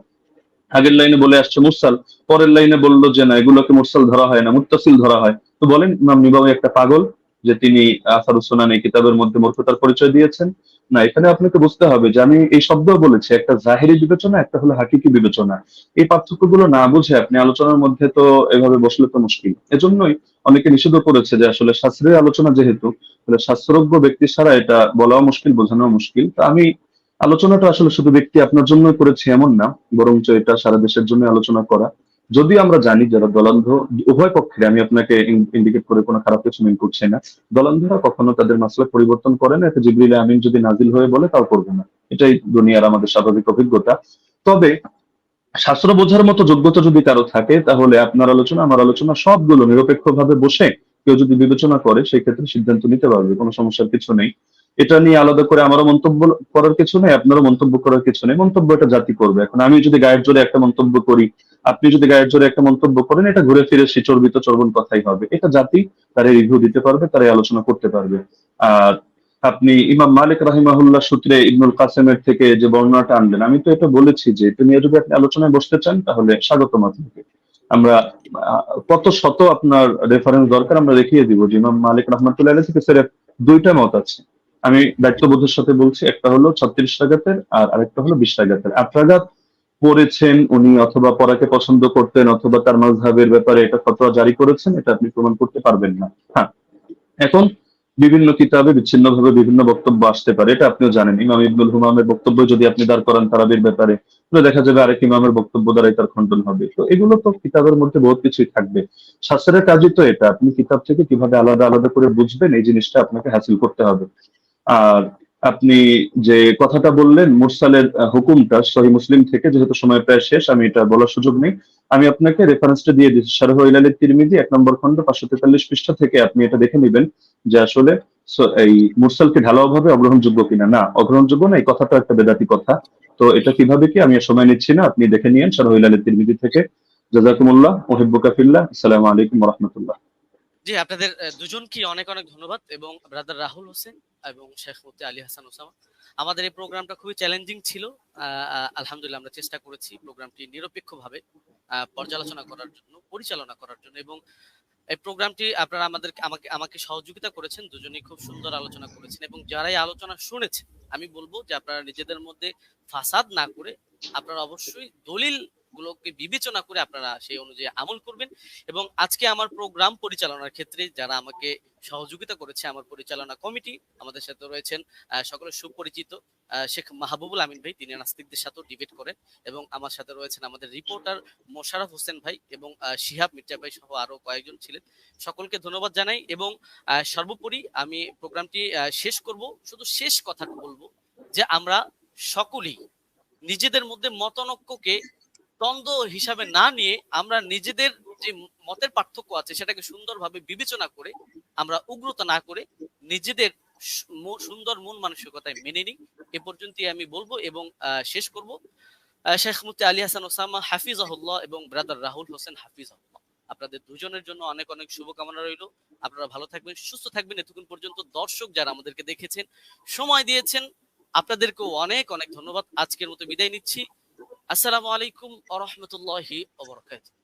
আগের লাইনে বলে আসছে মুরসাল, পরের লাইনে বললো যে না এগুলোকে মুরসাল ধরা হয় না, মুত্তাসিল ধরা হয়। তো বলেন ইমাম নিবাবী একটা পাগল যে তিনি আসারুস সুনান এই কিতাবের মধ্যে মূর্খতার পরিচয় দিয়েছেন? না, এখানে আপনাকে বুঝতে হবে যে আমি এই শব্দ বলেছি, একটা জাহেরি বিবেচনা, একটা হলো হাকিকি বিবেচনা। এই পার্থক্যগুলো না বুঝে আপনি আলোচনার মধ্যে তো এভাবে বসলে তো মুশকিল। এজন্যই অনেকে নিষেধ করেছে যে আসলে শাস্ত্রের আলোচনা যেহেতু, তাহলে শাস্ত্রজ্ঞ ব্যক্তি ছাড়া এটা বলাও মুশকিল, বোঝানো মুশকিল। তো আমি আলোচনাটা আসলে শুধু ব্যক্তি আপনার জন্য করেছি এমন না, বরঞ্চ এটা সারা দেশের জন্য আলোচনা করা। যদি আমরা জানি যারা দলান্ধ, উভয় পক্ষে, আমি আপনাকে ইন্ডিকেট করে কোনো খারাপ কিছু মিন করছি না, দলান্ধরা কখনো তাদের মাসলা পরিবর্তন করে না। এটা জিবরিল আমিন যদি নাজিল হয়ে বলে তাও করবে না, এটাই দুনিয়ার আমাদের স্বাভাবিক অভিজ্ঞতা। তবে শাস্ত্র বোঝার মতো যোগ্যতা যদি কারো থাকে, তাহলে আপনার আলোচনা আমার আলোচনা সবগুলো নিরপেক্ষভাবে বসে কেউ যদি বিবেচনা করে সেই ক্ষেত্রে সিদ্ধান্ত নিতে পারবে, কোনো সমস্যার কিছু নেই। এটা নিয়ে আলাদা করে আমারও মন্তব্য করার কিছু নেই, আপনারও মন্তব্য করার কিছু নেই। মন্তব্য এটা জাতি করবে। এখন আমি যদি গায়ের জোরে একটা মন্তব্য করি, আপনি যদি গায়ের জোরে একটা মন্তব্য করেন, এটা ঘুরে ফিরে সেই চর্বিত চর্বণ কথাই হবে। এটা জাতি তারা রিভিউ দিতে পারবে, তারাই আলোচনা করতে পারবে। আর আপনি ইমাম মালিক রাহিমাহুল্লাহ সূত্রে ইবনুল কাসেমের থেকে যে বর্ণনাটা আনলেন, আমি তো এটা বলেছি যে এটা নিয়ে যদি আপনি আলোচনায় বসতে চান তাহলে স্বাগতম আপনাকে। আমরা কত শত আপনার রেফারেন্স দরকার আমরা দেখিয়ে দিব যে ইমাম মালিক রহমাতুল্লাহ আলাইহি থেকে স্যার 2টা মত আছে। আমি দায়িত্ববোধের সাথে বলছি, একটা হলো 36 রাকাতের আর আরেকটা হলো 20 রাকাতের। 8 রাকাত পড়েছেন উনি, অথবা পড়াকে পছন্দ করতেন, অথবা তার মাযহাবের ব্যাপারে এটা ফতোয়া জারি করেছেন, এটা আপনি প্রমাণ করতে পারবেন না। হ্যাঁ, এখন বিভিন্ন কিতাবে বিচ্ছিন্নভাবে বিভিন্ন বক্তব্য আসতে পারে, এটা আপনিও জানেন। ইমাম ইবনুল হুমামের বক্তব্য যদি আপনি দাঁড় করান তারাবির ব্যাপারে, তাহলে দেখা যাবে আরেক ইমামের বক্তব্য দ্বারাই তার খণ্ডন হবে। তো এগুলো তো কিতাবের মধ্যে বহুত কিছুই থাকবে। শাস্ত্রের কাজই তো এটা, আপনি কিতাব থেকে কিভাবে আলাদা আলাদা করে বুঝবেন এই জিনিসটা আপনাকে হাসিল করতে হবে। আর আপনি যে কথাটা বললেন মুরসালের হুকুমটা সহিহ মুসলিম থেকে, যেহেতু সময় প্রায় শেষ আমি এটা বলার সুযোগ নেই, আমি আপনাকে রেফারেন্সটা দিয়ে দিচ্ছি। শারহ ইলাল তিরমিজি 1 নম্বর খণ্ড 543 পৃষ্ঠা থেকে আপনি এটা দেখে নেবেন যে আসলে এই মুরসালকে ঢালাওভাবে অগ্রহণযোগ্য কিনা। না, অগ্রহণযোগ্য না, এই কথাটা একটা বেদাতি কথা। তো এটা কিভাবে কি আমি আর সময় নিচ্ছি না, আপনি দেখে নিয়েন শারহ ইলাল তিরমিজি থেকে। জাযাকুমুল্লাহ, উহিব্বুকা ফিল্লাহ। আসসালামু আলাইকুম ওয়া রাহমাতুল্লাহ। জি, আপনাদের দুজনকে অনেক অনেক ধন্যবাদ, এবং ব্রাদার রাহুল হোসেন এবং শেখ মুফতি আলী হাসান ওসামা। আমাদের এই প্রোগ্রামটা খুবই চ্যালেঞ্জিং ছিল। আলহামদুলিল্লাহ আমরা চেষ্টা করেছি প্রোগ্রামটি নিরপেক্ষভাবে পর্যালোচনা করার জন্য, পরিচালনা করার জন্য, এবং এই প্রোগ্রামটি আপনারা আমাকে আমাকে সহযোগিতা করেছেন। দুজনেই খুব সুন্দর আলোচনা করেছেন, এবং যারাই আলোচনা শুনেছেন আমি বলবো যে আপনারা নিজেদের মধ্যে ফাসাদ না করে আপনারা অবশ্যই দলিল গুলোকে বিবেচনা করে আপনারা সেই অনুযায়ী আমল করবেন। এবং আজকে আমার প্রোগ্রাম পরিচালনার ক্ষেত্রে যারা আমাকে সহযোগিতা করেছে, আমার পরিচালনা কমিটি, আমাদের সাথে রয়েছেন সকলের সুপরিচিত শেখ মাহবুবুল আমিন ভাই, তিনি নাস্তিকদের সাথেও ডিবেট করেন, এবং আমার সাথে রয়েছেন আমাদের রিপোর্টার মোশাররফ হোসেন ভাই এবং শিহাব মির্জা ভাই সহ আরো কয়েকজন ছিলেন। সকলকে ধন্যবাদ জানাই, এবং সর্বোপরি আমি প্রোগ্রামটি শেষ করব, শুধু শেষ কথাটা বলবো যে আমরা সকলেই নিজেদের মধ্যে মতানৈক্যকে দ্বন্দ্ব হিসাবে না নিয়ে আমরা নিজেদের যে মতের পার্থক্য আছে সেটাকে সুন্দরভাবে বিবেচনা করে আমরা উগ্রতা না করে নিজেদের সুন্দর মন মানসিকতায় মেনে নিই। এ পর্যন্তই আমি বলবো, এবং শেষ করব। শেখ মুফতি আলী হাসান ওসামা হাফিজাহুল্লাহ এবং ব্রাদার রাহুল হোসেন হাফিজাহুল্লাহ, আপনাদের দুজনের জন্য অনেক অনেক শুভকামনা রইল। আপনারা ভালো থাকবেন, সুস্থ থাকবেন। এতক্ষণ পর্যন্ত দর্শক যারা আমাদেরকে দেখেছেন, সময় দিয়েছেন, আপনাদেরকেও অনেক অনেক ধন্যবাদ। আজকের মতো বিদায় নিচ্ছি। আসসালামু আলাইকুম ওয়া রাহমাতুল্লাহি ওয়া বারাকাতুহু।